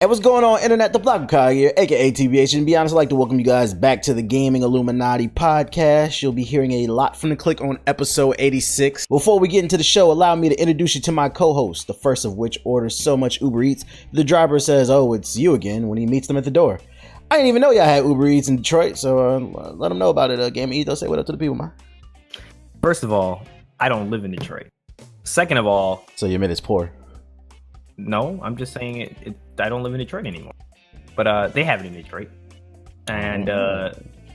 Hey, what's going on, Internet? The Block Hokage here, aka TBH, and to be honest, I'd like to welcome you guys back to the Gaming Illuminati podcast. You'll be hearing a lot from the click on episode 86. Before we get into the show, allow me to introduce you to my co-host, the first of which orders so much Uber Eats, the driver says, "Oh, it's you again," when he meets them at the door. I didn't even know y'all had Uber Eats in Detroit, so let them know about it. Gaming Ethos, say what up to the people, man. First of all, I don't live in Detroit. Second of all... So you admit it's poor? No, I'm just saying I don't live in Detroit anymore. But they have it in Detroit. And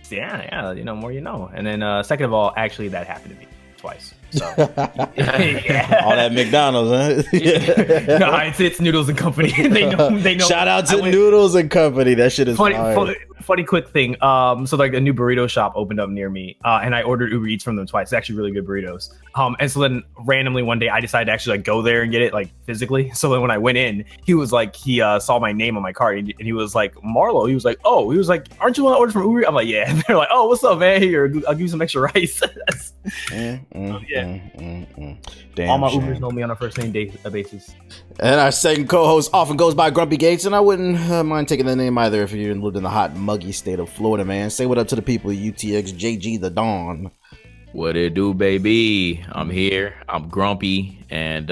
yeah, you know, more you know. And then second of all, actually that happened to me twice. So yeah. All that McDonald's, huh? Yeah. No, it's Noodles and Company. they know. Shout out to Noodles and Company. That shit is funny quick thing. So like a new burrito shop opened up near me, and I ordered Uber Eats from them twice. It's actually really good burritos. And so then randomly one day I decided to actually like go there and get it like physically. So then when I went in, he was like, he saw my name on my card and he was like, Marlo. He was like, oh, he was like, aren't you want to order from Uber? I'm like, yeah. And they're like, oh, what's up, man? Here, I'll give you some extra rice. Yeah. Damn, all my shame. Ubers know me on a first name basis. And our second co-host often goes by Grumpy Gates, and I wouldn't mind taking that name either if you lived in the hot, muggy state of Florida, man. Say what up to the people, UTXJG the Dawn. What it do, baby? I'm here. I'm grumpy, and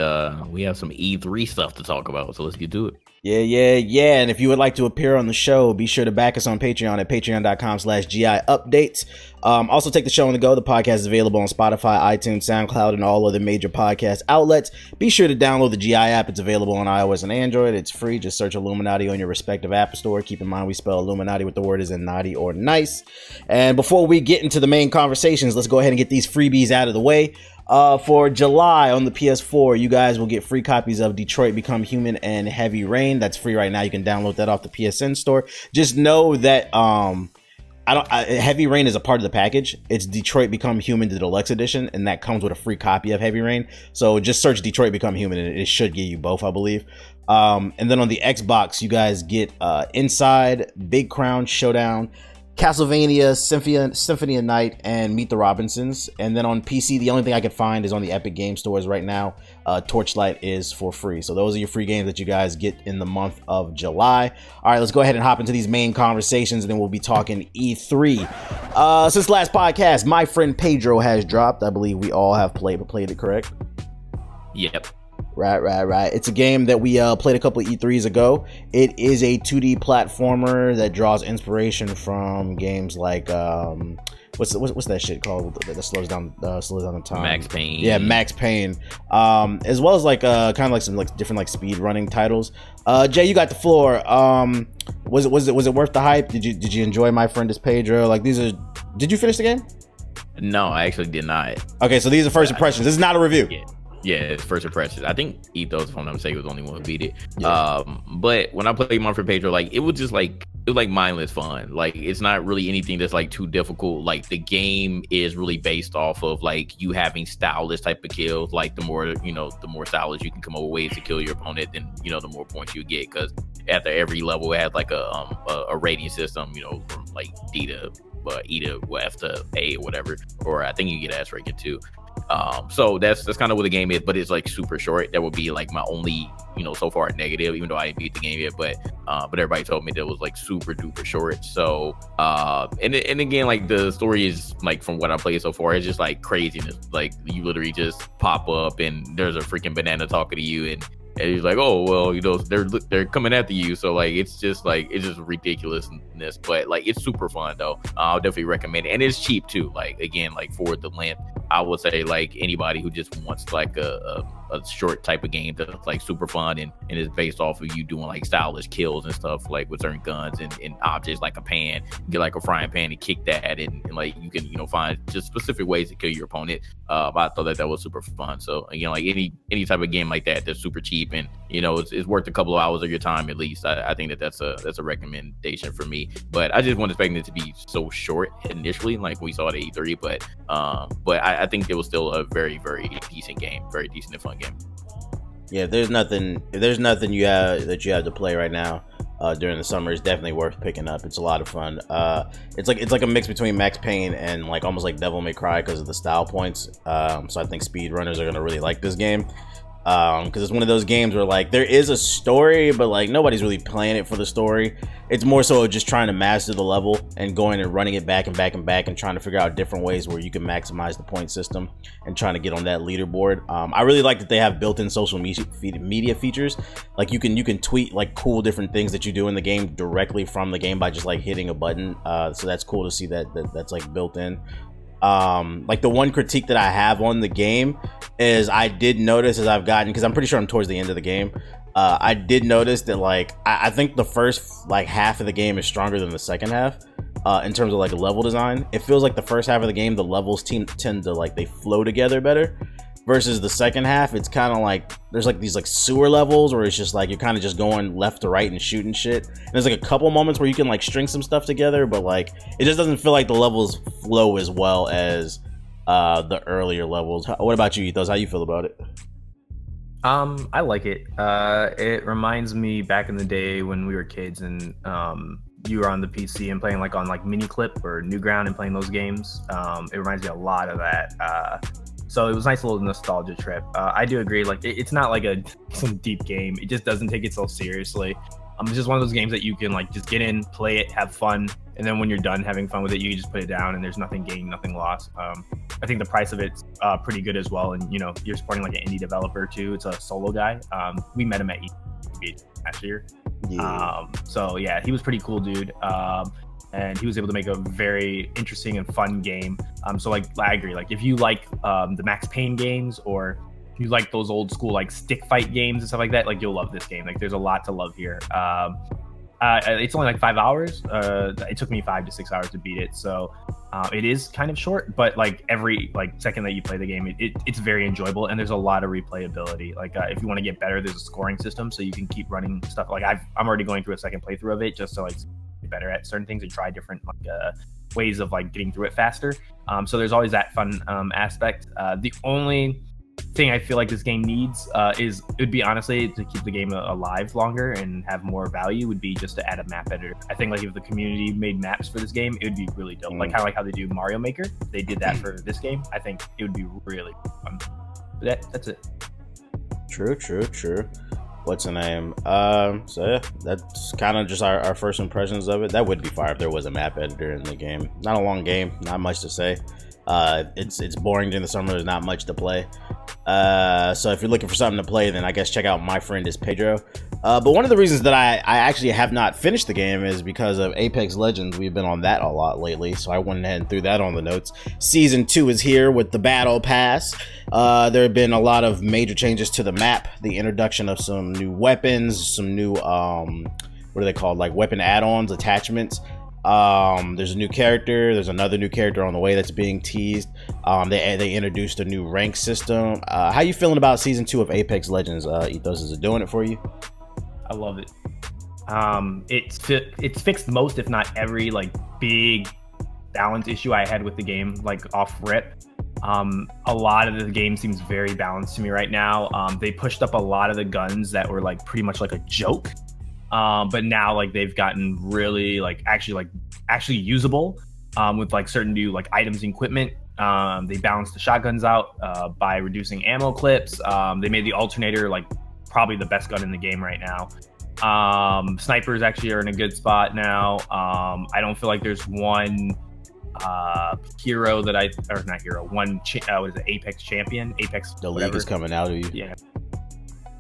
we have some E3 stuff to talk about, so let's get to it. Yeah. And if you would like to appear on the show, be sure to back us on Patreon at patreon.com/GI-updates. Also take the show on the go. The podcast is available on Spotify, iTunes, SoundCloud, and all other major podcast outlets. Be sure to download the GI app. It's available on iOS and Android. It's free. Just search Illuminaughty on your respective app store. Keep in mind we spell Illuminati with the word as in naughty or nice. And before we get into the main conversations, let's go ahead and get these freebies out of the way. For July on the PS4, you guys will get free copies of Detroit Become Human and Heavy Rain. That's free right now. You can download that off the PSN store. Just know that Heavy Rain is a part of the package. It's Detroit Become Human, the Deluxe Edition, and that comes with a free copy of Heavy Rain. So just search Detroit Become Human, and it should give you both, I believe. And then on the Xbox, you guys get Inside, Big Crown Showdown, Castlevania, Symphony of Night, and Meet the Robinsons. And then on PC, the only thing I could find is on the Epic Game Stores right now. Torchlight is for free. So those are your free games that you guys get in the month of July. All right, let's go ahead and hop into these main conversations, and then we'll be talking E3. Since last podcast, My Friend Pedro has dropped. I believe we all have played it, correct? Yep. Right. It's a game that we played a couple of E3s ago. It is a 2D platformer that draws inspiration from games like what's that shit called that slows down the time? Max Payne. Yeah, Max Payne. As well as like kind of like some like different like speed running titles. Jay, you got the floor. Was it worth the hype? Did you enjoy My Friend is Pedro? Like did you finish the game? No, I actually did not. Okay, so these are first impressions. This is not a review. Yeah, it's first impressions. I think Ethos, if I'm not mistaken, was the only one who beat it. Yeah. But when I played My Friend Pedro, like it was mindless fun. Like it's not really anything that's like too difficult. Like the game is really based off of like you having stylish type of kills. Like the more stylish you can come up with ways to kill your opponent, then the more points you get. Because after every level, it has like a rating system. From like D to E to F to A or whatever. Or I think you get S ranking too. So that's kind of what the game is, but it's like super short. That would be like my only so far negative, even though I didn't beat the game yet, but everybody told me that it was like super duper short. So and again, like the story is like, from what I played so far, it's just like craziness. Like you literally just pop up and there's a freaking banana talking to you, and he's like, oh well, they're coming after you. So like it's just ridiculousness, but like it's super fun though. I'll definitely recommend it, and it's cheap too. Like again, like for the length, I would say like anybody who just wants like a short type of game that's like super fun and is based off of you doing like stylish kills and stuff, like with certain guns and objects like a pan, get like a frying pan and kick that, and like you can find just specific ways to kill your opponent. I thought that was super fun. So again, like any type of game like that that's super cheap and it's worth a couple of hours of your time at least. I think that's a recommendation for me. But I just wasn't expecting it to be so short initially, like we saw at E3. But I think it was still a very, very decent game, very decent and fun game. Yeah, if there's nothing you have to play right now during the summer, it's definitely worth picking up. It's a lot of fun. It's like a mix between Max Payne and like almost like Devil May Cry because of the style points. So I think speedrunners are gonna really like this game. because it's one of those games where like there is a story, but like nobody's really playing it for the story. It's more so just trying to master the level and going and running it back and back and back and trying to figure out different ways where you can maximize the point system and trying to get on that leaderboard. I really like that they have built-in social media features. Like you can tweet like cool different things that you do in the game directly from the game by just like hitting a button. So that's cool to see that's like built in. Like the one critique that I have on the game is I did notice as I've gotten, because I'm pretty sure I'm towards the end of the game, I did notice that like I think the first like half of the game is stronger than the second half in terms of like level design. It feels like the first half of the game the levels tend to like they flow together better, versus the second half it's kind of like there's like these like sewer levels where it's just like you're kind of just going left to right and shooting shit, and there's like a couple moments where you can like string some stuff together, but like it just doesn't feel like the levels flow as well as the earlier levels. What about you, Ethos? How you feel about it? I like it. It reminds me back in the day when we were kids and you were on the PC and playing like on like Miniclip or Newground and playing those games. It reminds me a lot of that. So it was a nice little nostalgia trip. I do agree. Like it's not like some deep game. It just doesn't take itself seriously. It's just one of those games that you can like just get in, play it, have fun, and then when you're done having fun with it, you can just put it down and there's nothing gained, nothing lost. I think the price of it's pretty good as well, and you know you're supporting like an indie developer too. It's a solo guy. We met him at E3 last year. Yeah. So yeah, he was pretty cool, dude. And he was able to make a very interesting and fun game. So like I agree. Like if you like the Max Payne games, or you like those old school like stick fight games and stuff like that, like you'll love this game. Like there's a lot to love here. It's only like 5 hours. It took me 5 to 6 hours to beat it, so it is kind of short, but like every like second that you play the game, it's very enjoyable, and there's a lot of replayability. Like if you want to get better, there's a scoring system, so you can keep running stuff. Like I'm already going through a second playthrough of it just to like get better at certain things and try different like ways of like getting through it faster. So there's always that fun aspect. The only thing I feel like this game needs is, it would be honestly to keep the game alive longer and have more value, would be just to add a map editor. I think like if the community made maps for this game, it would be really dope. Like kind of like how they do Mario Maker, they did that for this game. I think it would be really fun. But that's it. True. What's the name? So yeah, that's kind of just our first impressions of it. That would be fire if there was a map editor in the game. Not a long game, not much to say. It's boring during the summer. There's not much to play. So if you're looking for something to play, then I guess check out My Friend is Pedro. But one of the reasons that I actually have not finished the game is because of Apex Legends. We've been on that a lot lately, so I went ahead and threw that on the notes. Season 2 is here with the Battle Pass. There have been a lot of major changes to the map, the introduction of some new weapons, some new what are they called, like weapon add-ons, attachments. There's a new character. There's another new character on the way that's being teased. They introduced a new rank system. How you feeling about season 2 of Apex Legends, Ethos? Is it doing it for you? I love it. It's fixed most, if not every, like big balance issue I had with the game, like off rip. A lot of the game seems very balanced to me right now. They pushed up a lot of the guns that were like pretty much like a joke. But now like they've gotten really like actually usable with like certain new like items and equipment. They balanced the shotguns out by reducing ammo clips. They made the alternator like probably the best gun in the game right now. Snipers actually are in a good spot now. I don't feel like there's one hero that what is it, Apex champion, Apex the whatever. League is coming out of you. Yeah.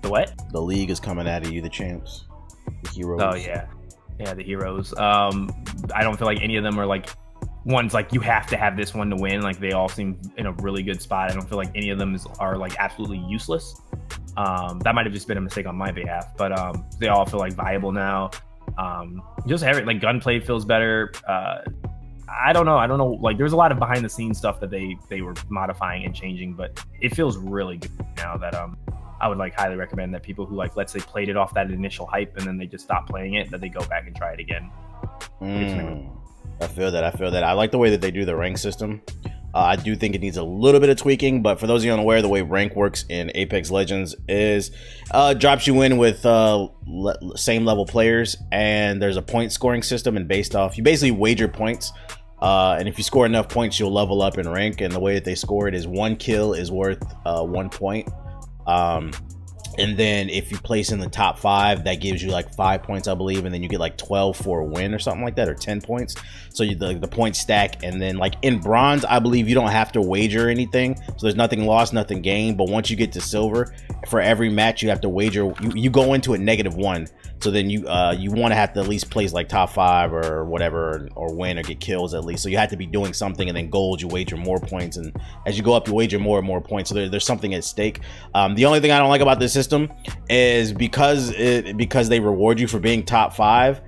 The what? The League is coming out of you, the champs. The heroes. Oh yeah, the heroes. I don't feel like any of them are like ones like you have to have this one to win. Like they all seem in a really good spot. I don't feel like any of them are like absolutely useless. That might have just been a mistake on my behalf, but they all feel like viable now. Just every like gunplay feels better. I don't know. Like there's a lot of behind the scenes stuff that they were modifying and changing, but it feels really good now that I would like highly recommend that people who like, let's say, played it off that initial hype and then they just stopped playing it, that they go back and try it again. I feel that. I like the way that they do the rank system. I do think it needs a little bit of tweaking, but for those of you unaware, the way rank works in Apex Legends is drops you in with same level players, and there's a point scoring system, and based off, you basically wager points. And if you score enough points, you'll level up in rank. And the way that they score it is 1 kill is worth 1 point. And then if you place in the top 5, that gives you like 5 points, I believe, and then you get like 12 for a win or something like that, or 10 points. So the points stack, and then like in bronze, I believe you don't have to wager anything, so there's nothing lost, nothing gained. But once you get to silver, for every match you have to wager. You go into it -1, so then you want to have to at least place like top 5 or whatever, or win or get kills at least. So you have to be doing something, and then gold you wager more points, and as you go up you wager more and more points. So there's something at stake. The only thing I don't like about this system is because they reward you for being top 5.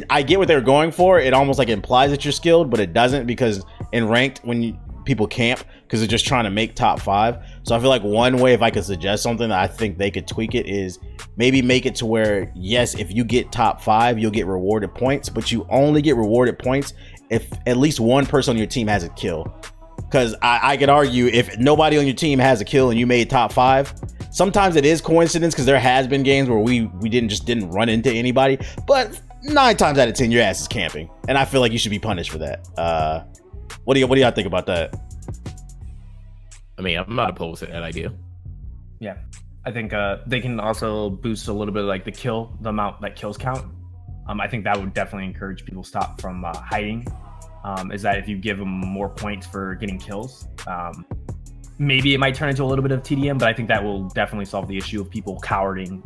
I get what they're going for. It almost like implies that you're skilled, but it doesn't, because in ranked, when people camp, because they're just trying to make top 5. So I feel like one way, if I could suggest something that I think they could tweak it, is maybe make it to where, yes, if you get top 5 you'll get rewarded points, but you only get rewarded points if at least one person on your team has a kill. Because I could argue, if nobody on your team has a kill and you made top 5, sometimes it is coincidence, because there has been games where we didn't run into anybody, but 9 times out of 10 your ass is camping, and I feel like you should be punished for that. What do y'all think about that? I mean, I'm not opposed to that idea. Yeah, I think they can also boost a little bit like the amount that kills count. I think that would definitely encourage people to stop from hiding. Is that if you give them more points for getting kills, maybe it might turn into a little bit of TDM, but I think that will definitely solve the issue of people cowarding.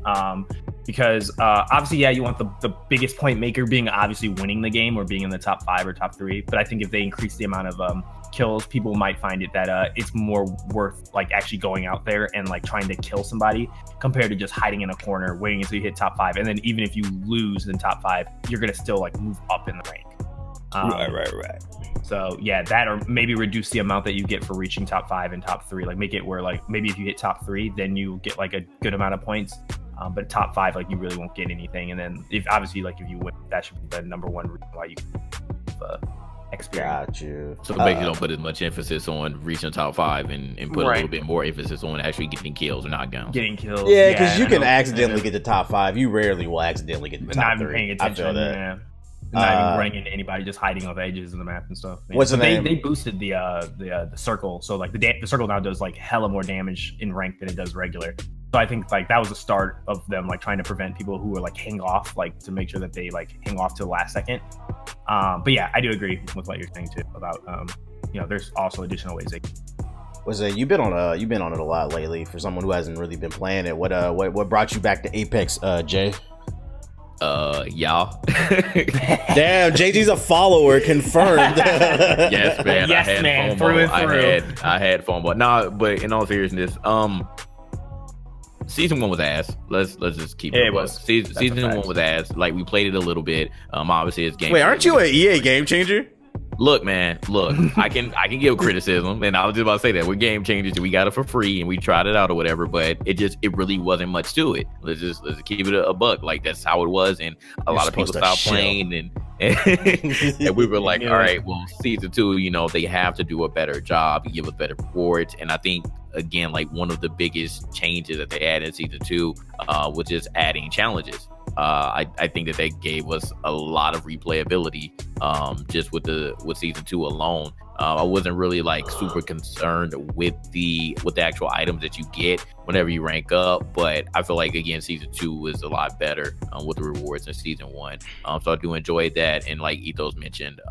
Because obviously, yeah, you want the biggest point maker being obviously winning the game or being in the top 5 or top 3. But I think if they increase the amount of kills, people might find it that it's more worth like actually going out there and like trying to kill somebody, compared to just hiding in a corner waiting until you hit top 5. And then even if you lose in top 5, you're gonna still like move up in the rank. Right. So yeah, that, or maybe reduce the amount that you get for reaching top 5 and top 3. Like make it where like maybe if you hit top 3, then you get like a good amount of points. But top 5, like you really won't get anything. And then if you win, that should be the number 1 reason why you experience. Got you. So basically, don't put as much emphasis on reaching top 5 and put a little bit more emphasis on actually getting kills or knockdowns. Getting kills. Yeah, because you can accidentally get to top 5. You rarely will accidentally get to top 3. Not even paying attention. I feel that. Yeah. Not even running into anybody, just hiding off edges of the map and stuff. What's the name? They boosted the circle, so like the circle now does like hella more damage in rank than it does regular. So I think like that was the start of them like trying to prevent people who were like hang off, like to make sure that they like hang off to the last second. But yeah, I do agree with what you're saying too about there's also additional ways. You've been on it a lot lately for someone who hasn't really been playing it. What brought you back to Apex, Jay? Y'all. Damn, JG's a follower, confirmed. Yes, man. Yes, I had man. FOMO. Through and through. I had FOMO. Nah, but in all seriousness, season 1 was ass. Let's just keep it. It was. Season 1 was ass. Like we played it a little bit. Obviously it's game. Wait, aren't you an EA game changer? Look, man, I can give criticism, and I was just about to say that we're game changers. We got it for free, and we tried it out or whatever. But it really wasn't much to it. Let's keep it a buck. Like that's how it was, and a lot of people stopped playing, and we were like, all right, well, season 2, they have to do a better job and give us better rewards. And I think again, like one of the biggest changes that they added in season 2 was just adding challenges. I think that they gave us a lot of replayability just with season 2 alone. I wasn't really like super concerned with the actual items that you get whenever you rank up, but I feel like again season 2 was a lot better with the rewards in season 1. So I do enjoy that, and like Ethos mentioned,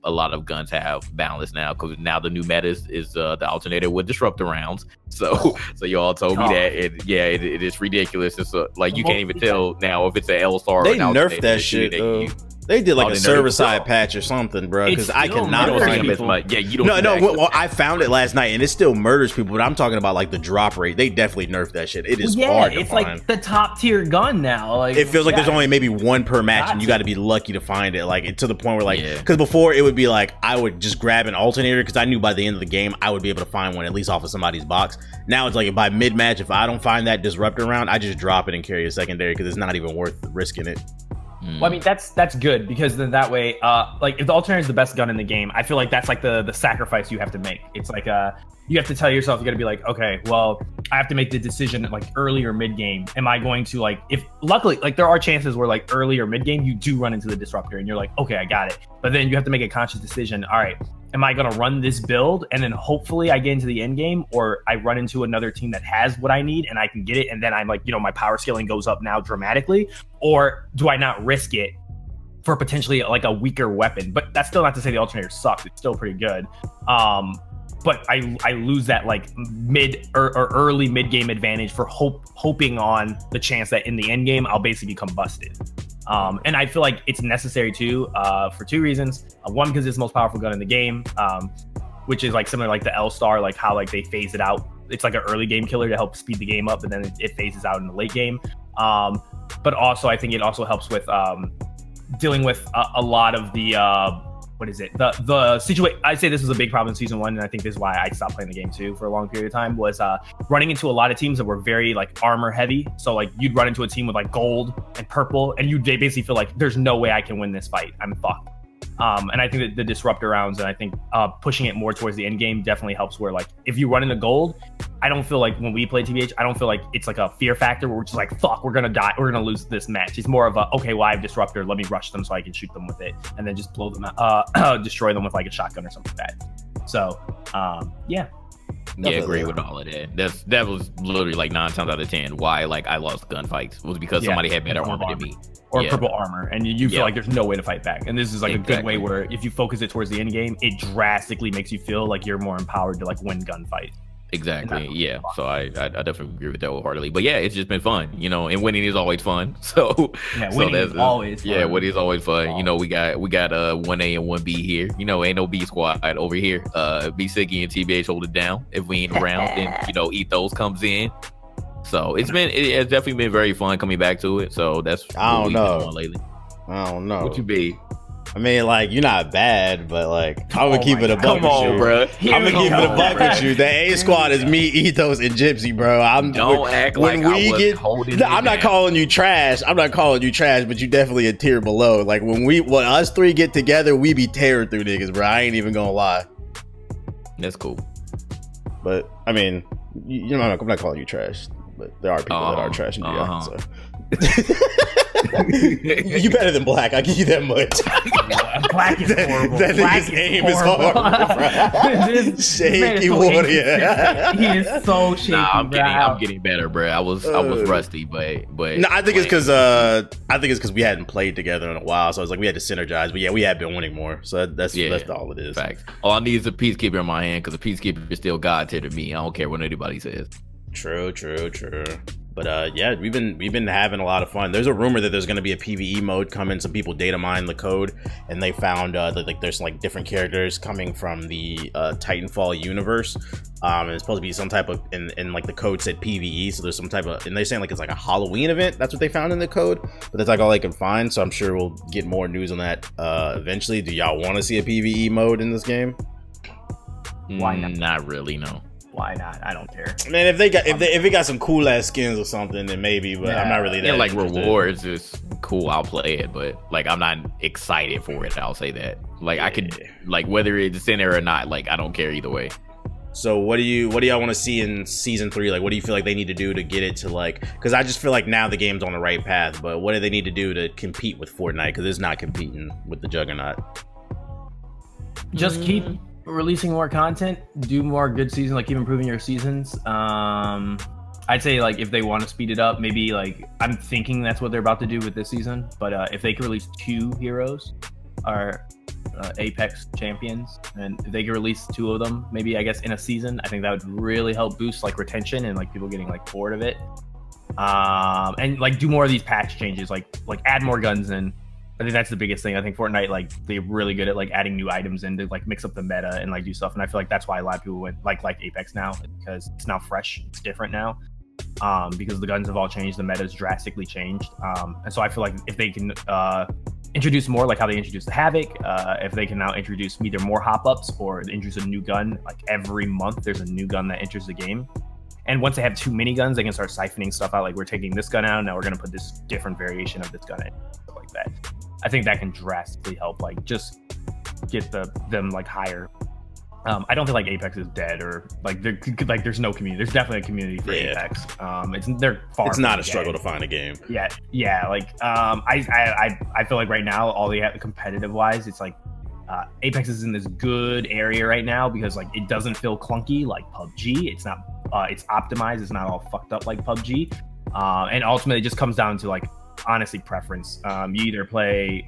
a lot of guns have balance now, because now the new meta is the alternator with disruptor rounds. So you all told me that it is ridiculous. It's like you can't even tell now if it's an L-STAR. They nerfed that shit. They did like a server side patch or something, bro. Because I cannot find it. Yeah, you don't. No. Well, I found it last night, and it still murders people. But I'm talking about like the drop rate. They definitely nerfed that shit. It is hard to find. It's like the top tier gun now. Like it feels like there's only maybe one per match, and you got to be lucky to find it. Like to the point where like, because before it would be like I would just grab an alternator because I knew by the end of the game I would be able to find one at least off of somebody's box. Now it's like by mid match, if I don't find that disruptor round, I just drop it and carry a secondary because it's not even worth risking it. Well, I mean, that's good, because then that way, like if the alternator is the best gun in the game, I feel like that's like the sacrifice you have to make. It's like you have to tell yourself, you got to be like, okay, well, I have to make the decision like early or mid game. Am I going to like, if luckily, like there are chances where like early or mid game, you do run into the disruptor and you're like, okay, I got it. But then you have to make a conscious decision. All right, am I going to run this build and then hopefully I get into the end game, or I run into another team that has what I need and I can get it. And then I'm like, my power scaling goes up now dramatically, or do I not risk it for potentially like a weaker weapon? But that's still not to say the alternator sucks. It's still pretty good. But I lose that like mid or early mid game advantage for hoping on the chance that in the end game I'll basically become busted. And I feel like it's necessary too, for two reasons. One, because it's the most powerful gun in the game, which is like similar like the L-Star, like how like they phase it out. It's like an early game killer to help speed the game up, and then it phases out in the late game. But also I think it also helps with dealing with a lot of the the situation. I'd say this was a big problem in season 1, and I think this is why I stopped playing the game too for a long period of time, was running into a lot of teams that were very like armor heavy. So like you'd run into a team with like gold and purple, and they basically feel like there's no way I can win this fight, I'm fucked. And I think that the disruptor rounds, and I think pushing it more towards the end game definitely helps, where like if you run into gold, I don't feel like when we play TBH, I don't feel like it's like a fear factor where we're just like, fuck, we're gonna die, we're gonna lose this match. It's more of a, okay, well I have disruptor, let me rush them so I can shoot them with it and then just blow them out, destroy them with like a shotgun or something like that. So yeah. Yeah, agree with all of that. That was literally like 9 times out of 10 why like I lost gunfights was because somebody had better armor than me. Or purple armor, and you feel like there's no way to fight back. And this is like a good way where if you focus it towards the end game, it drastically makes you feel like you're more empowered to like win gunfight. Exactly. Yeah. So I definitely agree with that wholeheartedly. But yeah, it's just been fun, and winning is always fun. So yeah, winning is always fun. Yeah, winning is always fun. We got 1A and 1B here. Ain't no B squad over here. B Siggy and TBH hold it down. If we ain't around, then Ethos comes in. So it's definitely been very fun coming back to it. So that's I don't know lately. I don't know. What you be? I mean, like, you're not bad, but like, I'm gonna keep it a buck with you, bro. I'm gonna keep it a buck with you. The A squad is me, Ethos, and Gypsy, bro. Don't act like I was holding. I'm not calling you trash. I'm not calling you trash, but you definitely a tier below. Like when us three get together, we be tearing through niggas, bro. I ain't even gonna lie. That's cool. But I mean, I'm not calling you trash. But there are people that are trash in GI. So. You better than Black. I give you that much. Black is horrible. That nigga's aim is horrible. Shaky warrior. He is so shaky. Nah, I'm getting better, bro. I was rusty, but no, I think it's because we hadn't played together in a while, so I was like we had to synergize. But yeah, we had been winning more, so that's all it is. Facts. All I need is a peacekeeper in my hand, because a peacekeeper is still God tier to me. I don't care what anybody says. True. But yeah, we've been having a lot of fun. There's a rumor that there's going to be a PvE mode coming. Some people data mined the code, and they found that like there's like different characters coming from the Titanfall universe. And it's supposed to be some type of, and like the code said PvE, so there's some type of, and they're saying like it's like a Halloween event. That's what they found in the code, but that's like all they can find. So I'm sure we'll get more news on that eventually. Do y'all want to see a PvE mode in this game? Why not? Not really, no. Why not? I don't care. Man, if it got some cool ass skins or something, then maybe. But I'm not really that. Yeah, like interested. rewards is cool. I'll play it, but like I'm not excited for it. I'll say that. Like I could, like whether it's in there or not, like I don't care either way. So what do y'all want to see in season 3? Like, what do you feel like they need to do to get it to like? Because I just feel like now the game's on the right path. But what do they need to do to compete with Fortnite? Because it's not competing with the Juggernaut. Just keep releasing more content, do more good seasons, like keep improving your seasons. I'd say like if they want to speed it up, maybe like I'm thinking that's what they're about to do with this season, but if they could release 2 heroes or Apex champions, and if they could release 2 of them maybe I guess in a season, I think that would really help boost like retention and like people getting like bored of it, and like do more of these patch changes, like add more guns in. I think that's the biggest thing. I think Fortnite, like they're really good at like adding new items in to like mix up the meta and like do stuff. And I feel like that's why a lot of people went like Apex now, because it's now fresh, it's different now. Because the guns have all changed, the meta's drastically changed. And so I feel like if they can introduce more, like how they introduced the Havoc, if they can now introduce either more hop-ups or introduce a new gun, like every month there's a new gun that enters the game. And once they have too many guns, they can start siphoning stuff out. Like we're taking this gun out, now we're going to put this different variation of this gun in, stuff like that. I think that can drastically help, like just get them like higher. I don't feel like Apex is dead or like there's no community. There's definitely a community for Apex. They're far. It's not a struggle to find a game. Yeah. Like I feel like right now all they have competitive wise, it's like Apex is in this good area right now because like it doesn't feel clunky like PUBG. It's not. It's optimized. It's not all fucked up like PUBG. And ultimately, it just comes down to like honestly preference. You either play,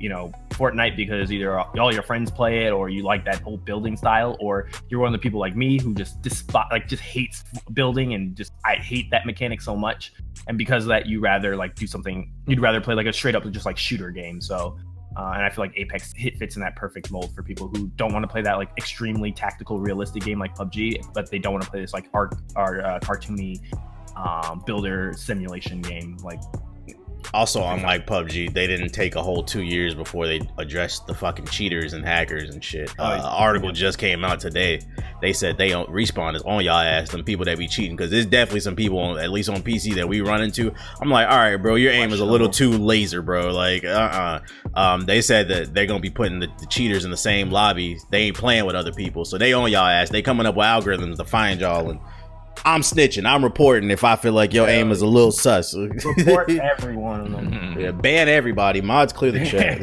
Fortnite because either all your friends play it, or you like that whole building style, or you're one of the people like me who just hates building and I hate that mechanic so much. And because of that, you rather like do something. You'd rather play like a straight up just like shooter game. So, and I feel like Apex fits in that perfect mold for people who don't want to play that like extremely tactical, realistic game like PUBG, but they don't want to play this like cartoony builder simulation game like. Also, unlike PUBG, they didn't take a whole 2 years before they addressed the fucking cheaters and hackers and shit. Article just came out today. They said Respawn is on y'all ass, them people that be cheating, because there's definitely some people, at least on PC, that we run into. I'm like, all right, bro, your aim is a little too laser, bro. Like, they said that they're gonna be putting the cheaters in the same lobby. They ain't playing with other people, so they on y'all ass. They coming up with algorithms to find y'all, and I'm snitching. I'm reporting if I feel like your aim is a little sus. Report every one of them. Yeah, ban everybody. Mods clear the chat.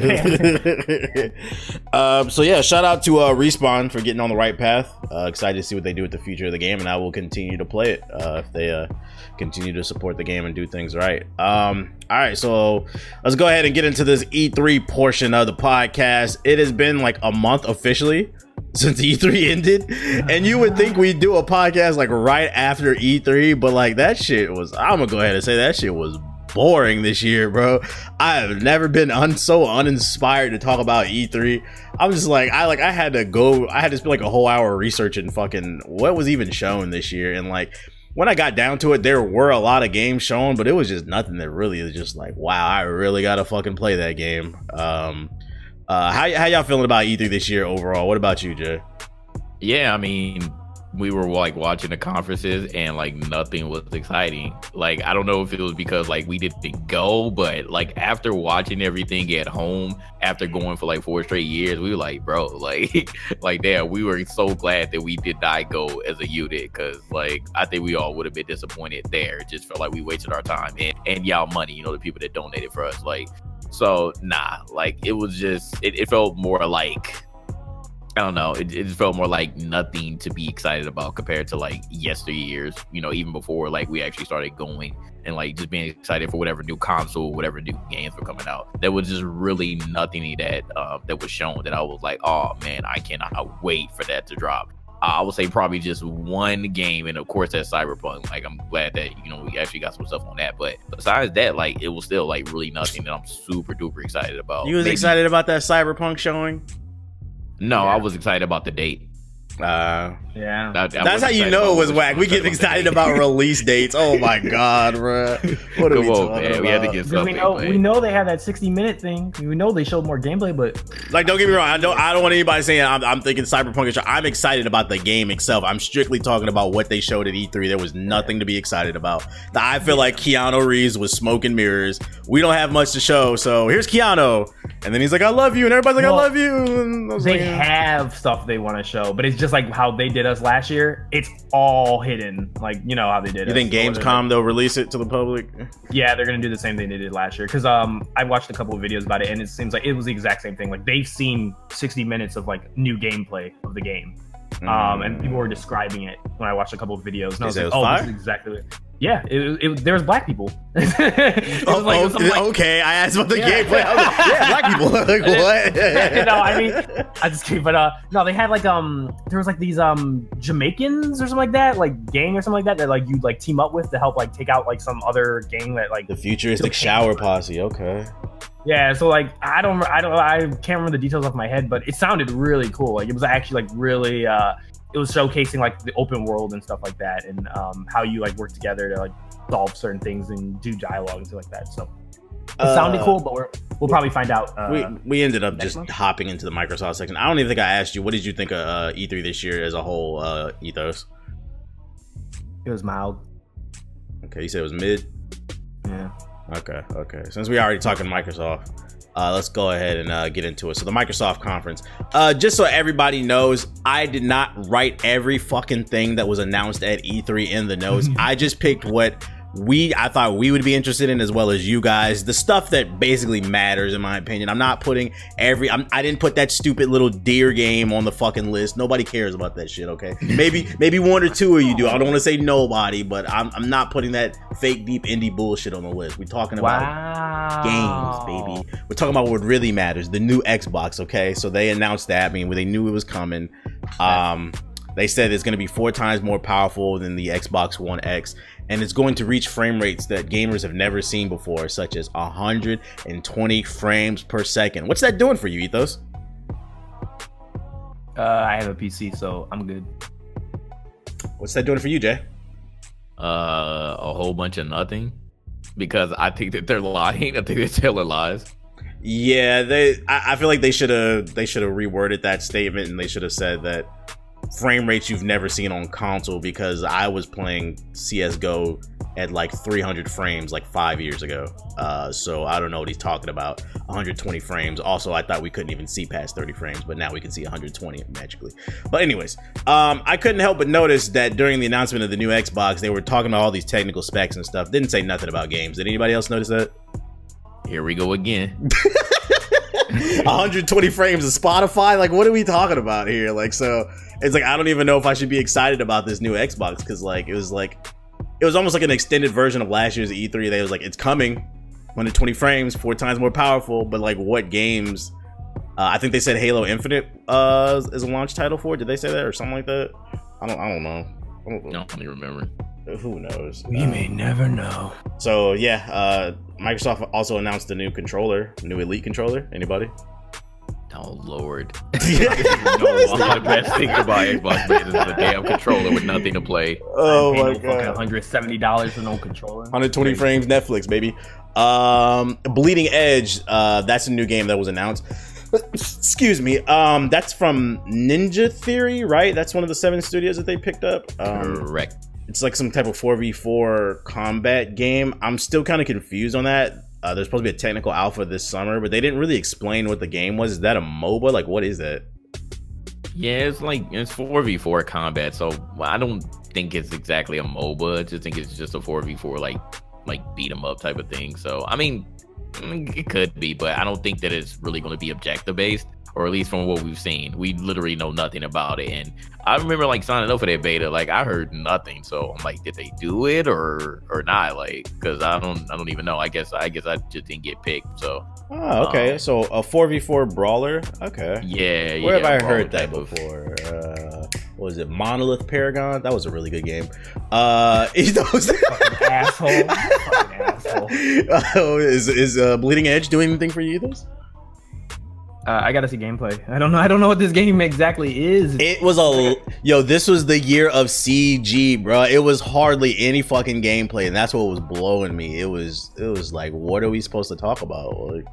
So yeah, shout out to Respawn for getting on the right path. Excited to see what they do with the future of the game, and I will continue to play it if they continue to support the game and do things right. All right, so let's go ahead and get into this E3 portion of the podcast. It has been like a month officially since E3 ended, and you would think we'd do a podcast like right after E3, but like that shit was, I'm gonna go ahead and say that shit was boring this year, bro. I have never been so uninspired to talk about E3. I'm just like, I had to spend like a whole hour researching fucking what was even shown this year, and like when I got down to it, there were a lot of games shown, but it was just nothing that really is just like, wow, I really gotta fucking play that game. How y'all feeling about E3 this year overall? What about you, Jay? Yeah, I mean, we were like watching the conferences and like nothing was exciting. Like, I don't know if it was because like we didn't go, but like after watching everything at home, after going for like 4 straight years, we were like, bro, like damn, we were so glad that we did not go as a unit, because like I think we all would have been disappointed there. It just felt like we wasted our time and y'all money, the people that donated for us. Like, so nah, like it was just it felt more like, I don't know, it felt more like nothing to be excited about compared to like yesteryears, even before like we actually started going and like just being excited for whatever new console, whatever new games were coming out. There was just really nothing that was shown that I was like, oh man, I cannot wait for that to drop. I would say probably just one game, and of course that's Cyberpunk. Like, I'm glad that we actually got some stuff on that, but besides that, like it was still like really nothing that I'm super duper excited about. You was excited about that Cyberpunk showing? No, I was excited about the date. Yeah, that's how you know it was whack. We get excited about release dates. Oh my god, bro! What are we talking about? We had to get something. We know they had that 60-minute thing. We know they showed more gameplay, but like, don't get me wrong. I don't want anybody saying I'm thinking Cyberpunk. I'm excited about the game itself. I'm strictly talking about what they showed at E3. There was nothing to be excited about. I feel like Keanu Reeves was smoke and mirrors. We don't have much to show, so here's Keanu, and then he's like, "I love you," and everybody's like, "I love you." They have stuff they want to show, but it's just like how they did us last year. It's all hidden, like how they did. You think Gamescom they'll release it to the public? Yeah, they're gonna do the same thing they did last year, because I watched a couple of videos about it, and it seems like it was the exact same thing. Like, they've seen 60 minutes of like new gameplay of the game, and people were describing it when I watched a couple of videos, and I was like, oh, this is exactly it. Yeah, there was black people. Okay, I asked about the gameplay. I was like, yeah, black people. Like, what? No, I mean, I just kidding. But no, they had like there was like these Jamaicans or something like that, like gang or something like that like you'd like team up with to help like take out like some other gang that like the futuristic shower posse. Okay. Yeah, so like I can't remember the details off my head, but it sounded really cool. Like, it was actually like really it was showcasing like the open world and stuff like that, and how you like work together to like solve certain things and do dialogue and stuff like that. So it sounded cool, but we'll probably find out. We ended up just hopping into the Microsoft section. I don't even think I asked you, what did you think of E3 this year as a whole, Ethos? It was mild. Okay, you said it was mid? Yeah. Okay. Since we already talking Microsoft, let's go ahead and get into it. So the Microsoft conference, just so everybody knows, I did not write every fucking thing that was announced at E3 in the notes. I just picked what I thought we would be interested in, as well as you guys, the stuff that basically matters in my opinion. I'm not putting I didn't put that stupid little deer game on the fucking list. Nobody cares about that shit. Okay, maybe one or two of you do. I don't want to say nobody, but I'm not putting that fake deep indie bullshit on the list. We're talking about games, baby. We're talking about what really matters, the new Xbox. Okay, so they announced that. I mean, they knew it was coming. They said it's going to be 4 times more powerful than the Xbox One X, and it's going to reach frame rates that gamers have never seen before, such as 120 frames per second. What's that doing for you, Ethos? I have a PC, so I'm good. What's that doing for you, Jay? A whole bunch of nothing, because I think that they're lying. I think they're telling lies. Yeah, I feel like they should have reworded that statement, and they should have said that frame rates you've never seen on console, because I was playing CSGO at like 300 frames like 5 years ago. So I don't know what he's talking about. 120 frames. Also, I thought we couldn't even see past 30 frames, but now we can see 120 magically. But anyways, I couldn't help but notice that during the announcement of the new Xbox, they were talking about all these technical specs and stuff. Didn't say nothing about games. Did anybody else notice that? Here we go again. 120 frames of Spotify? Like, what are we talking about here? Like, so it's like, I don't even know if I should be excited about this new Xbox, because it was almost like an extended version of last year's E3. They was like, it's coming, 120 frames, 4 times more powerful, but like, what games? I think they said Halo Infinite is a launch title for it. Did they say that or something like that? I don't know. I don't even remember. Who knows? We may never know. So yeah, Microsoft also announced the new controller, new Elite controller. Anybody? Oh Lord! The best thing about Xbox man, is the damn controller with nothing to play. Oh my god! $170 for no controller. 120 frames, Netflix, baby. Bleeding Edge. That's a new game that was announced. Excuse me. That's from Ninja Theory, right? That's one of the 7 studios that they picked up. Correct. It's like some type of 4v4 combat game. I'm still kind of confused on that. There's supposed to be a technical alpha this summer, but they didn't really explain what the game was. Is that a MOBA? Like, what is that? Yeah, it's 4v4 combat. So I don't think it's exactly a MOBA. I just think it's just a 4v4 like beat 'em up type of thing. So I mean, it could be, but I don't think that it's really going to be objective based, or at least from what we've seen. We literally know nothing about it. And I remember like signing up for that beta, like I heard nothing. So I'm like, did they do it or not? Like, because I don't even know. I guess I just didn't get picked. So okay. So a 4v4 brawler. Okay. Yeah. Where have I heard that before? What was it? Monolith Paragon? That was a really good game. Fucking asshole. Fucking asshole. Is Bleeding Edge doing anything for you, those? I gotta see gameplay. I don't know what this game exactly is. It was this was the year of CG, bro. It was hardly any fucking gameplay, and that's what was blowing me. It was like, what are we supposed to talk about? Like,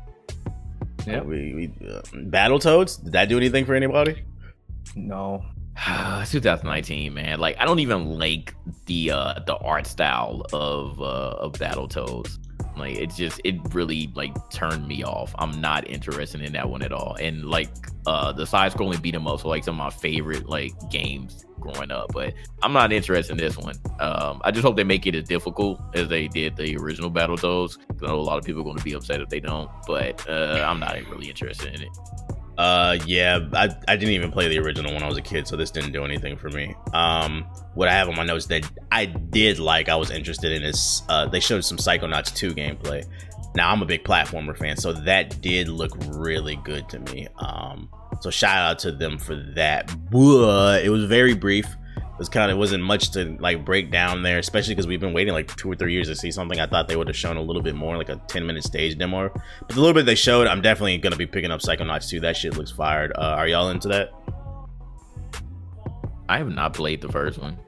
yeah, Battletoads. Did that do anything for anybody? No. 2019, man. Like, I don't even like the art style of Battletoads. Like, it really like turned me off. I'm not interested in that one at all. And like the side-scrolling beat 'em ups were like some of my favorite like games growing up, but I'm not interested in this one. I just hope they make it as difficult as they did the original Battletoads. I know a lot of people are going to be upset if they don't, but I'm not really interested in it. Yeah, I didn't even play the original when I was a kid, so this didn't do anything for me. What I have on my notes that I did like, I was interested in is they showed some Psychonauts 2 gameplay. Now, I'm a big platformer fan, so that did look really good to me. So shout out to them for that. But it was very brief. It wasn't much to like break down there, especially because we've been waiting like 2 or 3 years to see something. I thought they would have shown a little bit more, like a 10-minute stage demo. But the little bit they showed, I'm definitely gonna be picking up Psychonauts 2. That shit looks fired. Are y'all into that? I have not played the first one.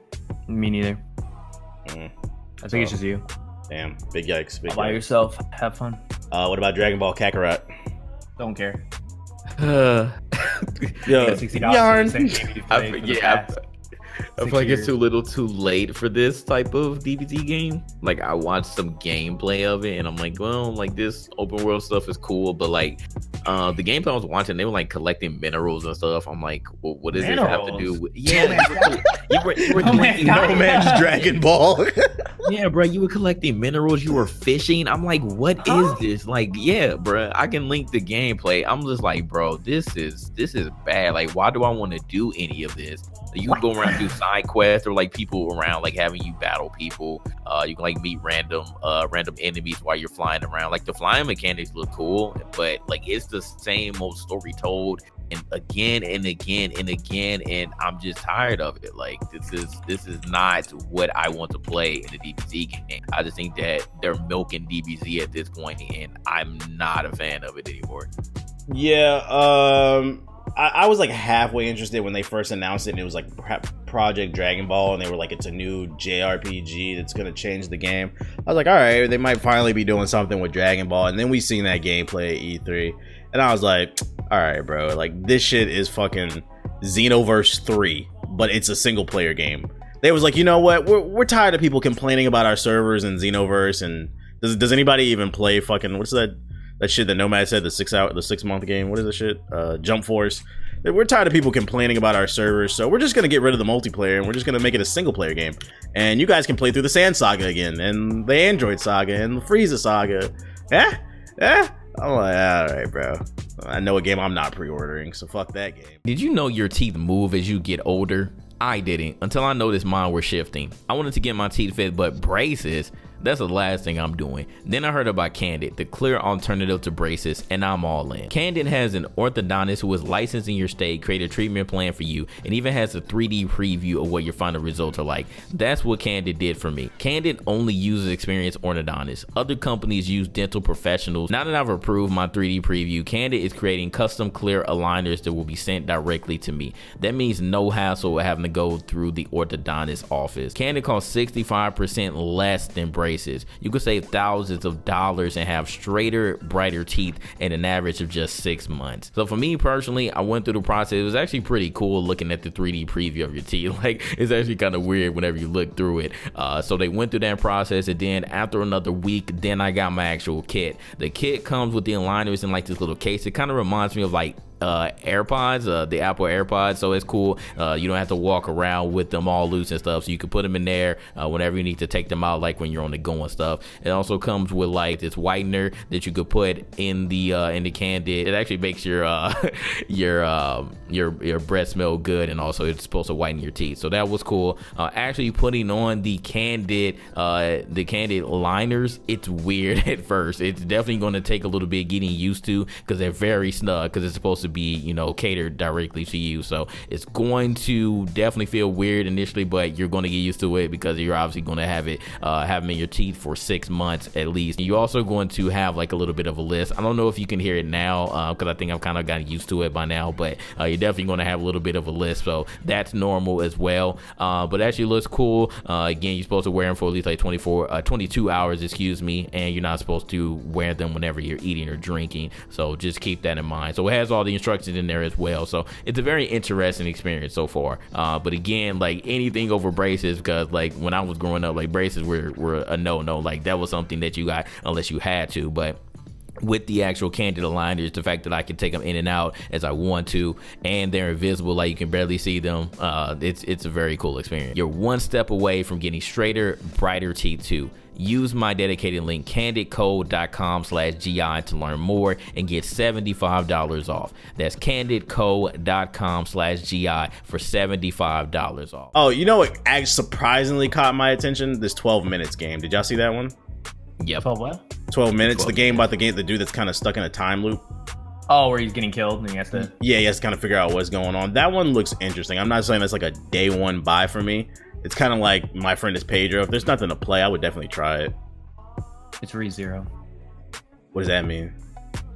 Me neither. I think it's just you. Damn, big yikes. Big All by yikes. yourself. Have fun. What about Dragon Ball Kakarot? Don't care. Yo, $60 yarn. for the same game you've played for the past I feel like it's too little too late for this type of DBZ game. Like, I watched some gameplay of it and I'm like, well, like, this open world stuff is cool, but like the gameplay I was watching, they were like collecting minerals and stuff. I'm like, well, what does this have to do with you were collecting No Man's Dragon Ball. Yeah, bro, you were collecting minerals, you were fishing. I'm like, what is this? Like, yeah, bro, I can link the gameplay. I'm just like, bro, this is bad. Like, why do I want to do any of this? You can go around and do side quests, or like people around like having you battle people. You can like meet random enemies while you're flying around. Like, the flying mechanics look cool, but like it's the same old story told and again and again and again, and I'm just tired of it. Like, this is not what I want to play in the DBZ game. I just think that they're milking DBZ at this point, and I'm not a fan of it anymore. Yeah, I was like halfway interested when they first announced it, and it was like Project Dragon Ball, and they were like, it's a new JRPG that's gonna change the game. I was like, all right, they might finally be doing something with Dragon Ball. And then we seen that gameplay at E3, and I was like, all right, bro, like, this shit is fucking Xenoverse 3, but it's a single player game. They was like, you know what, we're tired of people complaining about our servers in Xenoverse, and does anybody even play fucking, what's that shit that Nomad said, the 6 month game? What is the shit? Jump Force. We're tired of people complaining about our servers, so we're just gonna get rid of the multiplayer and we're just gonna make it a single player game. And you guys can play through the Sand Saga again, and the Android Saga, and the Frieza Saga. Yeah. I'm like, all right, bro. I know a game I'm not pre-ordering, so fuck that game. Did you know your teeth move as you get older? I didn't, until I noticed mine were shifting. I wanted to get my teeth fit, but braces, that's the last thing I'm doing. Then I heard about Candid, the clear alternative to braces, and I'm all in. Candid has an orthodontist who is licensed in your state, create a treatment plan for you, and even has a 3D preview of what your final results are like. That's what Candid did for me. Candid only uses experienced orthodontists. Other companies use dental professionals. Now that I've approved my 3D preview, Candid is creating custom clear aligners that will be sent directly to me. That means no hassle with having to go through the orthodontist office. Candid costs 65% less than braces. You could save thousands of dollars and have straighter, brighter teeth in an average of just 6 months. So for me personally, I went through the process. It was actually pretty cool looking at the 3D preview of your teeth. Like, it's actually kind of weird whenever you look through it. So they went through that process, and then after another week, then I got my actual kit. The kit comes with the aligners in like this little case. It kind of reminds me of like AirPods, the Apple AirPods, so it's cool. You don't have to walk around with them all loose and stuff, so you can put them in there whenever you need to take them out, like when you're on the go and stuff. It also comes with like this whitener that you could put in the Candid. It actually makes your breath smell good, and also it's supposed to whiten your teeth, so that was cool. Actually putting on the Candid liners, it's weird at first. It's definitely going to take a little bit getting used to, because they're very snug, because it's supposed to be, you know, catered directly to you, so it's going to definitely feel weird initially, but you're going to get used to it because you're obviously going to have them in your teeth for 6 months at least. You're also going to have like a little bit of a list. I don't know if you can hear it now, because I think I've kind of gotten used to it by now, but you're definitely going to have a little bit of a list, so that's normal as well. But actually looks cool. Again, you're supposed to wear them for at least like 22 hours, excuse me, and you're not supposed to wear them whenever you're eating or drinking, so just keep that in mind. So it has all the instructions in there as well, so it's a very interesting experience so far. But again, like anything over braces, because like when I was growing up, like braces were a no, like that was something that you got unless you had to. But with the actual Candid aligners, the fact that I can take them in and out as I want to, and they're invisible, like you can barely see them, it's a very cool experience. You're one step away from getting straighter, brighter teeth too. Use my dedicated link candidcode.com/GI to learn more and get $75 off. That's candidcode.com/GI for $75 off. Oh, you know what actually surprisingly caught my attention? This 12 minutes game. Did y'all see that one? Yep. 12 what? 12 minutes. The game about the dude that's kind of stuck in a time loop. Oh, where he's getting killed and he has to... Yeah, he has to kind of figure out what's going on. That one looks interesting. I'm not saying that's like a day one buy for me. It's kind of like My Friend is Pedro. If there's nothing to play, I would definitely try it. It's ReZero. What does that mean?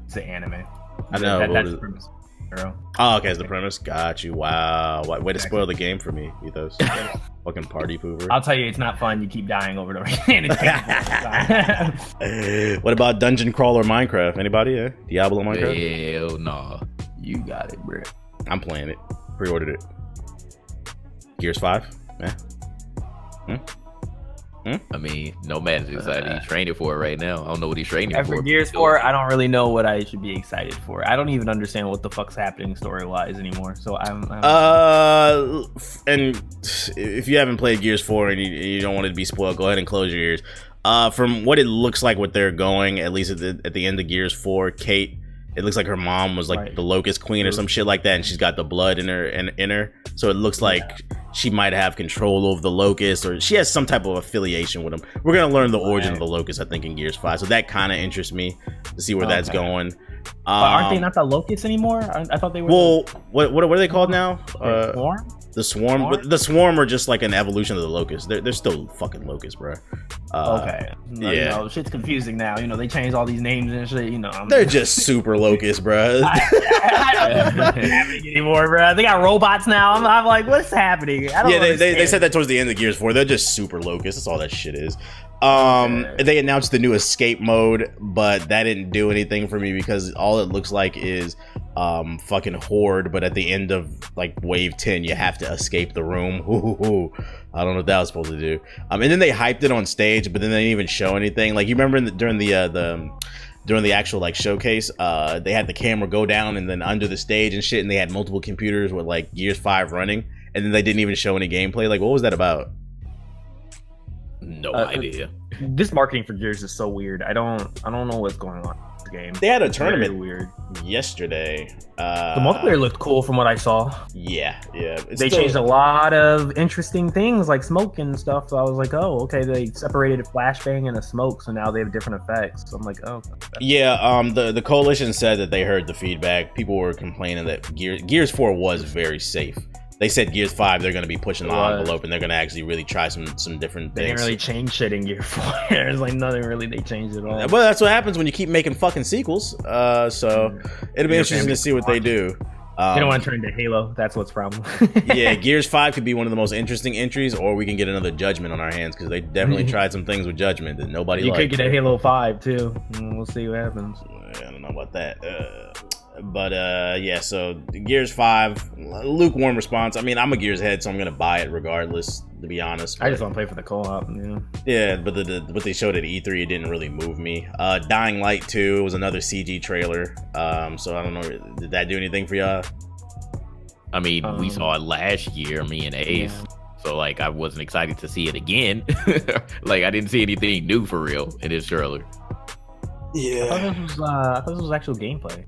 It's the anime. I know. That's the premise. Zero. Oh, okay, it's the premise. Got you. Wow. Way to spoil the game for me, Ethos. Fucking party pooper. I'll tell you, it's not fun. You keep dying over and over again. What about Dungeon Crawler Minecraft? Anybody? Yeah? Diablo Minecraft? Hell no. You got it, bro. I'm playing it. Pre-ordered it. Gears 5. Yeah. I mean, no man's excited. He's training for it right now. I don't know what he's training After for. Gears 4, I don't really know what I should be excited for. I don't even understand what the fuck's happening story-wise anymore. So I'm and if you haven't played Gears 4 and you don't want it to be spoiled, go ahead and close your ears. From what it looks like, what they're going, at least at the end of Gears 4, Kate, it looks like her mom was like the Locust Queen or some shit like that, and she's got the blood in her. So it looks like she might have control over the Locust, or she has some type of affiliation with them. We're gonna learn the origin of the Locust, I think, in Gears 5. So that kind of interests me to see where that's going. But aren't they not the Locusts anymore? I thought they were. Well, what are they called now? Swarm? The Swarm? But the Swarm are just like an evolution of the Locusts. They're still fucking Locusts, bro. Okay. Yeah. You know, shit's confusing now. You know, they changed all these names and shit. You know, they're just super Locusts, bro. I don't know what's happening anymore, bro. They got robots now. I'm like, what's happening? I don't they said that towards the end of Gears 4. They're just super Locusts. That's all that shit is. They announced the new escape mode, but that didn't do anything for me because all it looks like is fucking Horde, but at the end of like wave 10 you have to escape the room. I don't know what that was supposed to do. And then they hyped it on stage, but then they didn't even show anything. Like, you remember during the actual like showcase, they had the camera go down and then under the stage and shit, and they had multiple computers with like Gears 5 running, and then they didn't even show any gameplay. Like, what was that about? No idea. This marketing for Gears is so weird. I don't know what's going on in this game. They had a tournament weird yesterday. The multiplayer looked cool from what I saw. Yeah. They changed a lot of interesting things like smoke and stuff. So I was like, oh, okay. They separated a flashbang and a smoke, so now they have different effects. So I'm like, oh. Okay. Yeah. The coalition said that they heard the feedback. People were complaining that Gears 4 was very safe. They said Gears 5, they're going to be pushing the envelope, and they're going to actually really try some different things. They didn't really change shit in Gear 4. There's like nothing really they changed at all. Well, that's what happens when you keep making fucking sequels. So it'll be interesting to see what they do. They don't want to turn into Halo. That's what's the problem. Yeah, Gears 5 could be one of the most interesting entries, or we can get another Judgment on our hands, because they definitely tried some things with Judgment that nobody liked. You could get a Halo 5, too. We'll see what happens. I don't know about that. But yeah, so Gears 5, lukewarm response. I mean, I'm a Gears head, so I'm gonna buy it regardless, to be honest. I just want to play for the co-op. Yeah, but what they showed at E3, it didn't really move me. Dying Light 2 was another CG trailer. So I don't know, did that do anything for y'all? I mean, we saw it last year, me and Ace. Yeah. So like, I wasn't excited to see it again. Like, I didn't see anything new for real in this trailer. Yeah, I thought this was actual gameplay.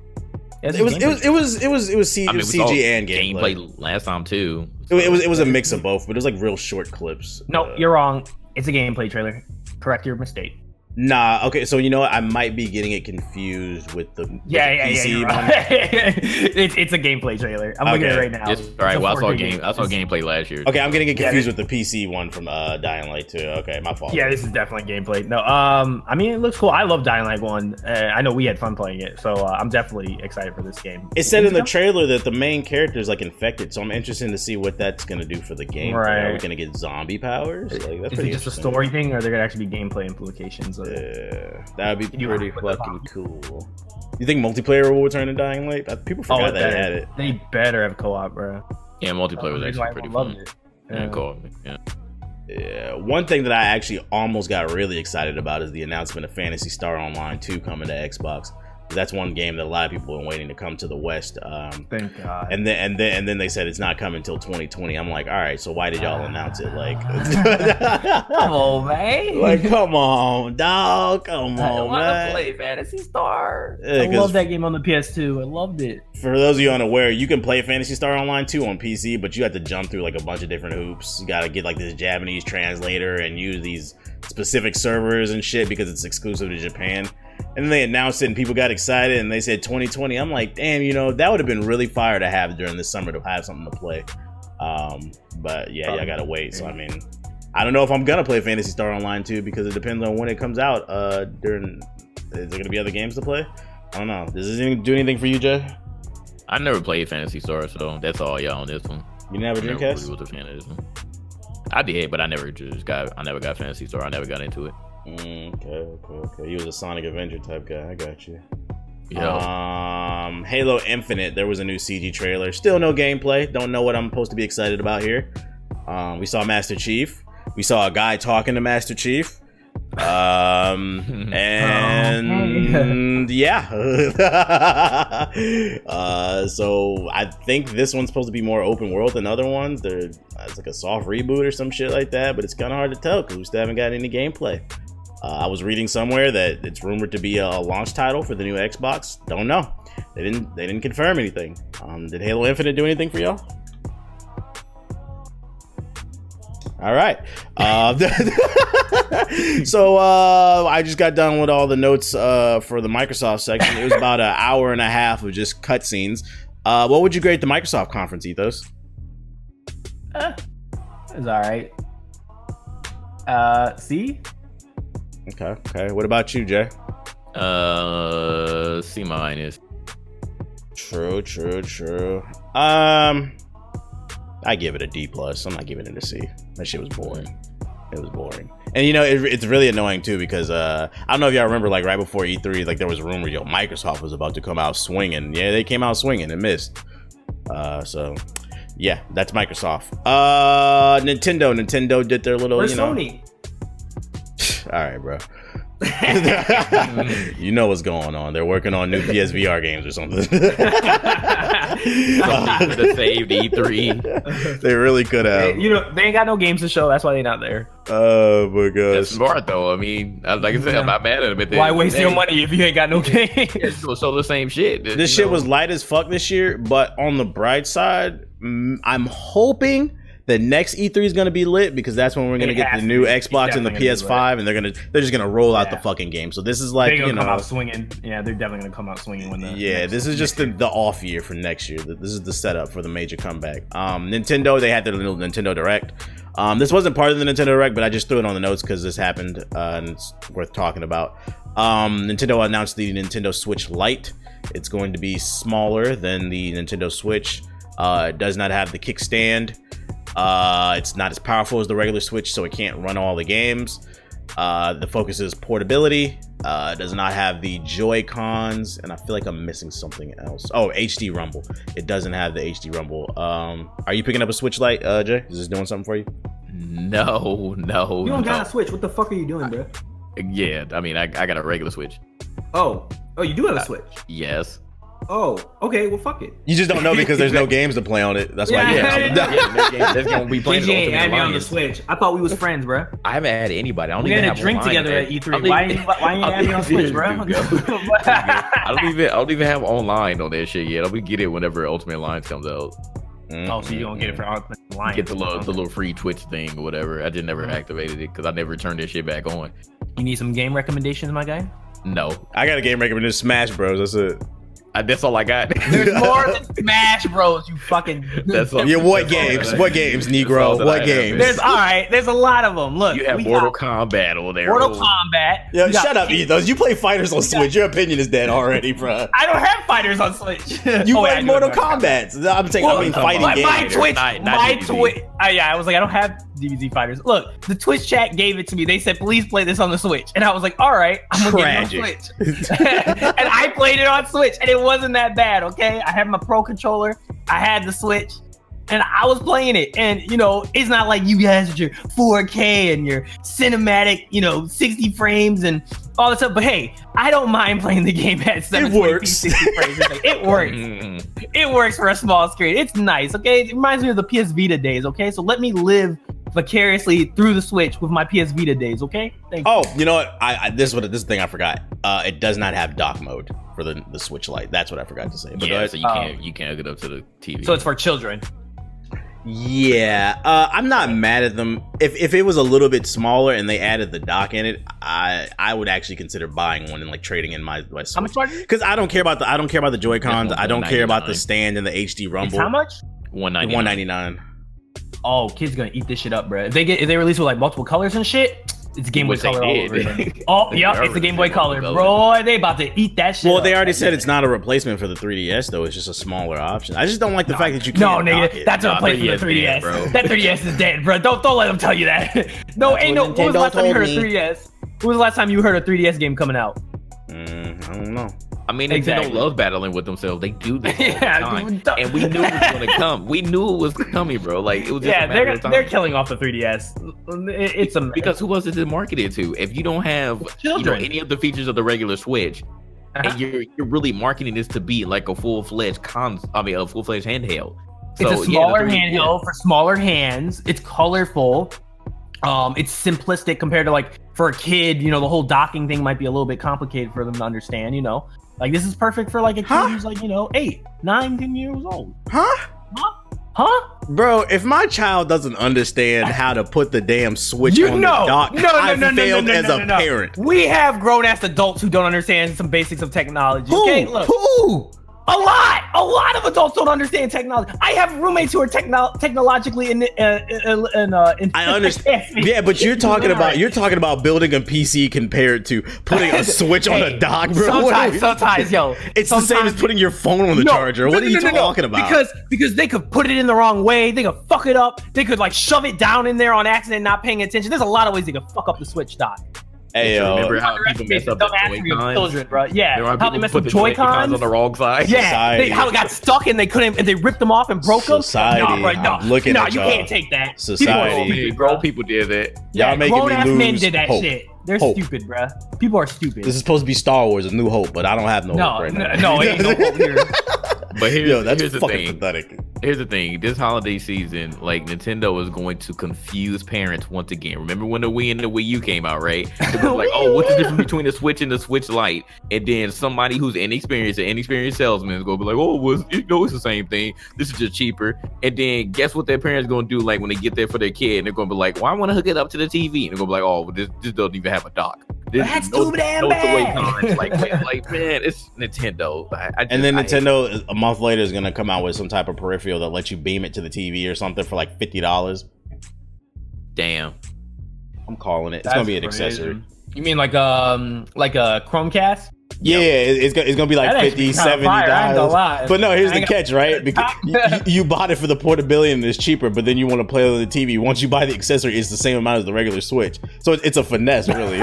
It was CG, I mean, CG and gameplay last time too. So. It was a mix of both, but it was like real short clips. No, you're wrong. It's a gameplay trailer. Correct your mistake. Nah, okay, so you know what? I might be getting it confused with the PC one. It's a gameplay trailer. I'm looking at it right now. All right, well, I saw gameplay last year. Okay, I'm getting it confused with the PC one from Dying Light 2. Okay, my fault. Yeah, this is definitely gameplay. No, I mean, it looks cool. I love Dying Light 1. I know we had fun playing it, so I'm definitely excited for this game. It said in the trailer that the main character is like infected, so I'm interested to see what that's going to do for the game. Right. Are we going to get zombie powers? Like, that's is it just a story thing, or are there going to actually be gameplay implications? Yeah, that would be pretty fucking cool. You think multiplayer will return to Dying Light? People forgot that they had it. They better have co-op, bro. Yeah, multiplayer was actually pretty fun. Yeah, co-op. Yeah, one thing that I actually almost got really excited about is the announcement of Phantasy Star Online 2 coming to Xbox. That's one game that a lot of people have been waiting to come to the West. Thank God. And then they said it's not coming until 2020. I'm like, all right, so why did y'all announce it? Like, come on, man. Like, come on, dog. Come on, I want man. to play Phantasy Star. I love that game on the PS2. I loved it. For those of you unaware, you can play Phantasy Star Online 2 on PC, but you have to jump through like a bunch of different hoops. You got to get like this Japanese translator and use these specific servers and shit because it's exclusive to Japan. And then they announced it and people got excited and they said 2020. I'm like, damn, you know, that would have been really fire to have during this summer to have something to play. But yeah, I gotta wait. So I mean, I don't know if I'm gonna play Phantasy Star Online 2 because it depends on when it comes out. Is there gonna be other games to play? I don't know. Does this do anything for you, Jay? I never played Phantasy Star, so that's all y'all on this one. You never Dreamcast? Really was a fan of this one. I did, but I never got Phantasy Star. I never got into it. Okay. You was a Sonic Avenger type guy. I got you. Yeah. Halo Infinite. There was a new CG trailer. Still no gameplay. Don't know what I'm supposed to be excited about here. We saw Master Chief. We saw a guy talking to Master Chief. And yeah. So I think this one's supposed to be more open world than other ones. It's like a soft reboot or some shit like that, but it's kind of hard to tell because we still haven't got any gameplay. I was reading somewhere that it's rumored to be a launch title for the new Xbox. Don't know. They didn't confirm anything. Did Halo Infinite do anything for y'all? All right. So I just got done with all the notes for the Microsoft section. It was about an hour and a half of just cutscenes. What would you grade the Microsoft conference, Ethos? It was all right. C. Okay. What about you, Jay? C minus. True. I give it a D plus. I'm not giving it a C. That shit was boring. It was boring. And you know, it's really annoying too because I don't know if y'all remember, like right before E3, like there was a rumor, Microsoft was about to come out swinging. Yeah, they came out swinging and missed. So yeah, that's Microsoft. Nintendo did their little, Where's Sony? All right, bro. You know what's going on. They're working on new PSVR games or something. Something could have saved E3. They really could have. You know, they ain't got no games to show. That's why they're not there. Oh my gosh. That's smart though. I mean, like I said, I'm not mad at them. Why waste your money if you ain't got no games? Still show the same shit. This shit was light as fuck this year, but on the bright side, I'm hoping the next E3 is going to be lit because that's when we're going to get the new Xbox and the PS5, and they're just going to roll out the fucking game. So this is like, they're gonna come out swinging. Yeah, they're definitely going to come out swinging when this is just the off year for next year. This is the setup for the major comeback. Nintendo, they had their little Nintendo Direct. This wasn't part of the Nintendo Direct, but I just threw it on the notes because this happened and it's worth talking about. Nintendo announced the Nintendo Switch Lite. It's going to be smaller than the Nintendo Switch. It does not have the kickstand. It's not as powerful as the regular Switch, so it can't run all the games. The focus is portability. It does not have the Joy-Cons, and I feel like I'm missing something else. Oh, HD Rumble. It doesn't have the HD Rumble. Are you picking up a Switch Lite, Jay? Is this doing something for you? No. You don't got a Switch. What the fuck are you doing, bro? Yeah, I mean, I got a regular Switch. Oh, you do have a Switch? Yes. Oh, okay. Well, fuck it. You just don't know because there's no games to play on it. That's why. There's gonna be playing. JJ had me on the Switch. I thought we was friends, bro. I haven't had anybody. I don't we even had have a drink together at E3. Why you had me on Switch, bro? I don't even have online on that shit yet. I'll get it whenever Ultimate Alliance comes out. Oh, so you don't get it for Ultimate Alliance? Get the little free Twitch thing or whatever. I just never activated it because I never turned that shit back on. You need some game recommendations, my guy? No, I got a game recommendation. Smash Bros. That's it. That's all I got. There's more than Smash Bros. You fucking. That's all. Yeah, what games? What games, Negro? What games? There's a lot of them. Look, you have Mortal Kombat over there. Mortal Kombat. Yeah, shut up, Ethos. You play fighters on Switch. Your opinion is dead already, bro. I don't have fighters on Switch. You play Mortal Kombat. I mean fighting games. My Twitch. Yeah, I was like, I don't have DBZ fighters. Look, the Twitch chat gave it to me. They said, please play this on the Switch, and I was like, all right, I'm gonna get it on Switch. And I played it on Switch, and it wasn't that bad. Okay, I had my Pro controller. I had the Switch. And I was playing it, and you know, it's not like you guys with your 4K and your cinematic, 60 frames and all that stuff. But hey, I don't mind playing the game at 720p, 60 frames. It works. It works for a small screen. It's nice. Okay, it reminds me of the PS Vita days. Okay, so let me live vicariously through the Switch with my PS Vita days. Okay. Thank you. Oh, you know what? This thing I forgot. It does not have dock mode for the Switch Lite. That's what I forgot to say. But yeah, so you can't hook it up to the TV. So it's for children. Yeah, I'm not mad at them. If it was a little bit smaller and they added the dock in it, I would actually consider buying one and like trading in my Switch. How much? Because I don't care about the Joy-Cons. I don't care about the stand and the HD Rumble. It's how much? $199. Oh, kids gonna eat this shit up, bro. If they release with like multiple colors and shit, it's Game Boy Color all over again. Oh, yeah, it's the Game Boy Color, bro. They about to eat that shit. Well, they already said it's not a replacement for the 3DS, though. It's just a smaller option. I just don't like the fact that you can't. No, nigga, that's a replacement for the 3DS. Dead, that 3DS is dead, bro. Don't let them tell you that. No, ain't no. When was the last time you heard a 3DS? When was the last time you heard a 3DS game coming out? I don't know. I mean, Exactly. Nintendo loves battling with themselves. They do this all the Yeah, time. dude. And we knew it was going to come. We knew it was coming, bro. Like, it was just a matter of time. they're killing off the 3DS. It's a Because who else is it marketed to? If you don't have Children. any of the features of the regular Switch, Uh-huh. and you're really marketing this to be like a full-fledged a full-fledged handheld. It's So, a smaller the 3D handheld for smaller hands. It's colorful. It's simplistic compared to like for a kid. You know, the whole docking thing might be a little bit complicated for them to understand. You know, like this is perfect for like a kid who's like 8, 9, 10 years old. Huh? Bro, if my child doesn't understand how to put the damn Switch on the dock, I failed as a parent. We have grown-ass adults who don't understand some basics of technology. Okay, look. Who? A lot of adults don't understand technology. I have roommates who are technologically I understand. Yeah, but you're talking about building a PC compared to putting a Switch on a dock, bro. Sometimes, yo, it's the same as putting your phone on the charger. What are you talking about? Because they could put it in the wrong way. They could fuck it up. They could like shove it down in there on accident, not paying attention. There's a lot of ways they could fuck up the Switch dock. Hey, remember how people mess up the Joy-Cons? Children, bro. Yeah, how they mess put up the Joy-Cons on the wrong side? Yeah, how it got stuck and they couldn't, and they ripped them off and broke them. Society, I'm looking at you y'all. can't take that. Society. Grown people did that. Yeah, Y'all making me grown-ass lose men did that hope. shit. They're Hope. stupid, bruh. People are stupid. This is supposed to be Star Wars, A New Hope, but I don't have no hope right now. No, it ain't no hope here. But that's here's the fucking thing. pathetic. Here's the thing. This holiday season, like Nintendo is going to confuse parents once again. Remember when the Wii and the Wii U came out, right? It was like, oh, what's the difference between the Switch and the Switch Lite? And then somebody who's inexperienced, an inexperienced salesman is going to be like, oh, it's the same thing. This is just cheaper. And then guess what their parents going to do? Like when they get there for their kid, and they're going to be like, well, I want to hook it up to the TV. And they're going to be like, oh, well, this doesn't even have a dock. That's too damn bad. Like man, it's Nintendo. And then Nintendo a month later is gonna come out with some type of peripheral that lets you beam it to the TV or something for like $50. Damn. I'm calling it. It's gonna be an accessory. You mean like a Chromecast? Yeah, it's gonna be like That $50, actually kinda fire, I ain't gonna lie. $70. But no, here's I the ain't catch, right? Because you bought it for the portability and it's cheaper, but then you want to play on the TV. Once you buy the accessory, it's the same amount as the regular Switch. So it's a finesse, really.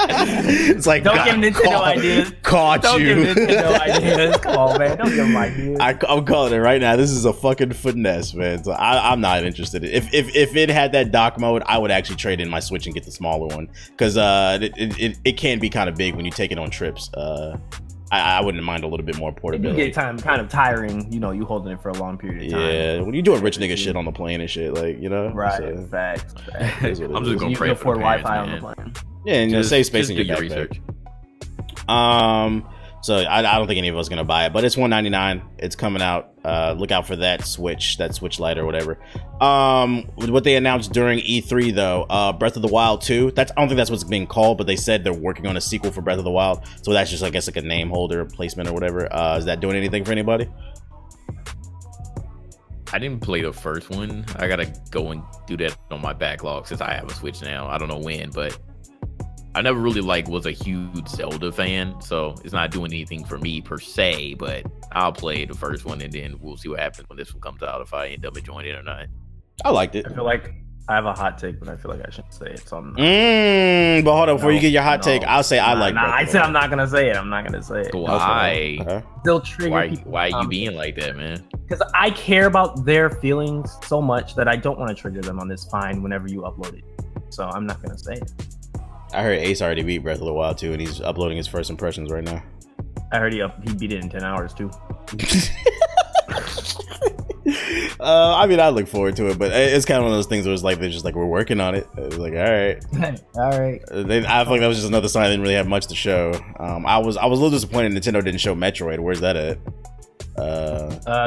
It's like, Don't give Nintendo ideas. Caught Don't you. give Nintendo ideas. Come on, man. Don't give them ideas. I'm calling it right now. This is a fucking finesse, man. So I'm not interested. If it had that dock mode, I would actually trade in my Switch and get the smaller one because it can be kind of big when you take it on trips. I wouldn't mind a little bit more You portability. get kind of tiring, you holding it for a long period of time. Yeah, when you're doing rich nigga shit on the plane and shit, like Right, so, facts. it is what it I'm is. just gonna You pray can for afford the Wi-Fi parents, on the plane. Yeah, and Just save space in do your your backpack. research. So I don't think any of us gonna buy it, but it's $199. It's coming out. Look out for that Switch Lite or whatever. What they announced during E3 though, Breath of the Wild 2. I don't think that's what's being called, but they said they're working on a sequel for Breath of the Wild. So that's just I guess like a name holder placement or whatever. Is that doing anything for anybody? I didn't play the first one. I gotta go and do that on my backlog since I have a Switch now. I don't know when, but I never really was a huge Zelda fan, so it's not doing anything for me per se. But I'll play the first one and then we'll see what happens when this one comes out if I end up enjoying it or not. I liked it. I feel like I have a hot take, but I feel like I shouldn't say it. So I'm But hold on, before you get your hot take, I'll say I like. I said I'm not gonna say it. I'm not gonna say it. Why? Okay. They'll trigger people. Why are you being like that, man? Because I care about their feelings so much that I don't want to trigger them on this fine whenever you upload it. So I'm not gonna say it. I heard Ace already beat Breath of the Wild 2, and he's uploading his first impressions right now. I heard he beat it in 10 hours too. I mean, I look forward to it, but it's kind of one of those things where it's like they're just like, we're working on it. It's like, all right. All right. I feel like that was just another sign they didn't really have much to show. I was a little disappointed Nintendo didn't show Metroid. Where's that at?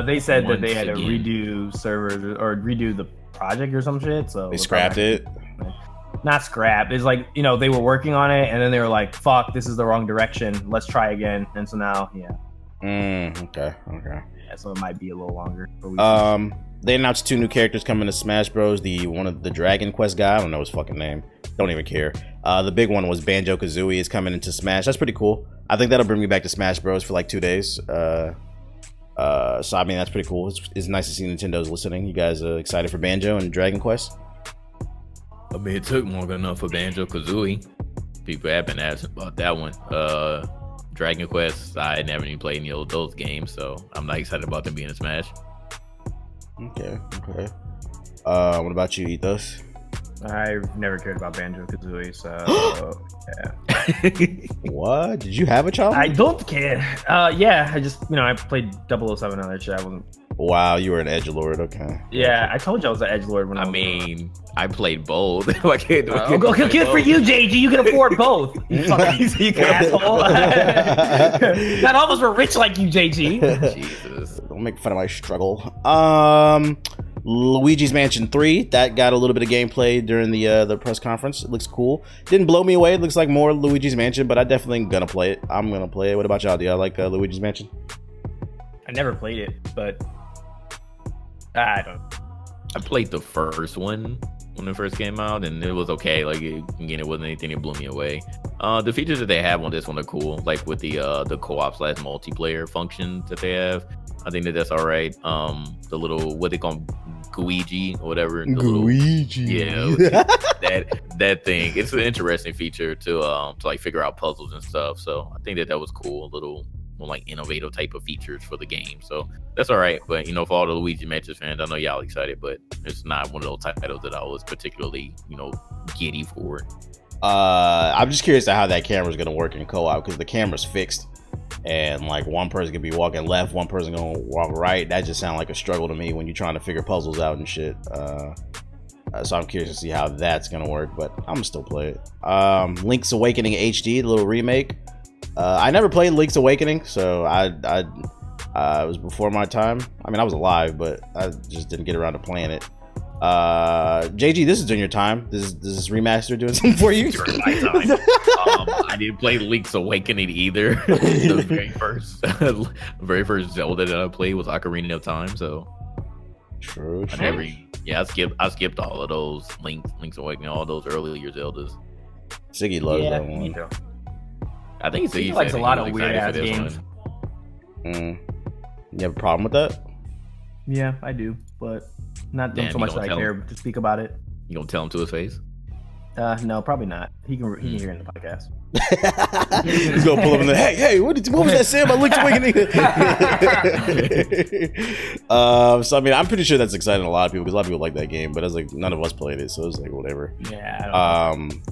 They said that they had to Once redo servers or redo the project or some shit. So They scrapped it. Not scrap. It's like, they were working on it and then they were like, fuck, this is the wrong direction. Let's try again. And so now, yeah. Okay. Yeah, so it might be a little longer. They announced 2 new characters coming to Smash Bros. The Dragon Quest guy, I don't know his fucking name. Don't even care. The big one was Banjo-Kazooie is coming into Smash. That's pretty cool. I think that'll bring me back to Smash Bros. For like 2 days. So I mean, that's pretty cool. It's nice to see Nintendo's listening. You guys excited for Banjo and Dragon Quest? I mean, it took long enough for Banjo-Kazooie. People have been asking about that one. Dragon Quest, I never even played any of those games, so I'm not excited about them being in Smash. Okay. What about you, Ethos? I've never cared about Banjo-Kazooie, so yeah. What? Did you have a child? I don't care. Yeah, I just, I played 007 and that shit. I wasn't. Wow, you were an edgelord. Okay. Yeah, I told you I was an edgelord when I played both. Okay, good for you, JG. You can afford both. You fucking asshole. Not all of us were rich like you, JG. Jesus. Don't make fun of my struggle. Luigi's Mansion 3, that got a little bit of gameplay during the press conference. It looks cool. Didn't blow me away. It looks like more Luigi's Mansion, but I definitely gonna play it. I'm gonna play it. What about y'all? Do y'all like Luigi's Mansion? I never played it, but I don't. I played the first one when it first came out, and it was okay. Like, again, it wasn't anything that blew me away. The features that they have on this one are cool, like with the co-op / multiplayer functions that they have. I think that's all right. The little, what they call Guigi or whatever. Guigi. That thing. It's an interesting feature to like figure out puzzles and stuff. So I think that was cool. A little more like innovative type of features for the game. So that's all right. But for all the Luigi Mansion fans, I know y'all excited, but it's not one of those titles that I was particularly giddy for. I'm just curious to how that camera's gonna work in co-op, because the camera's fixed. And like one person could be walking left, one person gonna walk right. That just sounds like a struggle to me when you're trying to figure puzzles out and shit. So I'm curious to see how that's gonna work, but I'm gonna still play it. Link's Awakening HD, the little remake. I never played Link's Awakening, so it was before my time. I mean, I was alive, but I just didn't get around to playing it. JG, this is during your time. Does this remaster doing something for you? During my time. I didn't play Link's Awakening either. The very first Zelda that I played was Ocarina of Time. So true. I skipped all of those Link's Awakening, all those earlier Zeldas. Siggy loves that one. Me too. I think Siggy likes a lot of weird ass games. You have a problem with that? Yeah, I do, but not so much that I care to speak about it. You gonna tell him to his face? No, probably not. He can hear it in the podcast. He's gonna pull up in the hey, what was that saying about Link's Awakening? So I mean, I'm pretty sure that's exciting a lot of people, because a lot of people like that game, but it's like none of us played it, so it's like whatever. Yeah.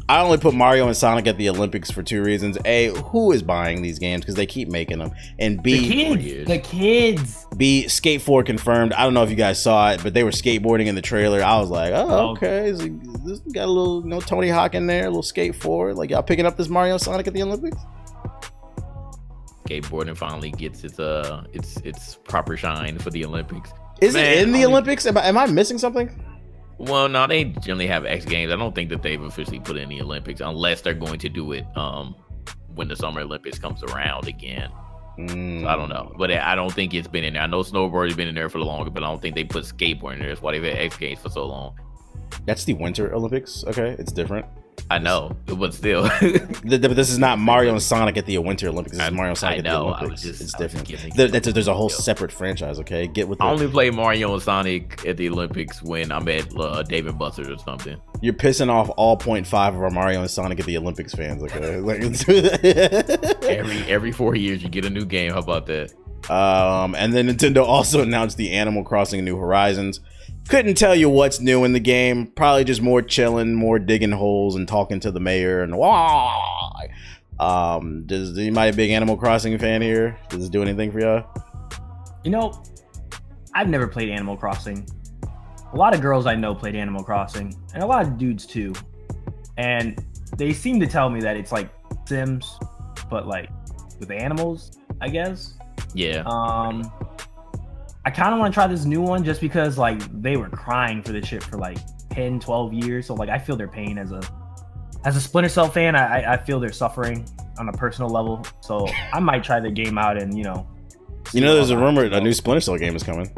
I only put Mario and Sonic at the Olympics for two reasons: A, who is buying these games because they keep making them, and B, the kids. B, Skate 4 confirmed. I don't know if you guys saw it, but they were skateboarding in the trailer. I was like, oh, okay, this got a little Tony Hawk in there, a little Skate 4. Like, y'all picking up this Mario and Sonic at the Olympics? Skateboarding finally gets its proper shine for the Olympics. Is it in the Olympics? Am I missing something? Well, no, they generally have X Games. I don't think that they've officially put it in the Olympics, unless they're going to do it when the Summer Olympics comes around again. So I don't know, but I don't think it's been in there. I know snowboarding's been in there for the longer, but I don't think they put skateboarding in there. That's why they've had X Games for so long. That's the Winter Olympics. Okay, it's different. I know, but still. But this is not Mario and Sonic at the Winter Olympics. This is Mario and Sonic at the Olympics. It's different. There's a whole separate franchise, okay? Get with it. I only play Mario and Sonic at the Olympics when I'm at Dave & Buster's or something. You're pissing off all 0.5 of our Mario and Sonic at the Olympics fans, okay? every 4 years you get a new game. How about that? And then Nintendo also announced the Animal Crossing New Horizons. Couldn't tell you what's new in the game. Probably just more chilling, more digging holes and talking to the mayor and why. Does anybody a big Animal Crossing fan here? Does it do anything for y'all? I've never played Animal Crossing. A lot of girls I know played Animal Crossing, and a lot of dudes too. And they seem to tell me that it's like Sims, but like with animals, I guess. Yeah. I kind of want to try this new one just because like they were crying for this shit for like 10, 12 years. So like I feel their pain as a Splinter Cell fan. I feel their suffering on a personal level. So I might try the game out and there's a rumor a new Splinter Cell game is coming.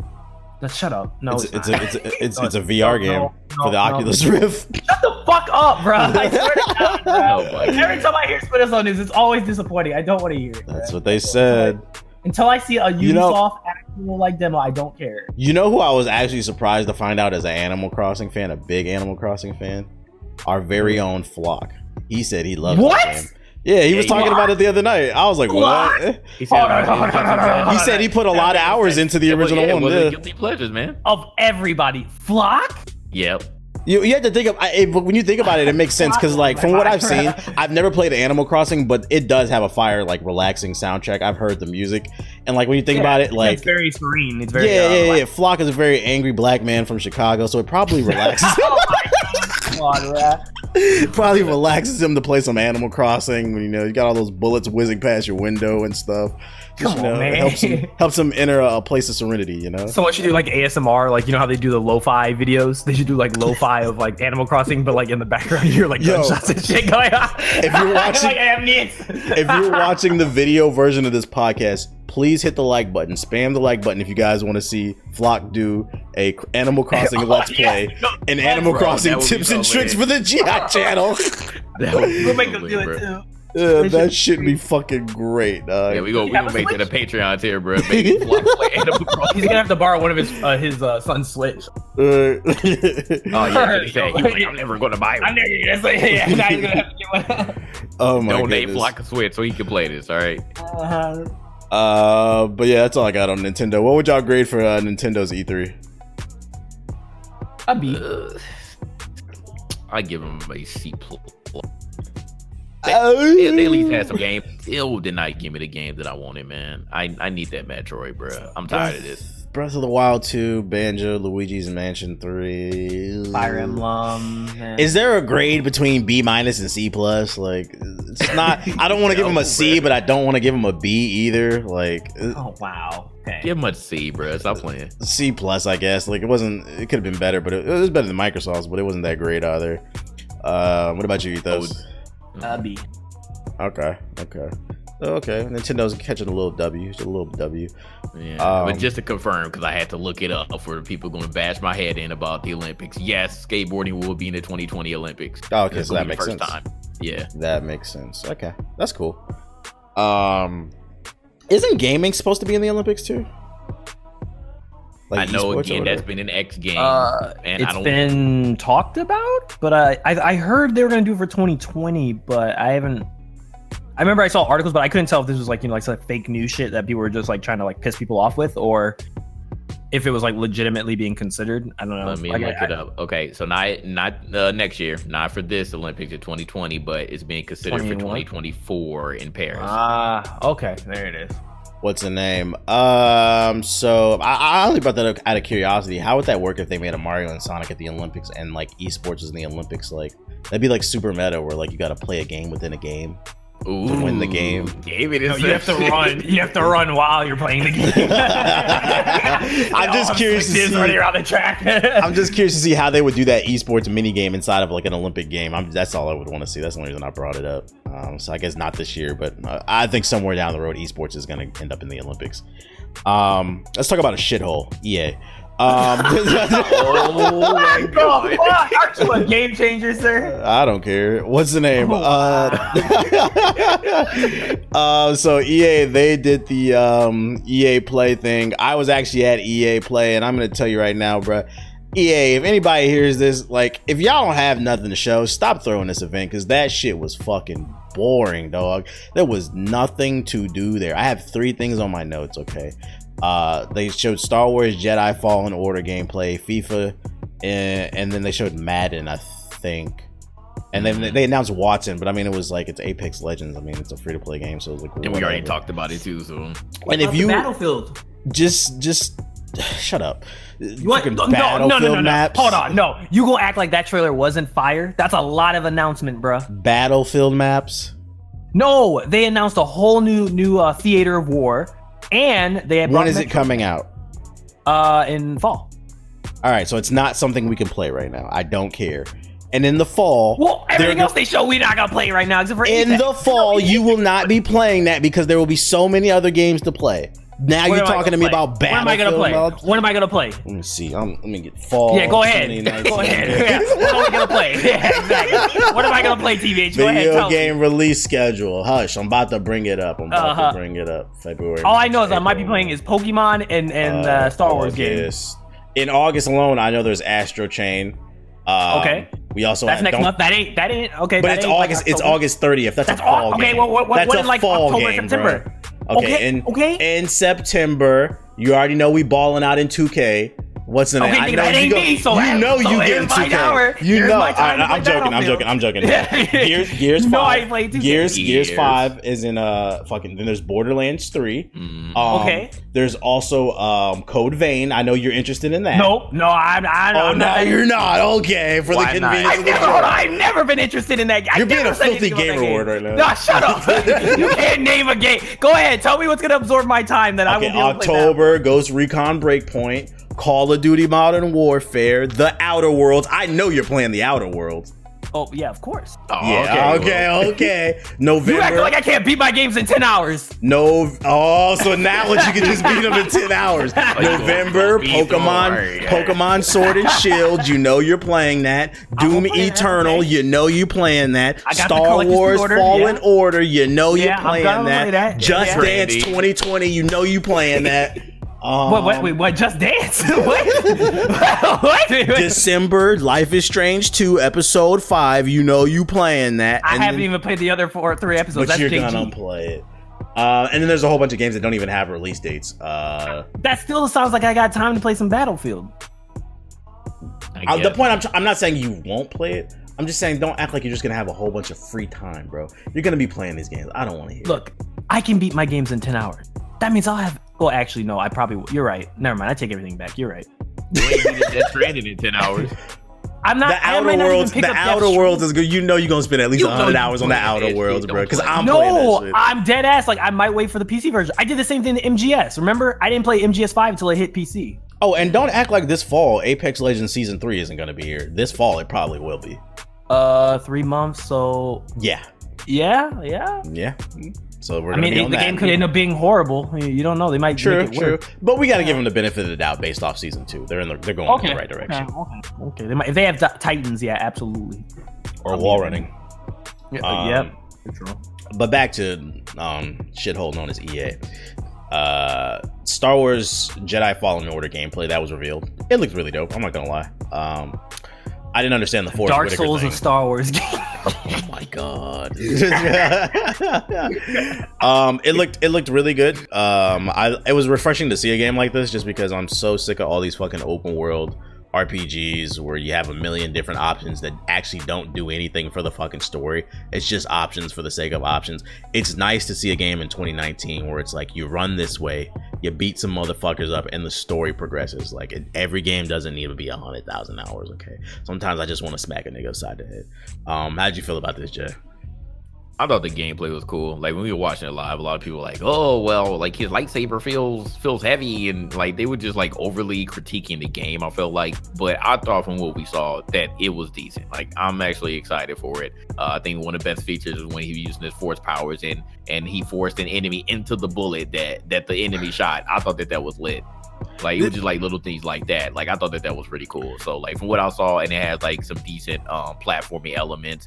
Let's shut up. No, it's a VR game for the Oculus Rift. Shut the fuck up, bro. I swear to God, bro. Every time I hear Splinter Cell news, it's always disappointing. I don't want to hear it. That's what they said. Until I see a Ubisoft actual like demo, I don't care. You know who I was actually surprised to find out as an Animal Crossing fan, a big Animal Crossing fan? Our very own Flock. He said he loves that game. Yeah, he was talking about it the other night. I was like, what? He said, He said he put a lot of hours into the original one. It Yeah. was guilty pleasures, man. Of everybody, Flock. Yep. You have to think of but when you think about it, it makes sense because like from what I've seen, I've never played Animal Crossing, but it does have a fire like relaxing soundtrack. I've heard the music, and like when you think about it, like it's very serene. It's very yeah. Flock is a very angry black man from Chicago, so it probably relaxes. Probably relaxes him to play some Animal Crossing. You know, you got all those bullets whizzing past your window and stuff. Just, Come on, man. Helps him enter a place of serenity. You know. Someone should do like ASMR, like you know how they do the lo-fi videos. They should do like lo-fi of like Animal Crossing, but like in the background you hear like gunshots and shit going on. If you're watching, if you're watching the video version of this podcast, please hit the like button. Spam the like button if you guys want to see Flock do a Animal Crossing Let's Play and Animal Crossing tips and tricks for the GI channel. We'll make them do it too. That should be fucking great. Yeah, we gonna make that a Patreon tier, bro. Flock play Animal Crossing. He's gonna have to borrow one of his son's Switch. Oh yeah, he said, I'm never gonna buy one. I'm never gonna say, yeah. Now he's gonna have to get one. Oh my Donate goodness. Flock a Switch so he can play this. All right. But yeah, that's all I got on Nintendo. What would y'all grade for Nintendo's E3? A B. I give him a C++. They at least had some game. Still did not give me the game that I wanted, man. I need that Metroid, bro. I'm tired of this. Breath of the Wild 2, Banjo, Luigi's Mansion 3, Fire Emblem. Is there a grade between B- and C+? Like, it's not. I don't want to give him a C, but I don't want to give him a B either. Like, oh wow. Okay. Give him a C, bro. Stop playing. C+, I guess. Like, it wasn't. It could have been better, but it was better than Microsoft's. But it wasn't that great either. What about you, Ethos? B. Okay. Nintendo's catching a little W. Just a little W. Yeah, but just to confirm, because I had to look it up for the people going to bash my head in about the Olympics. Yes, skateboarding will be in the 2020 Olympics. Oh, okay, so that makes sense. Time. Yeah, that makes sense. Okay, that's cool. Isn't gaming supposed to be in the Olympics too? Like I know again that's been an X game, and it's been talked about, but I heard they were going to do it for 2020, but I haven't. I remember I saw articles, but I couldn't tell if this was like, you know, like some fake news shit that people were just like trying to like piss people off with, or if it was like legitimately being considered. I don't know. Let me look it up. Okay, so not next year, not for this Olympics in 2020, but it's being considered for 2024 in Paris. Okay, there it is. What's the name? So I only brought that up out of curiosity. How would that work if they made a Mario and Sonic at the Olympics and like esports is in the Olympics? Like that'd be like super meta, where like you got to play a game within a game. Ooh, to win the game. You have to run. You have to run while you're playing the game. I'm just curious to see running around the track. I'm just curious to see how they would do that esports mini game inside of like an Olympic game. That's all I would want to see. That's the only reason I brought it up. So I guess not this year, but I think somewhere down the road, esports is going to end up in the Olympics. Let's talk about a shithole. EA. Oh my god! Aren't you a game changer, sir? I don't care. What's the name? So EA, they did the EA Play thing. I was actually at EA Play, and I'm gonna tell you right now, bro. EA, if anybody hears this, like, if y'all don't have nothing to show, stop throwing this event, because that shit was fucking boring, dog. There was nothing to do there. I have 3 things on my notes, okay? They showed Star Wars Jedi Fallen Order gameplay, FIFA, and then they showed Madden, I think. And then they announced Watson, but I mean, it was like, it's Apex Legends. I mean, it's a free-to-play game, so it's like, and we already talked about it too, so. And if you Battlefield, just shut up. You want no. Hold on, no. You gonna act like that trailer wasn't fire? That's a lot of announcement, bruh. Battlefield maps. No, they announced a whole new theater of war. And they had when is it coming out? In fall. All right, so it's not something we can play right now. I don't care. And in the fall, well, everything else they show, we're not gonna play right now, except for in the fall, you will not be playing that because there will be so many other games to play. Now you're talking to me about Battlefield. What am I gonna play? What am I gonna play? Let me see. Let me get fall. Yeah, go ahead. Go ahead. Yeah. What am I gonna play? Yeah, exactly. What am I gonna play, TVH? Go ahead. Video game release schedule. Hush. I'm about to bring it up. February. All I know is I might be playing is Pokemon and Star Wars games. In August alone, I know there's Astro Chain. Okay. We also That's have, next month. That ain't okay. but that it's ain't August. It's October. August 30th. That's a fall okay. game. Well, That's what a in like fall October, game, September? bro. Okay. In September, you already know we balling out in 2K. What's in it? Okay, that ain't me. So you know you getting 2K. You know. I'm joking. Gears 5. No, I played 2K. Gears 5 is in fucking. Then there's Borderlands 3. Okay. There's also Code Vein. I know you're interested in that. No, I'm not. You're not. Okay, for the convenience of the show. I've never been interested in that. You're being a filthy gamer word right now. No, shut up. You can't name a game. Go ahead. Tell me what's gonna absorb my time that I will be able to play. October, Ghost Recon Breakpoint, Call of Duty Modern Warfare, The Outer Worlds. I know you're playing The Outer Worlds. Oh yeah, of course. Okay. November. You act like I can't beat my games in 10 hours. So now you can just beat them in 10 hours. November, Pokemon Sword and Shield. You know you're playing that. Doom Eternal. You know you playing that. Star Wars Fallen Order. You know you're playing that. Just Dance 2020. You know you playing that. What? Just Dance? What? December, Life is Strange 2, Episode 5. You know you playing that. I haven't even played the other 3 episodes. But That's you're JG. gonna play it. And then there's a whole bunch of games that don't even have release dates. That still sounds like I got time to play some Battlefield. The point I'm not saying you won't play it. I'm just saying don't act like you're just gonna have a whole bunch of free time, bro. You're gonna be playing these games. I don't want to hear. Look, I can beat my games in 10 hours. That means I'll have. Well, actually, no. I probably. You're right. Never mind. I take everything back. You're right. You ain't beat Death Stranding in 10 hours. I'm not. The Outer Worlds. The Outer Worlds is good. You know you're gonna spend at least 100 hours on the Outer Worlds, bro. Because I'm playing that shit. I'm dead ass. Like I might wait for the PC version. I did the same thing to MGS. Remember, I didn't play MGS 5 until it hit PC. Oh, and don't act like this fall Apex Legends Season 3 isn't gonna be here. This fall it probably will be. 3 months. So yeah. So we're. The game could end up being horrible. You don't know. They might make it work. But we got to give them the benefit of the doubt based off Season 2. They're going in the right direction. Okay. They might, if they have Titans, yeah, absolutely. Or wall running. Yep. But back to shithole known as EA. Star Wars Jedi Fallen Order gameplay that was revealed. It looked really dope. I'm not gonna lie. I didn't understand the Force Dark Whitaker Souls thing. of Star Wars game. Oh my god. It looked really good. It was refreshing to see a game like this just because I'm so sick of all these fucking open world RPGs where you have a million different options that actually don't do anything for the fucking story. It's just options for the sake of options. It's nice to see a game in 2019 where it's like you run this way, you beat some motherfuckers up, and the story progresses. Like every game doesn't need to be 100,000 hours. Okay, sometimes I just want to smack a nigga upside the head. How'd you feel about this, Jay? I thought the gameplay was cool. Like when we were watching it live, a lot of people were like, "Oh, well, like his lightsaber feels heavy," and like they were just like overly critiquing the game. I felt like, but I thought from what we saw that it was decent. Like I'm actually excited for it. I think one of the best features is when he was using his force powers and he forced an enemy into the bullet that the enemy shot. I thought that was lit. Like it was just like little things like that. Like I thought that was pretty cool. So like from what I saw, and it has like some decent platforming elements.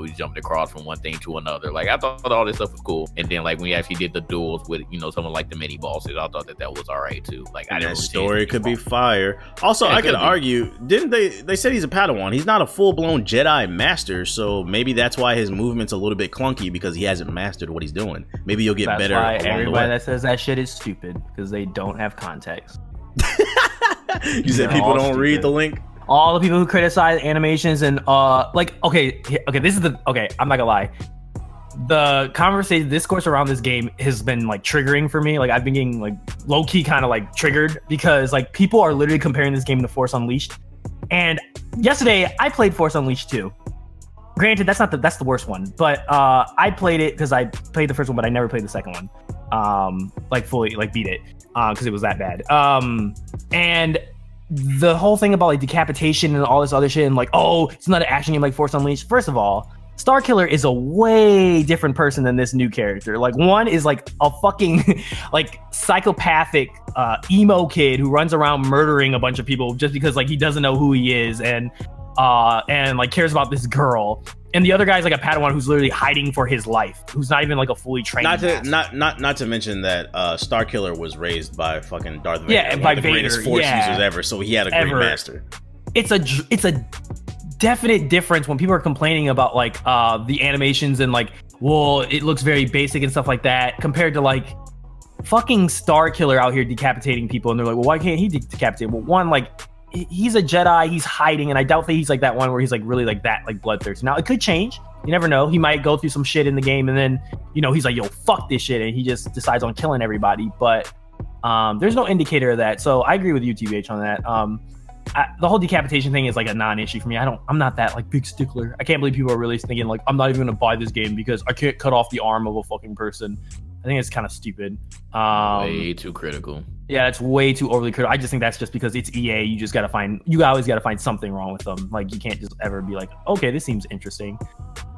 We jumped across from one thing to another. Like I thought all this stuff was cool. And then like when we actually did the duels with someone like the mini bosses, I thought that was all right too. Like I didn't really story could be fire. Also, I could argue, didn't they said he's a Padawan. He's not a full-blown Jedi master, so maybe that's why his movement's a little bit clunky because he hasn't mastered what he's doing. Maybe you'll get better along the way. Everybody that says that shit is stupid because they don't have context. You said people don't read the link? All the people who criticize animations and okay, this is I'm not gonna lie. The conversation discourse around this game has been like triggering for me. Like I've been getting like low key kind of like triggered because like people are literally comparing this game to Force Unleashed. And yesterday I played Force Unleashed 2. Granted, that's the worst one, but I played it because I played the first one, but I never played the second one. Like fully like beat it because it was that bad. And the whole thing about like decapitation and all this other shit and like, oh, it's not an action game like Force Unleashed. First of all, Starkiller is a way different person than this new character. Like one is like a fucking like psychopathic emo kid who runs around murdering a bunch of people just because like he doesn't know who he is and like cares about this girl. And the other guy's like a Padawan who's literally hiding for his life, who's not even like a fully trained. Not to mention that Starkiller was raised by fucking Darth Vader, by the Vader, greatest Force users ever. So he had a great master. It's a definite difference when people are complaining about like the animations and like, well, it looks very basic and stuff like that compared to like fucking Star Killer out here decapitating people, and they're like, well, why can't he decapitate? Well, one, like, he's a Jedi, he's hiding, and I doubt that he's like that one where he's like really like that, like bloodthirsty. Now it could change, you never know. He might go through some shit in the game, and then, you know, he's like, yo, fuck this shit, and he just decides on killing everybody. But there's no indicator of that, so I agree with you, TBH, on that. The whole decapitation thing is like a non-issue for me. I'm not that like big stickler. I can't believe people are really thinking like, I'm not even gonna buy this game because I can't cut off the arm of a fucking person. I think it's kind of stupid. Way too critical. Yeah, it's way too overly critical. I just think that's just because it's EA. You always gotta find something wrong with them. Like, you can't just ever be like, okay, this seems interesting.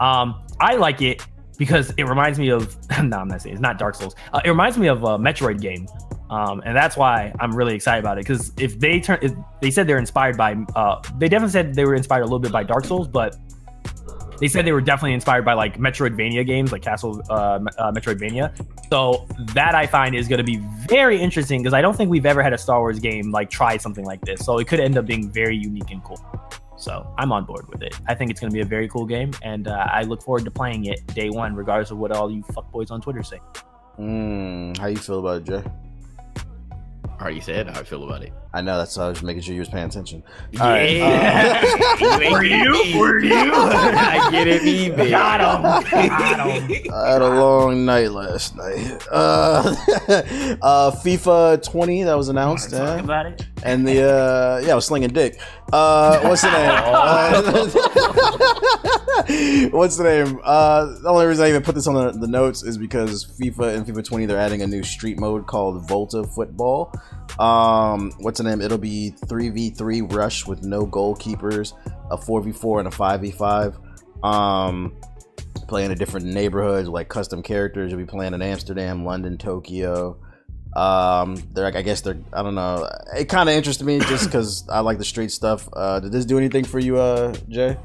I like it because it reminds me of no, I'm not saying it's not Dark Souls. It reminds me of a Metroid game. And that's why I'm really excited about it. Because if they said they're inspired by, they definitely said they were inspired a little bit by Dark Souls, but they said they were definitely inspired by like Metroidvania games, like Metroidvania. So that I find is going to be very interesting because I don't think we've ever had a Star Wars game like try something like this. So it could end up being very unique and cool. So I'm on board with it. I think it's going to be a very cool game, and I look forward to playing it day one, regardless of what all you fuckboys on Twitter say. How you feel about it, Jay? I already said how I feel about it. I know, that's why I was making sure you was paying attention. Yeah. Were you? I get it, even. Got him. I had a long night last night. FIFA 20 that was announced. Talk about it. And the I was slinging dick. What's the name? What's the name? The only reason I even put this on the notes is because FIFA and FIFA 20, they're adding a new street mode called Volta Football. What's the name? It'll be 3v3 rush with no goalkeepers, a 4v4 and a 5v5. Playing in different neighborhoods with like custom characters. You'll be playing in Amsterdam, London, Tokyo. They're like, I don't know. It kind of interested me just because I like the street stuff. Did this do anything for you, Jay?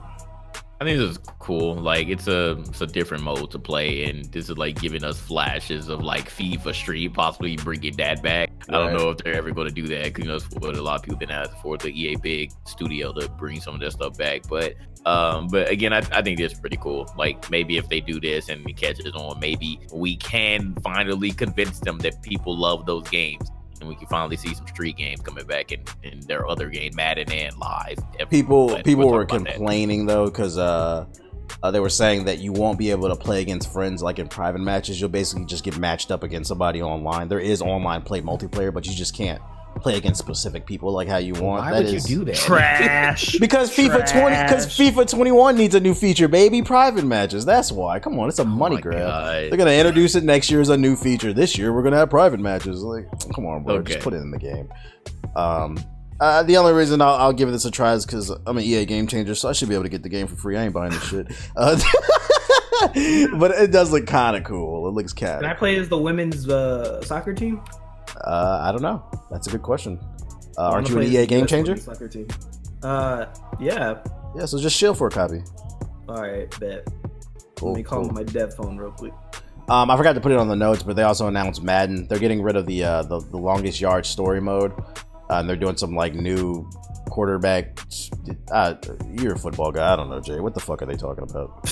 I think this is cool. Like, it's a different mode to play, and this is like giving us flashes of like FIFA Street, possibly bringing that back. I don't know if they're ever going to do that, because, you know, it's what a lot of people been asking for, the EA big studio to bring some of that stuff back. But again, I think this is pretty cool. Like, maybe if they do this and it catches on, maybe we can finally convince them that people love those games, and we can finally see some street games coming back in their other game, Madden and Live. People were complaining though, because they were saying that you won't be able to play against friends like in private matches. You'll basically just get matched up against somebody online. There is online play multiplayer, but you just can't play against specific people like how you want. Why would you do that? Trash. Because FIFA 21 needs a new feature, baby. Private matches. That's why. Come on, it's a money grab. God. They're gonna introduce it next year as a new feature. This year we're gonna have private matches. Like, come on, bro. Okay. Just put it in the game. The only reason I'll give this a try is because I'm an EA game changer, so I should be able to get the game for free. I ain't buying this shit. But it does look kind of cool. It looks cat. Can I play as the women's soccer team? I don't know. That's a good question. Aren't you an EA game changer? Soccer team. Yeah. Yeah, so just chill for a copy. All right, bet. Cool, Let me call cool. my dev phone real quick. I forgot to put it on the notes, but they also announced Madden. They're getting rid of the longest yard story mode, and they're doing some like new quarterback. You're a football guy. I don't know, Jay. What the fuck are they talking about?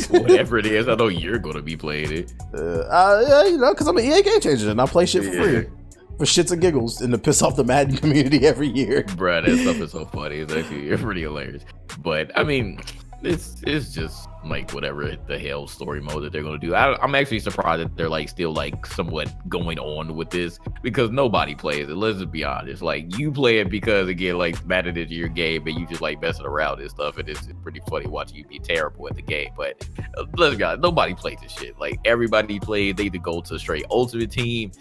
Whatever it is, I know you're gonna be playing it. Yeah, you know, because I'm an EA game changer and I play shit for free, for shits and giggles, and to piss off the Madden community every year. Bruh, that stuff is so funny. It's actually pretty hilarious. But I mean, it's just like whatever the hell story mode that they're gonna do. I'm actually surprised that they're like still like somewhat going on with this, because nobody plays it. Let's just be honest. Like, you play it because, again, like, Madden is your game and you just like messing around and stuff, and it's pretty funny watching you be terrible at the game. But let's go, nobody plays this shit. Like, everybody plays, they either go to straight Ultimate Team,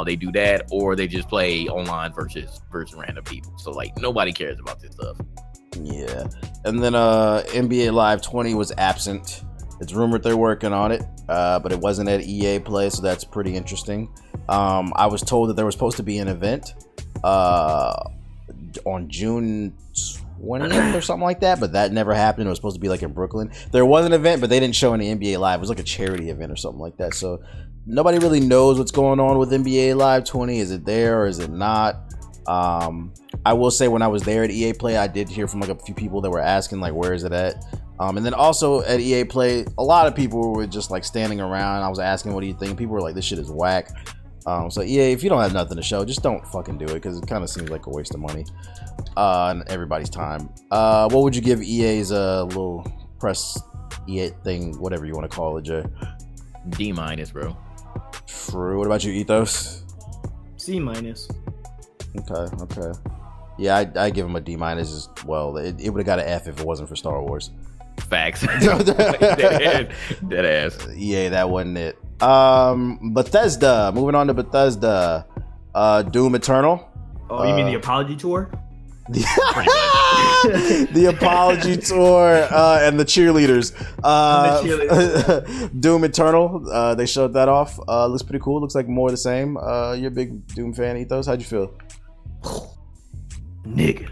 they do that, or they just play online versus random people. So like, nobody cares about this stuff. Yeah, and then NBA Live 20 was absent. It's rumored they're working on it, but it wasn't at EA Play, so that's pretty interesting. I was told that there was supposed to be an event on June 20th or something like that, but that never happened. It was supposed to be like in Brooklyn. There was an event, but they didn't show any NBA Live. It was like a charity event or something like that. So nobody really knows what's going on with NBA Live 20. Is it there or is it not? I will say when I was there at EA Play, I did hear from like a few people that were asking like, where is it at? And then also at EA Play, a lot of people were just like standing around. I was asking, what do you think? People were like, this shit is whack. So EA, if you don't have nothing to show, just don't fucking do it, because it kind of seems like a waste of money and everybody's time. What would you give EA's little press EA thing, whatever you want to call it, Jay? D-, bro. True. What about you, Ethos? C-. Okay. Yeah, I give him a D- as well. It would have got an F if it wasn't for Star Wars. Facts. Dead ass. Yeah, that wasn't it. Bethesda. Moving on to Bethesda. Doom Eternal. Oh, you mean the apology tour? The apology tour and the cheerleaders. Doom Eternal. They showed that off. Looks pretty cool. Looks like more of the same. You're a big Doom fan, Ethos. How'd you feel? Nigga,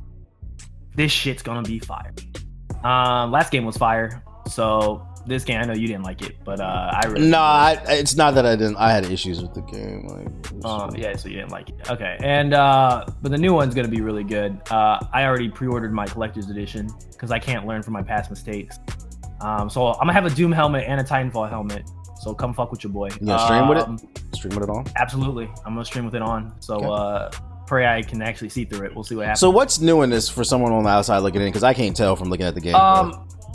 this shit's gonna be fire. Last game was fire, so this game, I know you didn't like it, but I really it's not that I didn't. I had issues with the game. Yeah, so you didn't like it. Okay, and but the new one's gonna be really good. I already pre-ordered my collector's edition because I can't learn from my past mistakes. So I'm gonna have a Doom helmet and a Titanfall helmet. So come fuck with your boy. You gonna stream with it? Stream with it on? Absolutely, I'm gonna stream with it on. So pray I can actually see through it. We'll see what happens. So what's new in this for someone on the outside looking in? Because I can't tell from looking at the game.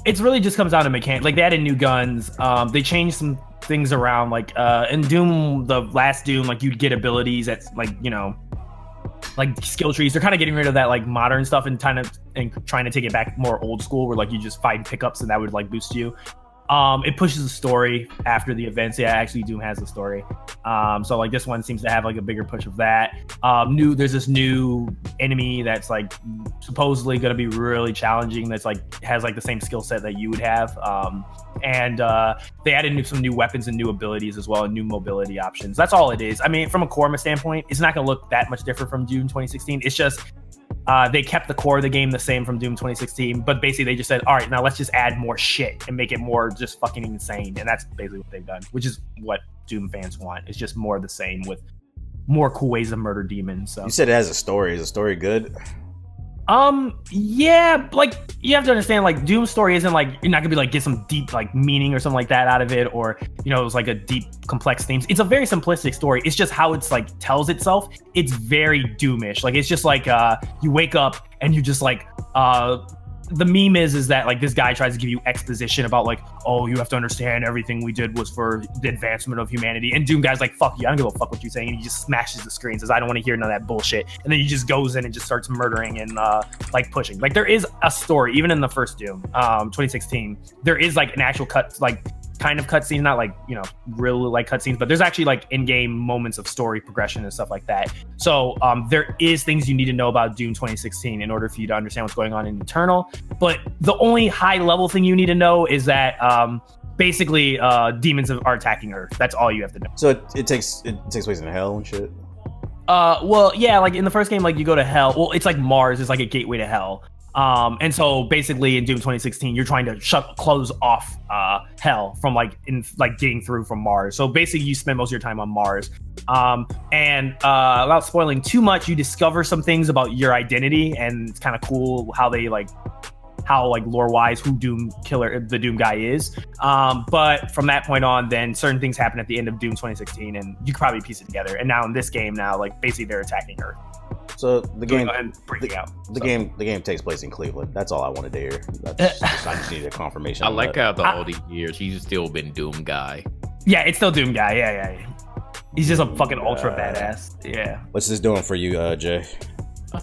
It's really just comes down to mechanics. Like they added new guns. They changed some things around. Like in Doom, the last Doom, like you'd get abilities that's like, you know, like skill trees. They're kind of getting rid of that like modern stuff and trying to take it back more old school, where like you just find pickups and that would like boost you. It pushes the story after the events. Yeah, actually Doom has a story. So like this one seems to have like a bigger push of that. There's this new enemy that's like supposedly going to be really challenging. That's like has like the same skill set that you would have. And they added some new weapons and new abilities as well, and new mobility options. That's all it is. I mean, from a core standpoint, it's not going to look that much different from Doom 2016. It's just they kept the core of the game the same from Doom 2016, but basically they just said, all right, now let's just add more shit and make it more just fucking insane. And that's basically what they've done, which is what Doom fans want. It's just more of the same with more cool ways to murder demons. So you said it has a story. Is the story good? Yeah, like you have to understand, like Doom's story isn't like you're not gonna be like get some deep like meaning or something like that out of it, or you know, it's like a deep complex themes. It's a very simplistic story. It's just how it's like tells itself. It's very Doomish. Like it's just like you wake up and you just like the meme is that like this guy tries to give you exposition about like, oh, you have to understand everything we did was for the advancement of humanity, and Doom guy's like, fuck you, I don't give a fuck what you're saying, and he just smashes the screen, says I don't want to hear none of that bullshit, and then he just goes in and just starts murdering and like pushing. Like there is a story even in the first Doom 2016. There is like an actual kind of cutscene, not like, you know, real like cutscenes, but there's actually like in-game moments of story progression and stuff like that. So there is things you need to know about Doom 2016 in order for you to understand what's going on in Eternal. But the only high level thing you need to know is that basically demons are attacking Earth. That's all you have to know. So it takes place in hell and shit. Well, yeah, like in the first game, like you go to hell. Well, it's like Mars is like a gateway to hell. And so basically in Doom 2016, you're trying to close off hell from getting through from Mars. So basically you spend most of your time on Mars. And without spoiling too much, you discover some things about your identity, and it's kind of cool how they lore wise who the Doom guy is. But from that point on, then certain things happen at the end of Doom 2016, and you can probably piece it together. And now in this game, like basically they're attacking Earth. So the game, the game takes place in Cleveland. That's all I wanted to hear. I just needed a confirmation. I like how all these years he's still been Doom guy. Yeah, it's still Doom guy. Yeah. He's just a fucking ultra badass. Yeah. What's this doing for you, Jay?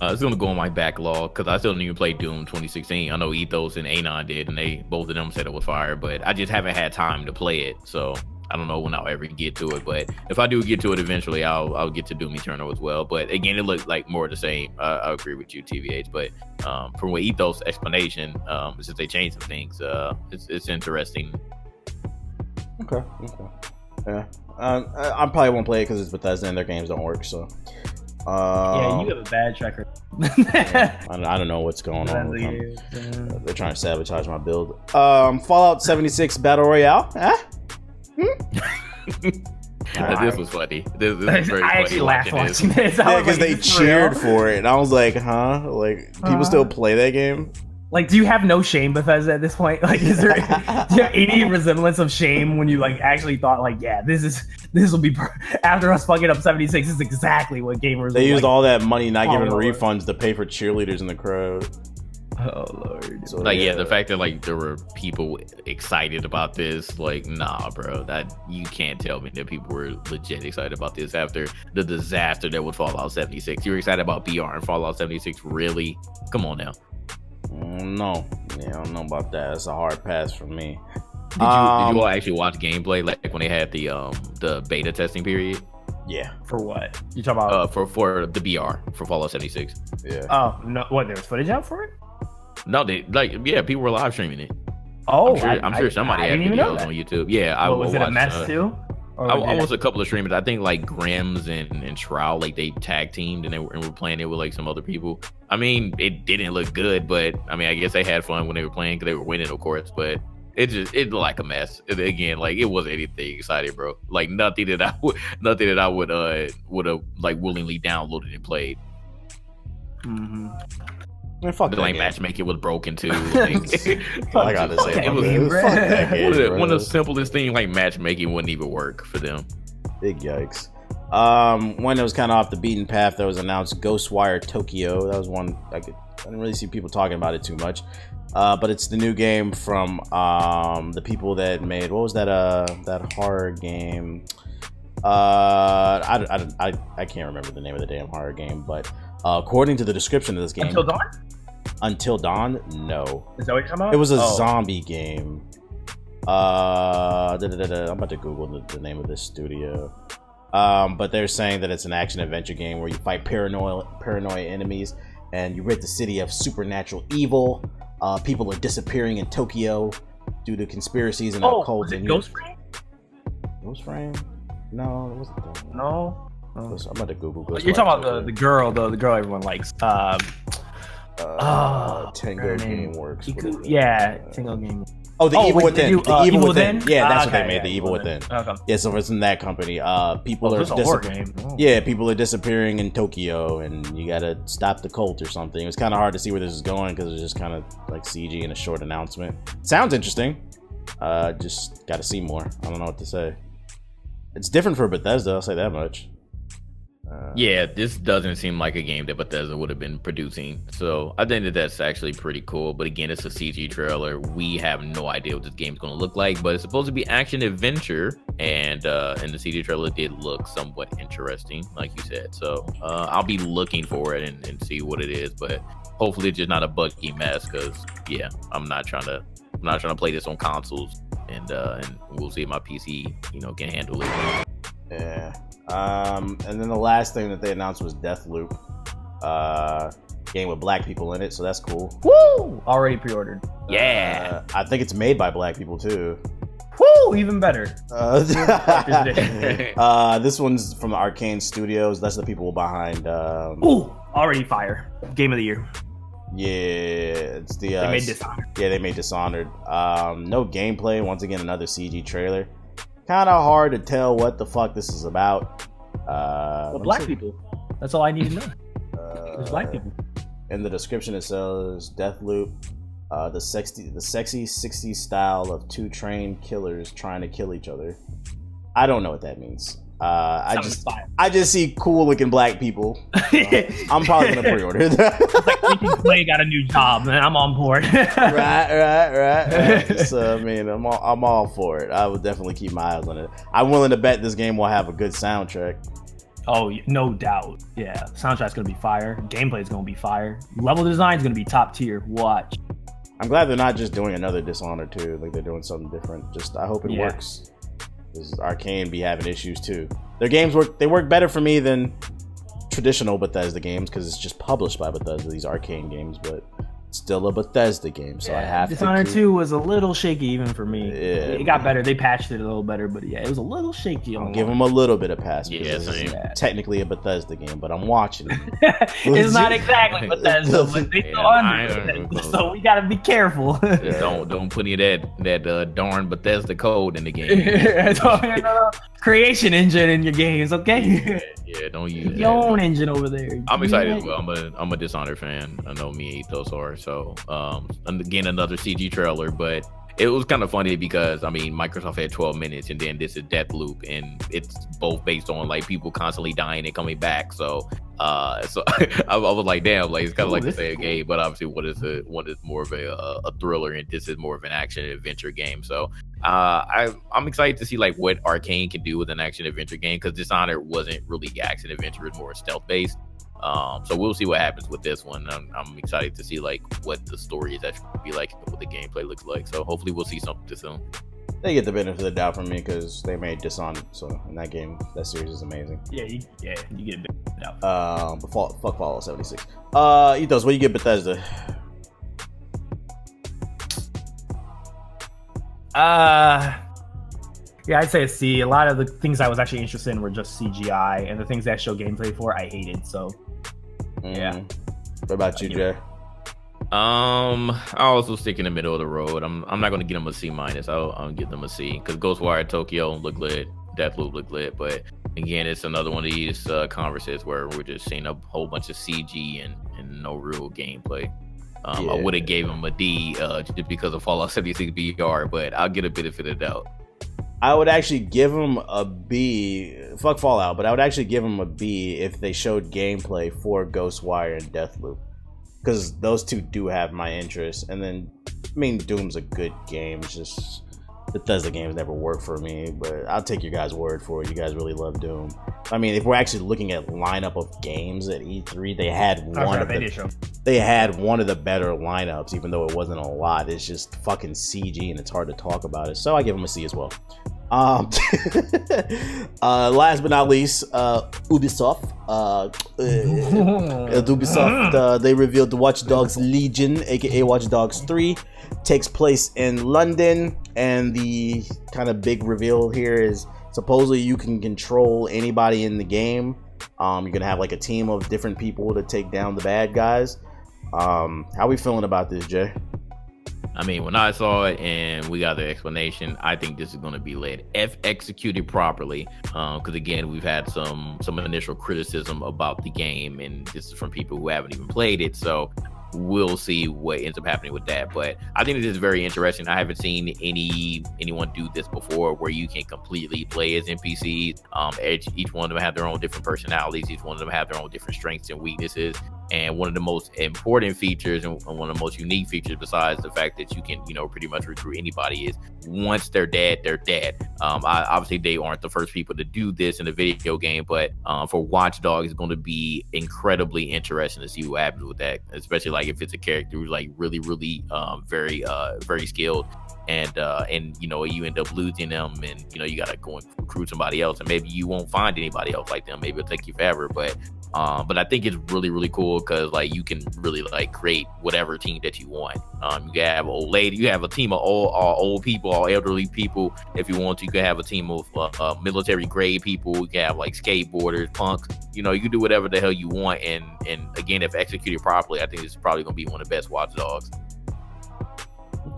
It's gonna go on my backlog because I still didn't even play Doom 2016. I know Ethos and Anon did, and both of them said it was fire, but I just haven't had time to play it. So I don't know when I'll ever get to it, but if I do get to it eventually, I'll get to Doom Eternal as well. But again, it looked like more of the same. I agree with you, TVH. But from what Ethos' explanation, since they changed some things, it's interesting. Okay. Yeah. I probably won't play it because it's Bethesda and their games don't work. So. Yeah, you have a bad track record. Yeah, I don't know what's going on with them. They're trying to sabotage my build. Fallout 76 Battle Royale. This was funny. This was very I funny actually laughed watching watching this. I Yeah, was because like, they is this real? cheered for it, and I was like, huh? Like, people still play that game? Like, do you have no shame, Bethesda, at this point? Like, is there do you have any resemblance of shame when you like actually thought like, yeah, this will be after us fucking up 76? This is exactly what gamers. They will used like. all that money not giving Lord. refunds to pay for cheerleaders in the crowd. Oh Lord. So, Like, yeah, the fact that like there were people excited about this, like, nah, bro, that you can't tell me that people were legit excited about this after the disaster that was Fallout 76. You were excited about BR and Fallout 76, really? Come on now. No, yeah, I don't know about that. It's a hard pass for me. Did you all actually watch gameplay like when they had the beta testing period? Yeah, For what? You talking about? For the BR for Fallout 76. yeah. Oh no! What? There was footage out for it? No, they people were live streaming it. Oh, I'm sure somebody I had didn't even know videos that. on YouTube. Yeah, Was it a watched, mess too? Or I did watched a couple of streamers. I think like Grims and Shroud, like they tag teamed and were playing it with like some other people. I mean, it didn't look good, but I mean, I guess they had fun when they were playing because they were winning, of course. But it looked like a mess. And again, like it wasn't anything exciting, bro. Like nothing that I would have like willingly downloaded and played. Mm-hmm. Man, fuck The that like game. matchmaking was broken too. Like, All I gotta say it about was that. Fuck that game, bro. one of the simplest things. Like matchmaking wouldn't even work for them. Big yikes. One that was kind of off the beaten path that was announced, Ghostwire Tokyo. That was one I didn't really see people talking about it too much. But it's the new game from the people that made, what was that horror game? I can't remember the name of the damn horror game, but according to the description of this game, Until Dawn? No. Is that what you're talking about? It was a zombie game. I'm about to Google the name of this studio. But they're saying that it's an action adventure game where you fight paranoid enemies and you rid the city of supernatural evil. People are disappearing in Tokyo due to conspiracies and occult. Was it Ghost Frame? Ghost Frame? No, it wasn't that. No. I'm about to Google Ghost. You're talking about the girl, the girl everyone likes. Tango Game Works. Yeah, Tango Game. Oh, the Evil Within. The Evil Within. Yeah, that's what they Okay, made. The Evil Within. Okay. Yeah, so it's in that company. People are It's a horror game. Oh. Yeah, people are disappearing in Tokyo, and you gotta stop the cult or something. It was kind of hard to see where this is going because it's just kind of like CG and a short announcement. Sounds interesting. Just gotta see more. I don't know what to say. It's different for Bethesda. I'll say that much. Yeah, this doesn't seem like a game that Bethesda would have been producing. So I think that's actually pretty cool. But again, it's a CG trailer. We have no idea what this game's going to look like. But it's supposed to be action adventure, and the CG trailer did look somewhat interesting, like you said. So I'll be looking for it and see what it is. But hopefully, it's just not a buggy mess. Because yeah, I'm not trying to play this on consoles, and we'll see if my PC can handle it. Yeah. And then the last thing that they announced was Deathloop, game with black people in it, so that's cool. Woo! Already pre-ordered. Yeah. I think it's made by black people too. Woo! Even better. This one's from the Arcane Studios. That's the people behind. Ooh! Already fire. Game of the year. Yeah, it's the. They made Dishonored. Yeah, they made Dishonored. No gameplay. Once again, another CG trailer. Kind of hard to tell what the fuck this is about. Black people. That's all I need to know. There's black people. In the description it says Deathloop, the sexy 60s style of two trained killers trying to kill each other. I don't know what that means. I just see cool looking black people. I'm probably gonna pre-order it. It's like Lincoln Clay got a new job, man. I'm on board. right. So I mean, I'm all for it. I would definitely keep my eyes on it. I'm willing to bet this game will have a good soundtrack. Oh, no doubt. Yeah, soundtrack's gonna be fire. Gameplay's gonna be fire. Level design's gonna be top tier. Watch. I'm glad they're not just doing another Dishonored 2. Like they're doing something different. I hope it works. Because Arcane be having issues too. Their games work better for me than traditional Bethesda games because it's just published by Bethesda, these Arcane games, but still a Bethesda game, so I have Dishonored to 2 was a little shaky even for me. Yeah, It got better. They patched it a little better, but yeah, it was a little shaky. I'll give them a little bit of pass because Yeah, this is same. technically a Bethesda game, but I'm watching it. It's not exactly Bethesda, but they still under don't Bethesda, so we gotta be careful. Don't put any of that darn Bethesda code in the game. Creation engine in your games, okay? Yeah, don't use Your own engine over there. I'm excited as well. I'm a Dishonored fan. I know me and Ethos are. So and again, another CG trailer, but it was kind of funny because I mean Microsoft had 12 minutes and then this is Deathloop, and it's both based on like people constantly dying and coming back. So I was like, damn, like it's kind of like the same game, but obviously one is more of a thriller and this is more of an action adventure game. So I'm excited to see like what Arcane can do with an action adventure game, because Dishonored wasn't really action adventure, it was more stealth based. So we'll see what happens with this one. I'm excited to see like what the story is actually going to be like, what the gameplay looks like. So hopefully we'll see something soon. They get the benefit of the doubt from me because they made Dishonored, so in that game, that series is amazing. Yeah, you get a bit of the doubt. But fuck Fallout 76. Ethos, what do you get Bethesda? Yeah, I'd say a C. A lot of the things I was actually interested in were just CGI, and the things that show gameplay for, I hated. So, yeah. What about you, Jay? I also stick in the middle of the road. I'm not gonna get them a C minus. I'll give them a C because Ghostwire Tokyo look lit, Deathloop look lit, but again, it's another one of these conferences where we're just seeing a whole bunch of CG and no real gameplay. I would have gave them a D just because of Fallout 76 VR, but I'll get a benefit of the doubt. I would actually give them a B. Fuck Fallout, but I would actually give them a B if they showed gameplay for Ghostwire and Deathloop, because those two do have my interest. And then, I mean, Doom's a good game. It's just Bethesda games never work for me, but I'll take your guys' word for it. You guys really love Doom. I mean, if we're actually looking at lineup of games at E3, they had one of the better lineups, even though it wasn't a lot. It's just fucking CG and it's hard to talk about it. So I give them a C as well. Last but not least, Ubisoft. Ubisoft, they revealed the Watch Dogs Legion, aka Watch Dogs 3, takes place in London, and the kind of big reveal here is supposedly you can control anybody in the game. You're gonna have like a team of different people to take down the bad guys. How are we feeling about this, Jay? I mean, when I saw it and we got the explanation, I think this is going to be lit if executed properly. Because again, we've had some initial criticism about the game, and this is from people who haven't even played it. So we'll see what ends up happening with that. But I think this is very interesting. I haven't seen anyone do this before, where you can completely play as NPCs. Each one of them have their own different personalities. Each one of them have their own different strengths and weaknesses. And one of the most important features and one of the most unique features, besides the fact that you can, pretty much recruit anybody, is once they're dead, they're dead. Obviously, they aren't the first people to do this in a video game, but for Watch Dogs, it's going to be incredibly interesting to see what happens with that, especially like if it's a character who's like really, really very skilled. And you end up losing them, and you gotta go and recruit somebody else, and maybe you won't find anybody else like them. Maybe it'll take you forever, but I think it's really, really cool because like you can really like create whatever team that you want. You can have old lady, you have a team of all old people, all elderly people. If you want to, you can have a team of military grade people. You can have like skateboarders, punks. You can do whatever the hell you want. And again, if executed properly, I think it's probably gonna be one of the best Watch Dogs.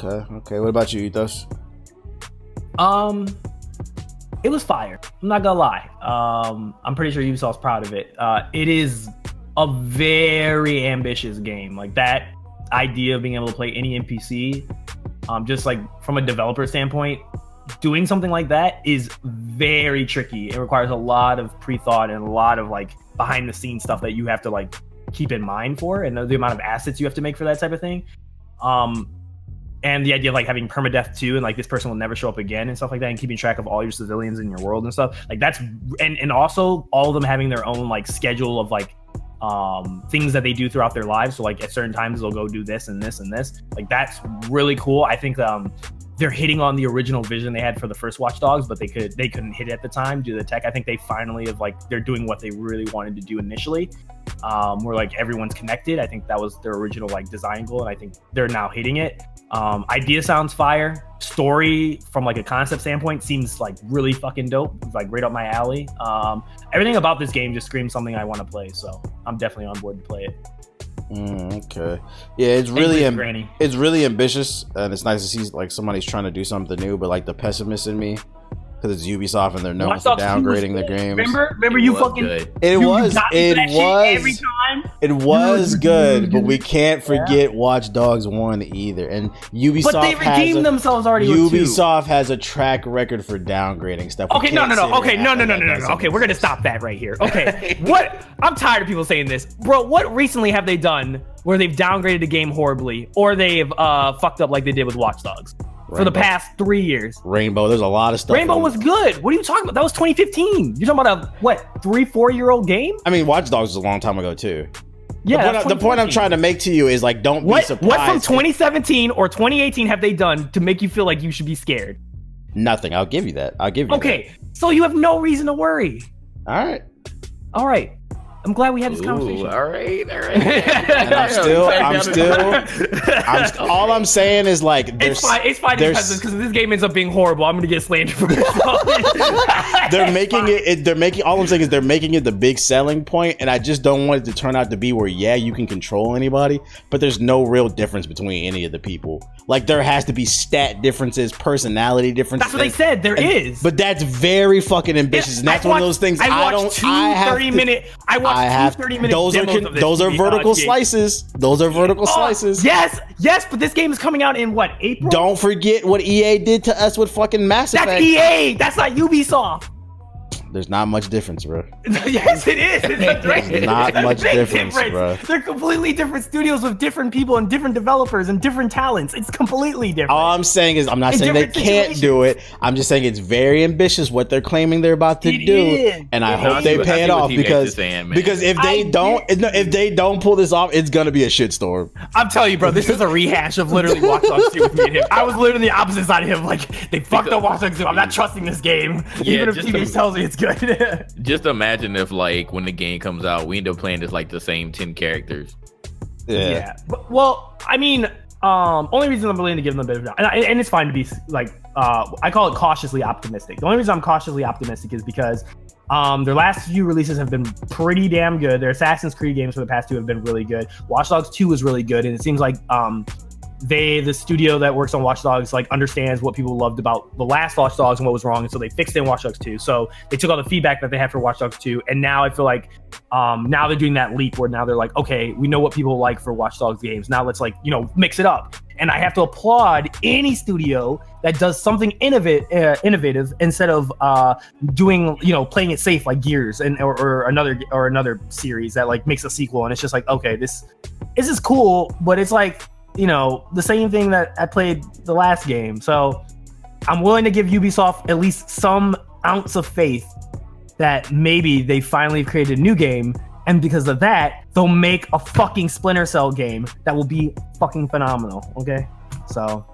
Okay. What about you, Ethos? It was fire. I'm not gonna lie. I'm pretty sure Ubisoft's proud of it. It is a very ambitious game. Like that idea of being able to play any NPC, just like from a developer standpoint, doing something like that is very tricky. It requires a lot of pre-thought and a lot of like behind the scenes stuff that you have to like keep in mind for, and the amount of assets you have to make for that type of thing. And the idea of like having permadeath too, and like this person will never show up again and stuff like that, and keeping track of all your civilians in your world and stuff like that's, and also all of them having their own like schedule of like things that they do throughout their lives. So like at certain times they'll go do this and this and this. Like that's really cool. I think they're hitting on the original vision they had for the first Watch Dogs, but they couldn't hit it at the time due to the tech. I think they finally they're doing what they really wanted to do initially. where like everyone's connected. I think that was their original like design goal, and I think they're now hitting it. Idea sounds fire. Story from like a concept standpoint seems like really fucking dope. It's like right up my alley. Everything about this game just screams something I want to play, so I'm definitely on board to play it. Okay, yeah, it's really it's really ambitious, and it's nice to see like somebody's trying to do something new. But like the pessimist in me, because it's Ubisoft and they're known for downgrading the games. Remember you fucking good. It was every time. It was good, but we can't forget Watch Dogs 1 either. And Ubisoft, but they redeemed themselves already. Ubisoft has a track record for downgrading stuff. Okay, no. Okay, no. Okay, we're gonna stop that right here. Okay, what? I'm tired of people saying this, bro. What recently have they done where they've downgraded a game horribly, or they've fucked up like they did with Watch Dogs? For the past 3 years. Rainbow, there's a lot of stuff. Rainbow was good. What are you talking about? That was 2015. You're talking about a 3-4 year old game? I mean, Watch Dogs was a long time ago too. Yeah, the point I'm trying to make to you is like, don't be surprised. What from 2017 or 2018 have they done to make you feel like you should be scared? Nothing. I'll give you that. Okay, so you have no reason to worry. All right. I'm glad we had this conversation. All right. And all I'm saying is like, it's fine because this game ends up being horrible. I'm gonna get slandered for this. They're making it. All I'm saying is they're making it the big selling point, and I just don't want it to turn out to be where you can control anybody, but there's no real difference between any of the people. Like there has to be stat differences, personality differences. That's what they said. There is, but that's very fucking ambitious, and that's one of those things. I watched 30 minute those are vertical slices. Those are vertical slices. Yes, but this game is coming out in what, April? Don't forget what EA did to us with fucking Mass Effect. That's EA. That's not Ubisoft. There's not much difference, bro. Yes, it is. It's not much difference, bro. They're completely different studios with different people and different developers and different talents. It's completely different. All I'm saying is, I'm not saying they can't do it. I'm just saying it's very ambitious what they're claiming they're about to do, and I hope they pay it off because if they don't pull this off, it's gonna be a shitstorm. I'm telling you, bro, this is a rehash of literally Watch Dogs 2 with me and him. I was literally the opposite side of him. Like they fucked up Watch Dogs 2. I'm not trusting this game, even if TV tells me it's good. Just imagine if like when the game comes out we end up playing as like the same 10 characters. Yeah. Well, I mean, only reason I'm willing to give them a bit of and it's fine to be like I call it cautiously optimistic. The only reason I'm cautiously optimistic is because their last few releases have been pretty damn good. Their Assassin's Creed games for the past 2 have been really good. Watch Dogs 2 was really good, and it seems like the studio that works on Watch Dogs like understands what people loved about the last Watch Dogs and what was wrong, and so they fixed it in Watch Dogs 2. So they took all the feedback that they had for Watch Dogs 2, and now I feel like now they're doing that leap where now they're like, okay, we know what people like for Watch Dogs games. Now let's mix it up. And I have to applaud any studio that does something innovative instead of doing playing it safe like Gears or another series that like makes a sequel, and it's just like, okay, this is cool, but it's like the same thing that I played the last game. So I'm willing to give Ubisoft at least some ounce of faith that maybe they finally created a new game, and because of that, they'll make a fucking Splinter Cell game that will be fucking phenomenal. Okay, so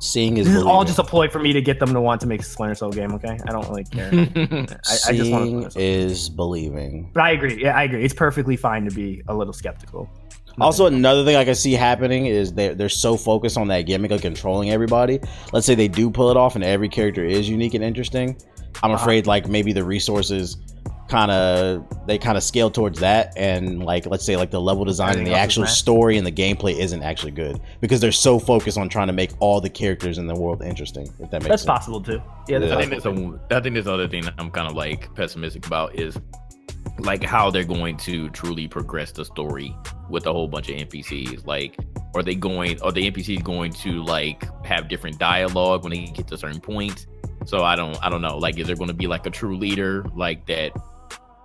this is all just a ploy for me to get them to want to make a Splinter Cell game. Okay, I don't really care. I just want to is believing. But I agree. Yeah, I agree. It's perfectly fine to be a little skeptical. Also, another thing I can see happening is they're so focused on that gimmick of controlling everybody. Let's say they do pull it off and every character is unique and interesting. I'm afraid like maybe the resources kind of scale towards that, and like let's say like the level design and the actual story and the gameplay isn't actually good because they're so focused on trying to make all the characters in the world interesting. If that makes sense. That's possible too. Yeah, I think this other thing that I'm kind of like pessimistic about is like how they're going to truly progress the story with a whole bunch of NPCs. Like, are the NPCs going to like have different dialogue when they get to certain points? So I don't know. Like, is there going to be like a true leader like that's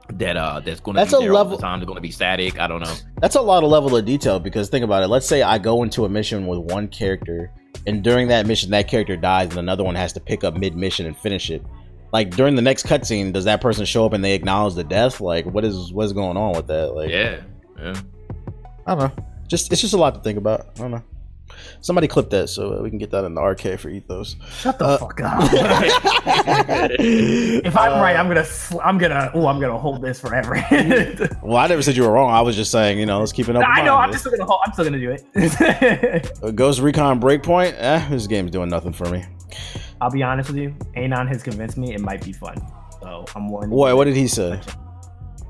going to be there all the time? They're going to be static. I don't know. That's a lot of level of detail because think about it. Let's say I go into a mission with one character, and during that mission, that character dies, and another one has to pick up mid-mission and finish it. Like during the next cutscene, does that person show up and they acknowledge the death? Like, what's going on with that? Like, yeah. I don't know. It's just a lot to think about. I don't know. Somebody clip that so we can get that in the RK for Ethos. Shut the fuck up. If I'm right, I'm gonna hold this forever. Well, I never said you were wrong. I was just saying, you know, let's keep it up. I know. I'm still gonna do it. Ghost Recon Breakpoint. This game's doing nothing for me. I'll be honest with you. Anon has convinced me it might be fun. So I'm warning. What did he say?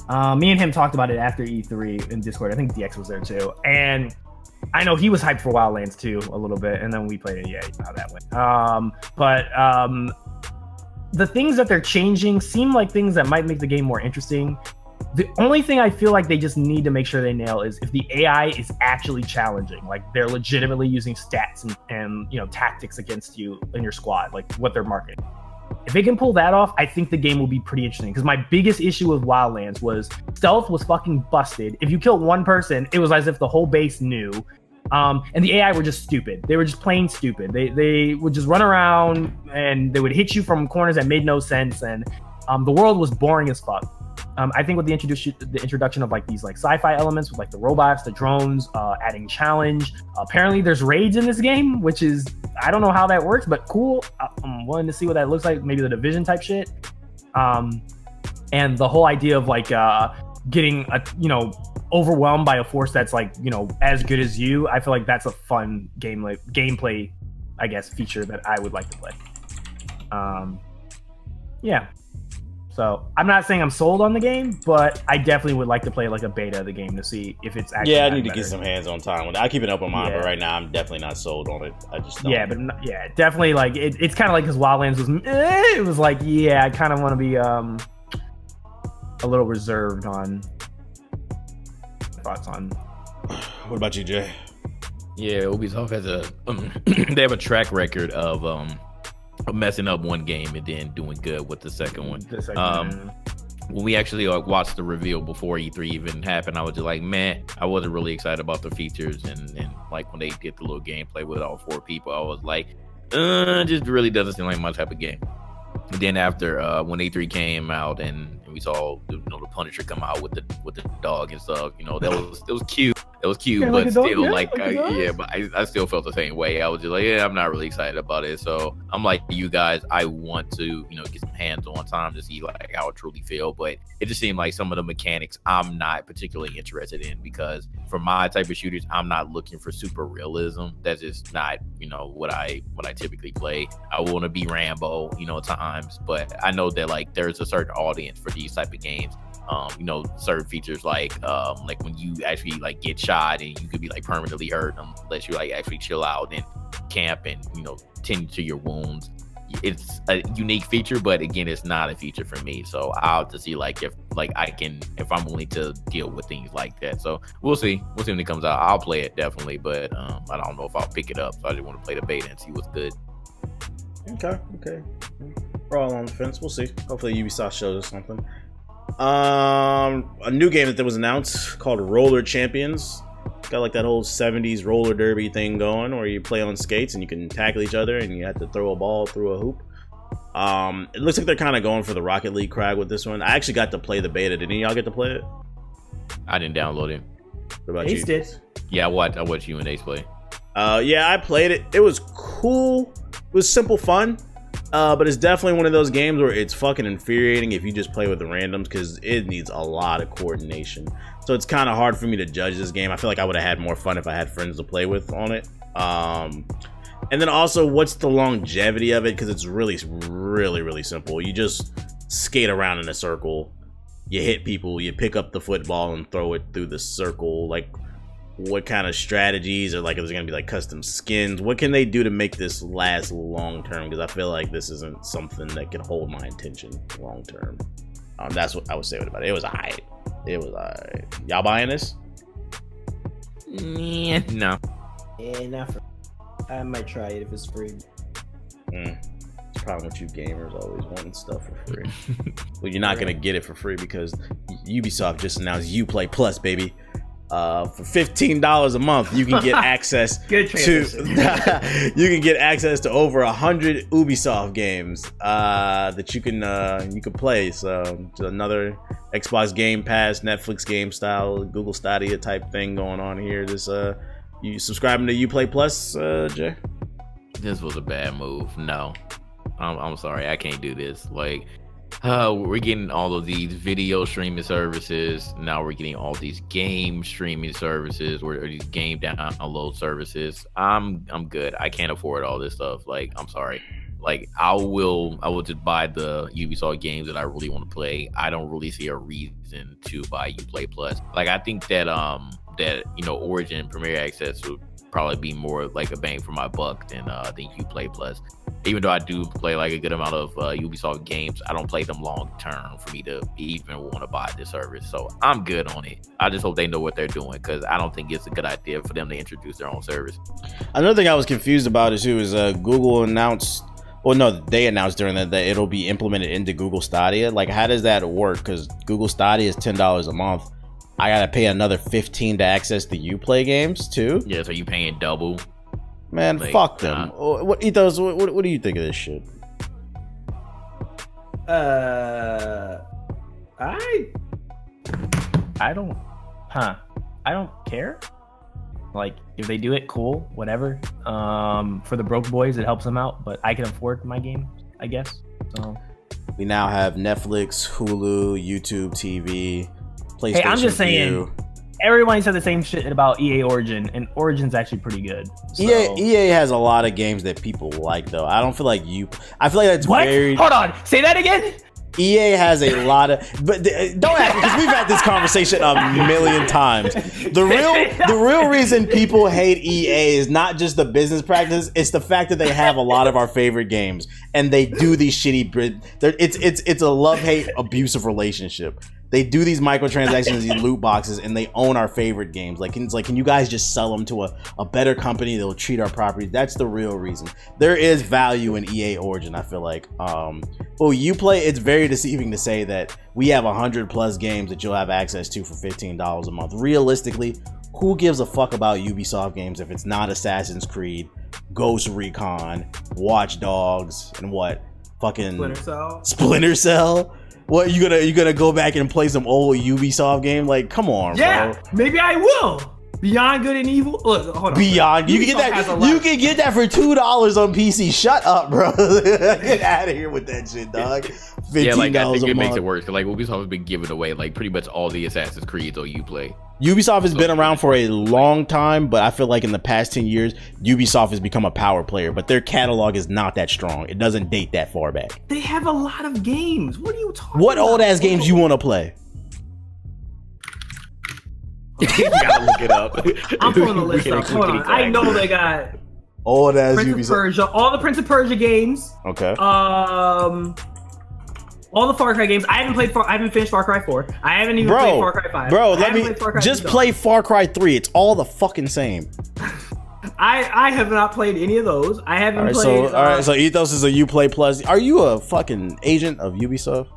Me and him talked about it after E3 in Discord. I think DX was there too, and I know he was hyped for Wildlands too a little bit, and then we played it. Yeah, you know how that went. But the things that they're changing seem like things that might make the game more interesting. The only thing I feel like they just need to make sure they nail is if the AI is actually challenging, like they're legitimately using stats and you know tactics against you in your squad, like what they're marketing. If they can pull that off, I think the game will be pretty interesting. Because my biggest issue with Wildlands was stealth was fucking busted. If you killed one person, it was as if the whole base knew. And the AI were just stupid. They were just plain stupid. They would just run around and they would hit you from corners that made no sense. And the world was boring as fuck. I think with the introduction of like these like sci-fi elements with like the robots, the drones, adding challenge. Apparently there's raids in this game, which is, I don't know how that works, but cool. I'm willing to see what that looks like. Maybe the Division type shit. And the whole idea of like getting overwhelmed by a force that's like, you know, as good as you. I feel like that's a fun gameplay, I guess, feature that I would like to play. Yeah. So I'm not saying I'm sold on the game, but I definitely would like to play like a beta of the game to see if it's actually. Yeah, I need to get some hands-on time with it. I keep an open mind, but right now I'm definitely not sold on it. I just don't. Yeah, definitely like it's kind of like because Wildlands was, it was like I kind of want to be a little reserved on thoughts on. What about you, Jay? Yeah, Ubisoft has they have a track record of messing up one game and then doing good with the second one. When we actually watched the reveal before E3 even happened, I was just like, man, I wasn't really excited about the features, and like when they did the little gameplay with all four people, I was like, just really doesn't seem like my type of game. And then after when E3 came out and we saw the Punisher come out with the dog and stuff, you know, that was cute. It was cute, but still, but I still felt the same way. I was just like, I'm not really excited about it. So I'm like you guys, I want to, get some hands-on time to see like how it truly feel. But it just seemed like some of the mechanics I'm not particularly interested in, because for my type of shooters, I'm not looking for super realism. That's just not, what I typically play. I want to be Rambo, at times, but I know that like there's a certain audience for these type of games. Certain features like when you actually like get shot and you could be like permanently hurt unless you like actually chill out and camp and tend to your wounds. It's a unique feature, but again, it's not a feature for me. So I'll have to see like if I'm willing to deal with things like that. So we'll see when it comes out. I'll play it definitely, but I don't know if I'll pick it up. So I just want to play the beta and see what's good. Okay. We're all on the fence. We'll see. Hopefully Ubisoft shows us something. A new game that was announced called Roller Champions. It's got like that whole 70s roller derby thing going, where you play on skates and you can tackle each other and you have to throw a ball through a hoop. It looks like they're kind of going for the Rocket League crowd with this one. I actually got to play the beta. Did any of y'all get to play it? I didn't download it. What about Ace you? Did. Yeah, I watched you and Ace play. Yeah, I played it. It was cool. It was simple fun. But it's definitely one of those games where it's fucking infuriating if you just play with the randoms, because it needs a lot of coordination. So it's kind of hard for me to judge this game. I feel like I would have had more fun if I had friends to play with on it. And then also, what's the longevity of it? Because it's really, really, really simple. You just skate around in a circle. You hit people. You pick up the football and throw it through the circle. Like, what kind of strategies, or like is there gonna be like custom skins? What can they do to make this last long term? Because I feel like this isn't something that can hold my attention long term. That's what I would say about it. It was alright. Y'all buying this? Yeah, no. Yeah, not for. I might try it if it's free. It's the problem with you gamers always wanting stuff for free. Well, you're not gonna get it for free because Ubisoft just announced Uplay Plus, baby. For $15 a month, you can get access to over 100 Ubisoft games that you can play. So another Xbox Game Pass, Netflix game style, Google Stadia type thing going on here. This You subscribing to Uplay Plus, Jay? This was a bad move. No, I'm sorry, I can't do this. Like, we're getting all of these video streaming services. Now we're getting all these game streaming services, or these game download services. I'm good. I can't afford all this stuff. Like, I'm sorry. Like, I will just buy the Ubisoft games that I really want to play. I don't really see a reason to buy Uplay Plus. Like, I think that Origin Premier Access would probably be more like a bang for my buck than Uplay Plus. Even though I do play like a good amount of Ubisoft games, I don't play them long term for me to even want to buy this service. So I'm good on it. I just hope they know what they're doing, because I don't think it's a good idea for them to introduce their own service. Another thing I was confused about is Google announced. Well, no, they announced during that it'll be implemented into Google Stadia. Like, how does that work? Because Google Stadia is $10 a month. I gotta pay another $15 to access the Uplay games too. Yeah, so you paying double. Man, like, fuck them. What Ethos? What do you think of this shit? I don't care. Like, if they do it, cool, whatever. For the broke boys, it helps them out, but I can afford my game, I guess. So we now have Netflix, Hulu, YouTube TV, PlayStation. Hey, I'm just saying, everybody said the same shit about EA Origin, and Origin's actually pretty good. So. EA has a lot of games that people like, though. I don't feel like I feel like that's what? very. Hold on, say that again. EA has a lot of, but don't ask, because we've had this conversation a million times. The real reason people hate EA is not just the business practice; it's the fact that they have a lot of our favorite games, and they do these shitty. It's a love-hate abusive relationship. They do these microtransactions, these loot boxes, and they own our favorite games. Like, can you guys just sell them to a better company that will treat our properties? That's the real reason. There is value in EA Origin, I feel like. Uplay, it's very deceiving to say that we have 100+ games that you'll have access to for $15 a month. Realistically, who gives a fuck about Ubisoft games if it's not Assassin's Creed, Ghost Recon, Watch Dogs, and what? Fucking Splinter Cell? What, you gonna go back and play some old Ubisoft game? Like, come on, yeah, bro. Maybe I will. Beyond Good and Evil. Look, hold on. Beyond, you can get that. You can get that for $2 on PC. Shut up, bro. Get out of here with that shit, dog. Yeah, like, I think it makes it worse, because like Ubisoft has been giving away like pretty much all the Assassin's Creed on Uplay. Ubisoft has been around for a long time, but I feel like in the past 10 years, Ubisoft has become a power player, but their catalog is not that strong. It doesn't date that far back. They have a lot of games. What are you talking about? What old ass games you want to play? You gotta look it up. I'm pulling the list up. Hold on. I know they got old ass Prince Ubisoft. of Persia, all the Prince of Persia games. Okay. All the Far Cry games. I haven't finished Far Cry 4. I haven't even played Far Cry 5. Bro, play Far Cry 3. It's all the fucking same. I have not played any of those. I haven't played. All right, so Ethos is a Uplay Plus. Are you a fucking agent of Ubisoft?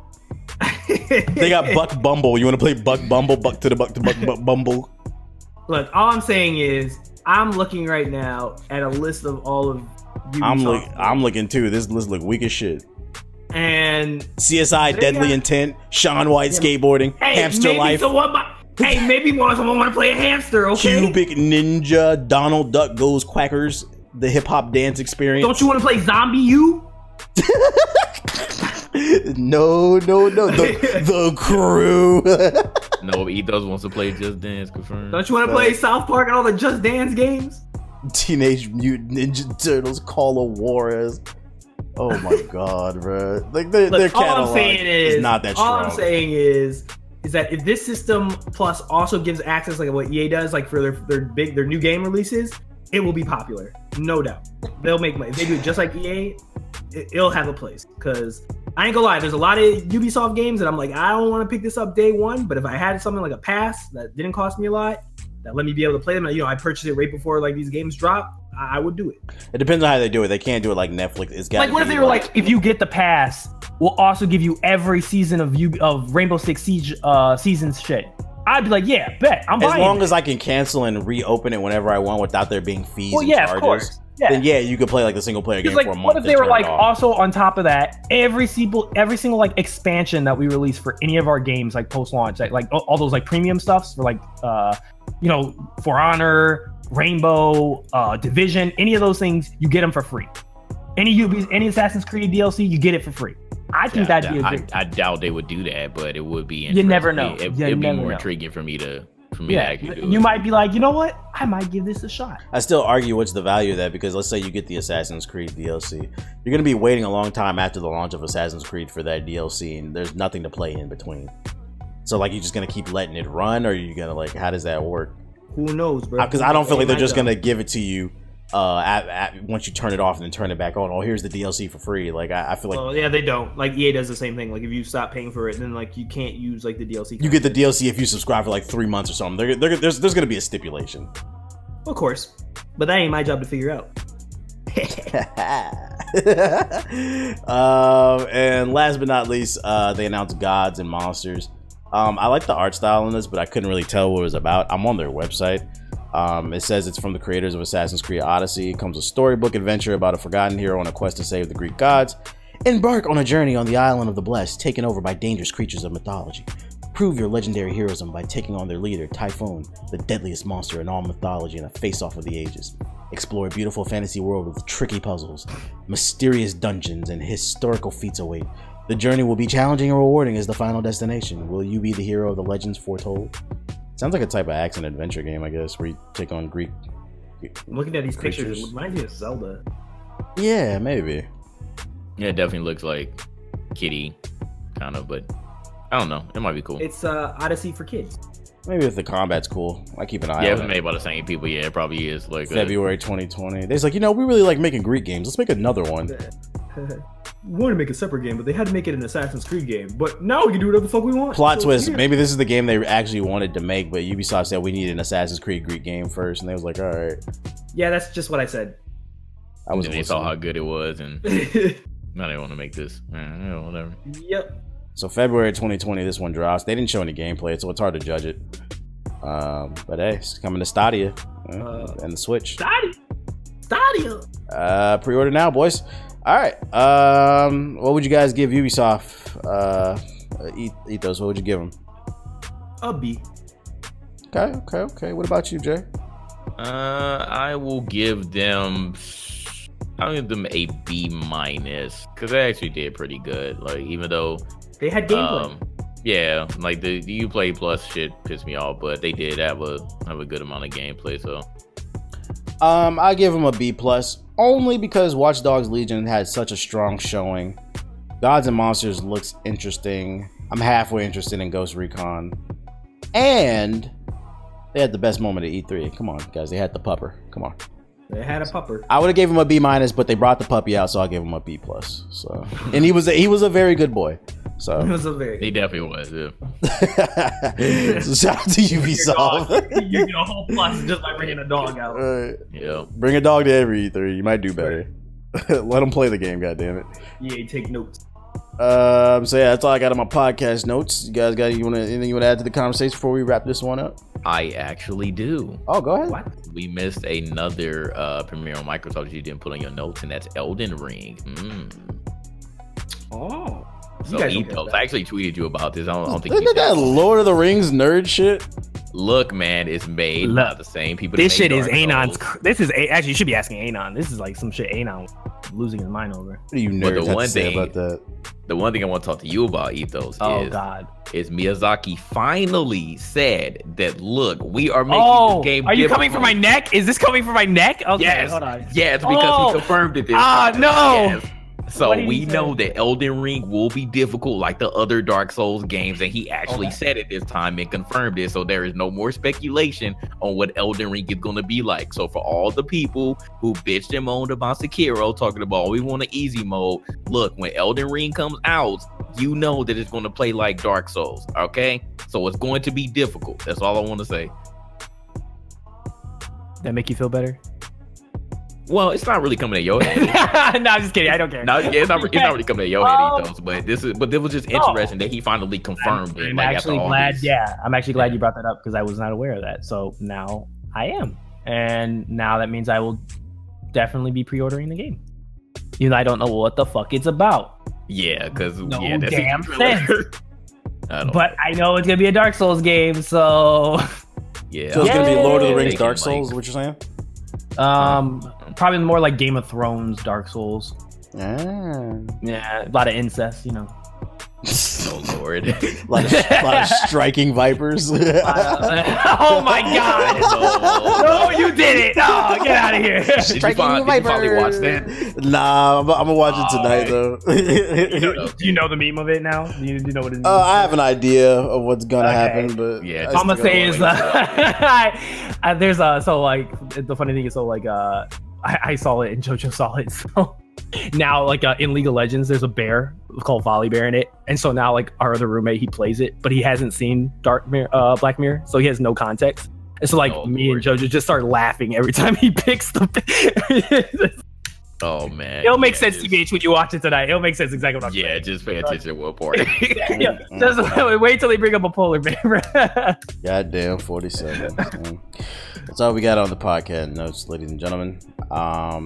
They got Buck Bumble. You want to play Buck Bumble? Buck to Buck Bumble. Look, all I'm saying is I'm looking right now at a list of all of Ubisoft. I'm looking too. This list look weak as shit. And CSI, Deadly Intent, Shaun White skateboarding, Hamster Life. Maybe someone want to play a hamster, okay? Cubic Ninja, Donald Duck Goes Quackers, the hip hop dance experience. Don't you want to play Zombie U? No. The Crew. No, Ethos wants to play Just Dance. Confirmed. Don't you want to play South Park and all the Just Dance games? Teenage Mutant Ninja Turtles, Call of Juarez. Oh my god, bro! Like their catalog is not that strong. All I'm saying is that if this system plus also gives access like what EA does, like for their new game releases, it will be popular, no doubt. They'll make money. If they do it just like EA, it'll have a place. Because I ain't gonna lie, there's a lot of Ubisoft games that I'm like, I don't want to pick this up day one, but if I had something like a pass that didn't cost me a lot, that let me be able to play them, I purchased it right before like these games drop, I would do it. It depends on how they do it. They can't do it like Netflix. It's got like, what if they were like, if you get the pass, we'll also give you every season of Rainbow Six Siege seasons shit. I'd be like, yeah, bet. I'm buying. As long as I can cancel and reopen it whenever I want without there being fees and charges. Of course. Yeah. Then yeah, you could play like the single player game for a month. What if they were like also on top of that, every single like expansion that we release for any of our games, like post launch, like all those like premium stuffs for like For Honor, Rainbow, Division, any of those things, you get them for free. Any Assassin's Creed DLC, you get it for free. I think that'd be a good. I doubt they would do that, but it would be. You never know. It'd be more intriguing for me to actually do it. You might be like, you know what? I might give this a shot. I still argue what's the value of that, because let's say you get the Assassin's Creed DLC, you're going to be waiting a long time after the launch of Assassin's Creed for that DLC, and there's nothing to play in between. So like, you're just going to keep letting it run, or are you going to like, how does that work? Who knows, bro? Because I don't feel like they're just going to give it to you once you turn it off and then turn it back on. Oh, here's the DLC for free. Like I feel like. Oh yeah, they don't. Like EA does the same thing. Like if you stop paying for it, then like you can't use like the DLC. You get the DLC if you subscribe for like 3 months or something. There's going to be a stipulation. Of course, but that ain't my job to figure out. And last but not least, they announced Gods and Monsters. I like the art style in this, but I couldn't really tell what it was about. I'm on their website. It says it's from the creators of Assassin's Creed Odyssey. It comes a storybook adventure about a forgotten hero on a quest to save the Greek gods. Embark on a journey on the island of the blessed, taken over by dangerous creatures of mythology. Prove your legendary heroism by taking on their leader, Typhoon, the deadliest monster in all mythology in a face-off of the ages. Explore a beautiful fantasy world with tricky puzzles, mysterious dungeons, and historical feats await. The journey will be challenging and rewarding as the final destination. Will you be the hero of the legends foretold? Sounds like a type of action adventure game, I guess, where you take on Greek. Looking at these creatures. pictures, it reminds me of Zelda. Yeah, maybe. Yeah, it definitely looks like Kitty, kind of, but I don't know. It might be cool. It's Odyssey for kids. Maybe if the combat's cool, I keep an eye on it. Yeah, it's made by the same people. Yeah, it probably is. Like February 2020. They're like, we really like making Greek games. Let's make another one. We wanted to make a separate game, but they had to make it an Assassin's Creed game. But now we can do whatever the fuck we want. Plot twist. Yeah. Maybe this is the game they actually wanted to make, but Ubisoft said we need an Assassin's Creed Greek game first, and they was like, all right. Yeah, that's just what I said. I was. They saw how good it was, and now they want to make this. Yeah, whatever. Yep. So February 2020, this one drops. They didn't show any gameplay, so it's hard to judge it. But hey, it's coming to Stadia and the Switch. Stadia. Pre-order now, boys. All right. What would you guys give Ubisoft? Ethos. What would you give them? A B. Okay. What about you, Jay? I will give them. I'll give them a B minus because they actually did pretty good. Like even though they had gameplay. Yeah, like the Uplay Plus shit pissed me off, but they did have a good amount of gameplay. So, I give them a B plus only because Watch Dogs Legion had such a strong showing. Gods and Monsters looks interesting. I'm halfway interested in Ghost Recon, and they had the best moment at E3. Come on, guys, they had the pupper. Come on. They had a pupper. I would have gave him a B minus, but they brought the puppy out, so I'll give him a B plus. So, and he was a very good boy. So he was a very. He definitely was. Yeah. So shout out to Ubisoft. You get a whole plus just by bringing a dog out. Yeah. Bring a dog to every E3. You might do better. Let them play the game. Goddammit. Yeah, take notes. So yeah, that's all I got on my podcast notes. You guys got anything you want to add to the conversation before we wrap this one up? I actually do. Oh, go ahead. What? We missed another premiere on Microsoft you didn't put on your notes, and that's Elden Ring. Oh. So Ethos, I actually tweeted you about this. I don't think you that Lord of the Rings nerd shit. Look, man, it's made by the same people. This shit is Anon's. This is actually you should be asking Anon. This is like some shit Anon losing his mind over. What do you nerds have to say about that? The one thing I want to talk to you about, Ethos, is Miyazaki finally said that, look, we are making this game. Are you coming for my neck? Is this coming for my neck? Okay, yes, hold on. Yes, because he confirmed it this time. No. Yes. So we know that Elden Ring will be difficult like the other Dark Souls games, and he actually said it this time and confirmed it. So there is no more speculation on what Elden Ring is going to be like. So for all the people who bitched and moaned about Sekiro, talking about we want an easy mode, look, when Elden Ring comes out, you know that it's going to play like Dark Souls, okay? So it's going to be difficult. That's all I want to say. That make you feel better? Well, it's not really coming at your head. No, I'm just kidding. I don't care. No, it's not really coming at your head, Ethos. But it was just interesting that he finally confirmed it. I'm actually glad. Yeah, I'm actually glad you brought that up because I was not aware of that. So now I am, and now that means I will definitely be pre-ordering the game. Even though I don't know what the fuck it's about. Yeah, because no that's damn sense. But I know it's gonna be a Dark Souls game, so. Yeah. So it's gonna be Lord of the Rings, Thinking, Dark Souls. What you're saying? Probably more like Game of Thrones, Dark Souls. Ah. Yeah, a lot of incest, you know. Oh Lord. a lot of striking vipers. Oh my God! No, you did it! No, get out of here! Did you finally watch that? Nah, I'm gonna watch it tonight though. Do you know the meme of it now? Do you know what it is? I have an idea of what's gonna happen, but yeah, I'm gonna say is there's so like the funny thing is so like I saw it and JoJo saw it, so now like in League of Legends there's a bear called Volley Bear in it, and so now like our other roommate, he plays it, but he hasn't seen Black Mirror, so he has no context, and so like me and JoJo just start laughing every time he picks the Oh man, it'll make sense to me when you watch it tonight. It'll make sense exactly what I'm saying. Yeah, just pay attention to what part. Just wait till they bring up a polar bear. Goddamn, 47. That's all we got on the podcast notes, ladies and gentlemen.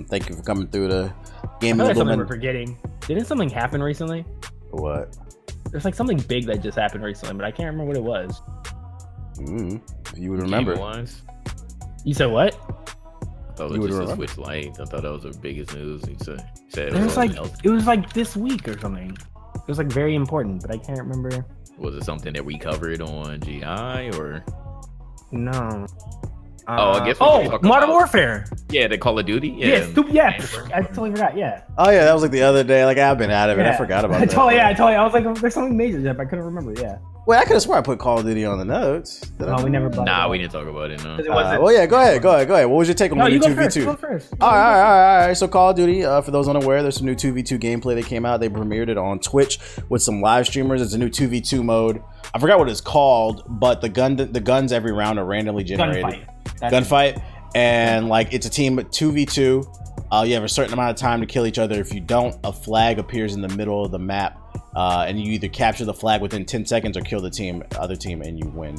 Thank you for coming through the game. I feel like something we're forgetting. Didn't something happen recently? What? There's like something big that just happened recently, but I can't remember what it was. If you would remember. You said what? Oh, it was just a Switch Lite. I thought that was the biggest news. He said it was like this week or something. It was like very important, but I can't remember. Was it something that we covered on GI or? No. I guess. Modern Warfare. Yeah, the Call of Duty. Yeah, I totally forgot. Yeah. Oh yeah, that was like the other day. Like I've been out of it. I forgot about that. I told you. I was like, there's something major there, but I couldn't remember. Yeah. Wait, I could have sworn I put Call of Duty on the notes. No, we never. Nah, we didn't talk about it. No. Well, yeah, go ahead. What was your take on the new 2v2? Go first. All right. So Call of Duty, for those unaware, there's some new 2v2 gameplay that came out. They premiered it on Twitch with some live streamers. It's a new 2v2 mode. I forgot what it's called, but the guns every round are randomly generated. Gunfight. And like it's a team 2v2. You have a certain amount of time to kill each other. If you don't, a flag appears in the middle of the map, and you either capture the flag within 10 seconds or kill the other team, and you win.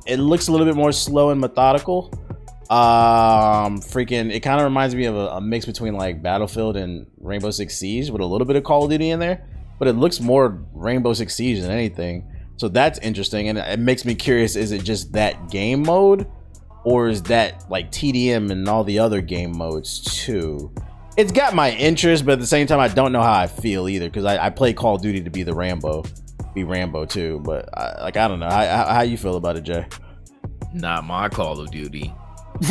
It looks a little bit more slow and methodical. It kind of reminds me of a mix between like Battlefield and Rainbow Six Siege with a little bit of Call of Duty in there, but it looks more Rainbow Six Siege than anything. So that's interesting, and it makes me curious, is it just that game mode, or is that like TDM and all the other game modes too? It's got my interest, but at the same time, I don't know how I feel either, because I play Call of Duty to be Rambo too. But I don't know. How you feel about it, Jay? Not my Call of Duty.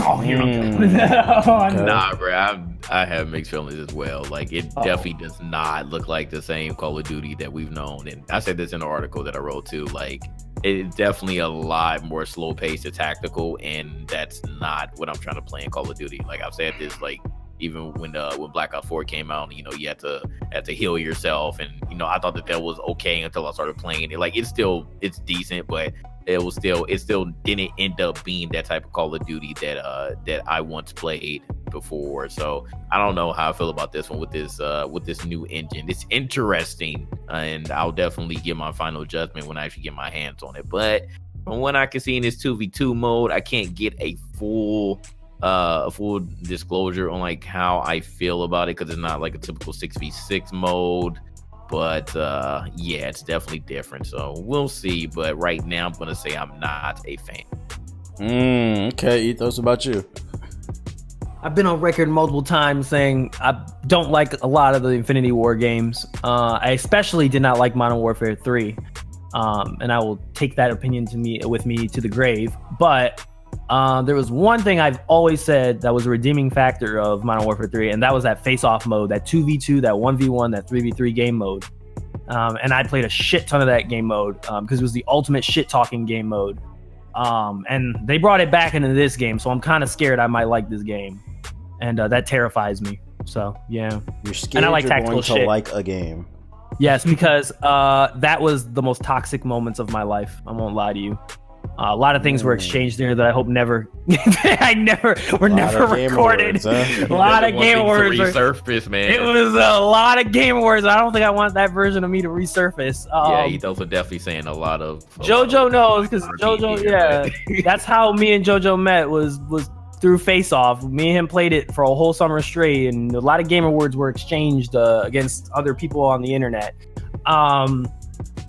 Oh, here we go. Nah, bro. I have mixed feelings as well. Like it definitely does not look like the same Call of Duty that we've known. And I said this in an article that I wrote too. Like it's definitely a lot more slow paced and tactical, and that's not what I'm trying to play in Call of Duty. Like I've said this, like even when Black Ops 4 came out, you know, you had to heal yourself, and you know, I thought that was okay until I started playing it. Like it's decent, but it still didn't end up being that type of Call of Duty that I once played before. So I don't know how I feel about this one with this new engine. It's interesting, and I'll definitely give my final judgment when I actually get my hands on it. But from what I can see in this 2v2 mode, I can't get a full disclosure on like how I feel about it, because it's not like a typical 6v6 mode. But yeah, it's definitely different, so we'll see. But right now I'm gonna say I'm not a fan. Okay, Ethos, about you? I've been on record multiple times saying I don't like a lot of the Infinity War games. I especially did not like Modern Warfare 3, and I will take that opinion with me to the grave. But there was one thing I've always said that was a redeeming factor of Modern Warfare 3, and that was that face-off mode, that 2v2, that 1v1, that 3v3 game mode. And I played a shit ton of that game mode because it was the ultimate shit-talking game mode. And they brought it back into this game, so I'm kind of scared I might like this game. And that terrifies me. So, yeah. You're scared and I like you're tactical going to shit. like a game. Yes, because that was the most toxic moments of my life. I won't lie to you. A lot of things were exchanged there that I hope never were never recorded. A lot of game words resurface, man. It was a lot of game words. I don't think I want that version of me to resurface. Yeah, Ethos are definitely saying a lot of. JoJo knows, because JoJo, yeah, that's how me and JoJo met was through Face Off. Me and him played it for a whole summer straight, and a lot of gamer words were exchanged against other people on the internet.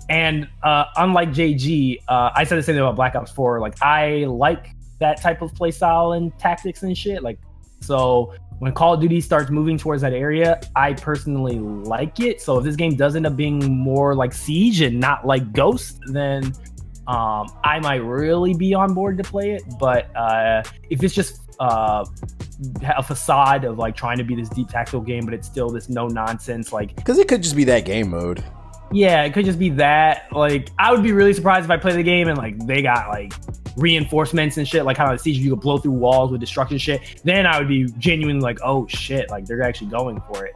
And unlike JG, I said the same thing about Black Ops 4. Like, I like that type of play style and tactics and shit. Like, so when Call of Duty starts moving towards that area, I personally like it. So if this game does end up being more like Siege and not like Ghost, then I might really be on board to play it. But if it's just a facade of like trying to be this deep tactical game, but it's still this no nonsense, like, because it could just be that game mode. Yeah, it could just be that. Like, I would be really surprised if I play the game and like they got like reinforcements and shit, like how on Siege you could blow through walls with destruction shit. Then I would be genuinely like, oh shit, like they're actually going for it.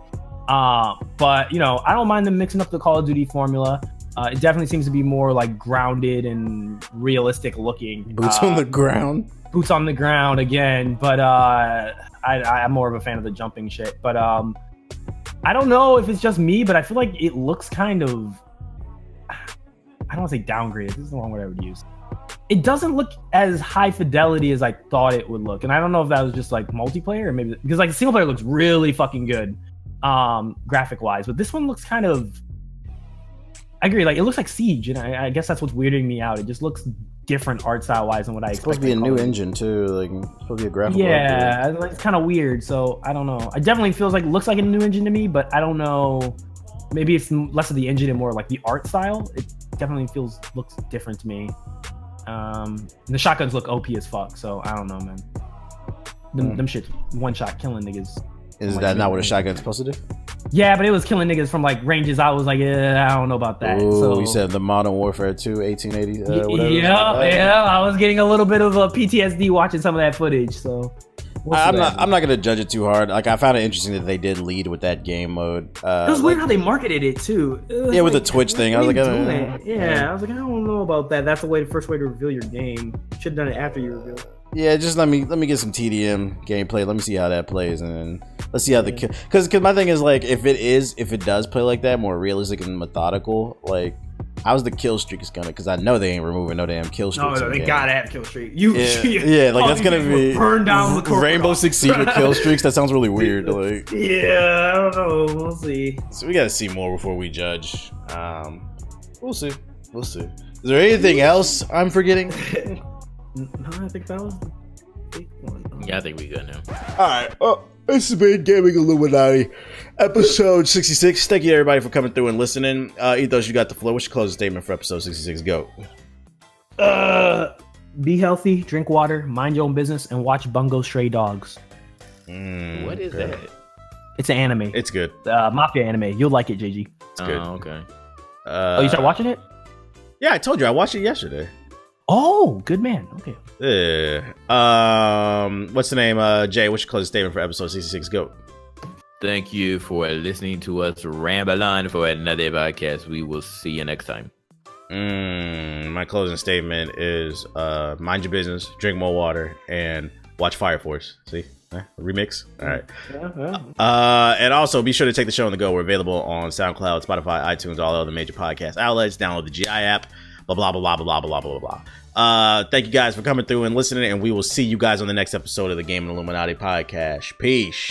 But you know, I don't mind them mixing up the Call of Duty formula. It definitely seems to be more like grounded and realistic looking. Boots on the ground. Boots on the ground again. But I'm more of a fan of the jumping shit. But I don't know if it's just me, but I feel like it looks kind of, I don't want to say downgraded. This is the wrong word I would use. It doesn't look as high fidelity as I thought it would look. And I don't know if that was just like multiplayer or maybe because like the single player looks really fucking good graphic wise, but this one looks kind of, I agree. Like, it looks like Siege, and I guess that's what's weirding me out. It just looks different art style wise than what I expected. It's supposed to be a new engine too. Like, it's supposed to be a graphical. Yeah, like, it's kind of weird. So I don't know. It definitely feels like looks like a new engine to me, but I don't know. Maybe it's less of the engine and more like the art style. It definitely looks different to me. The shotguns look OP as fuck. So I don't know, man. Them shit one shot killing niggas. Is that not what a shotgun's supposed to do? Yeah, but it was killing niggas from like ranges. I was like, I don't know about that. Ooh, so you said the Modern Warfare 2, 1880, whatever. Yeah, I was getting a little bit of a PTSD watching some of that footage. So I'm not gonna judge it too hard. Like, I found it interesting that they did lead with that game mode. It was weird how they marketed it too. Yeah, with the Twitch thing. I was like, I was like, I don't know about that. That's the first way to reveal your game. Should have done it after you reveal it. Yeah, just let me get some TDM gameplay. Let me see how that plays, and then let's see how the kill. Because my thing is, like, if it does play like that, more realistic and methodical, like, how's the kill streak is gonna? Because I know they ain't removing no damn kill streaks. No, they gotta have kill streak. Yeah, like that's gonna be burn down the Rainbow Six Siege with kill streaks. That sounds really weird. Like, yeah, I don't know. We'll see. So we gotta see more before we judge. We'll see. Is there anything else I'm forgetting? No, I think that was the big one. Yeah, I think we good now. Alright, this has been Gaming Illuminati, episode 66. Thank you everybody for coming through and listening. Ethos, you got the floor. What's your closing statement for episode 66? Go. Be healthy, drink water, mind your own business, and watch Bungo Stray Dogs. What is that? It's an anime. It's good. Mafia anime. You'll like it, JG. It's good. Oh, okay. You started watching it? Yeah, I told you. I watched it yesterday. Oh, good man. Okay. Yeah. What's the name? Jay, what's your closing statement for episode 66? Go. Thank you for listening to us ramble on for another podcast. We will see you next time. My closing statement is mind your business, drink more water, and watch Fire Force. See? Remix. All right. And also be sure to take the show on the go. We're available on SoundCloud, Spotify, iTunes, all other major podcast outlets. Download the GI app. Blah blah blah blah blah blah blah blah blah. Thank you guys for coming through and listening, and we will see you guys on the next episode of the Gaming Illuminati podcast. Peace.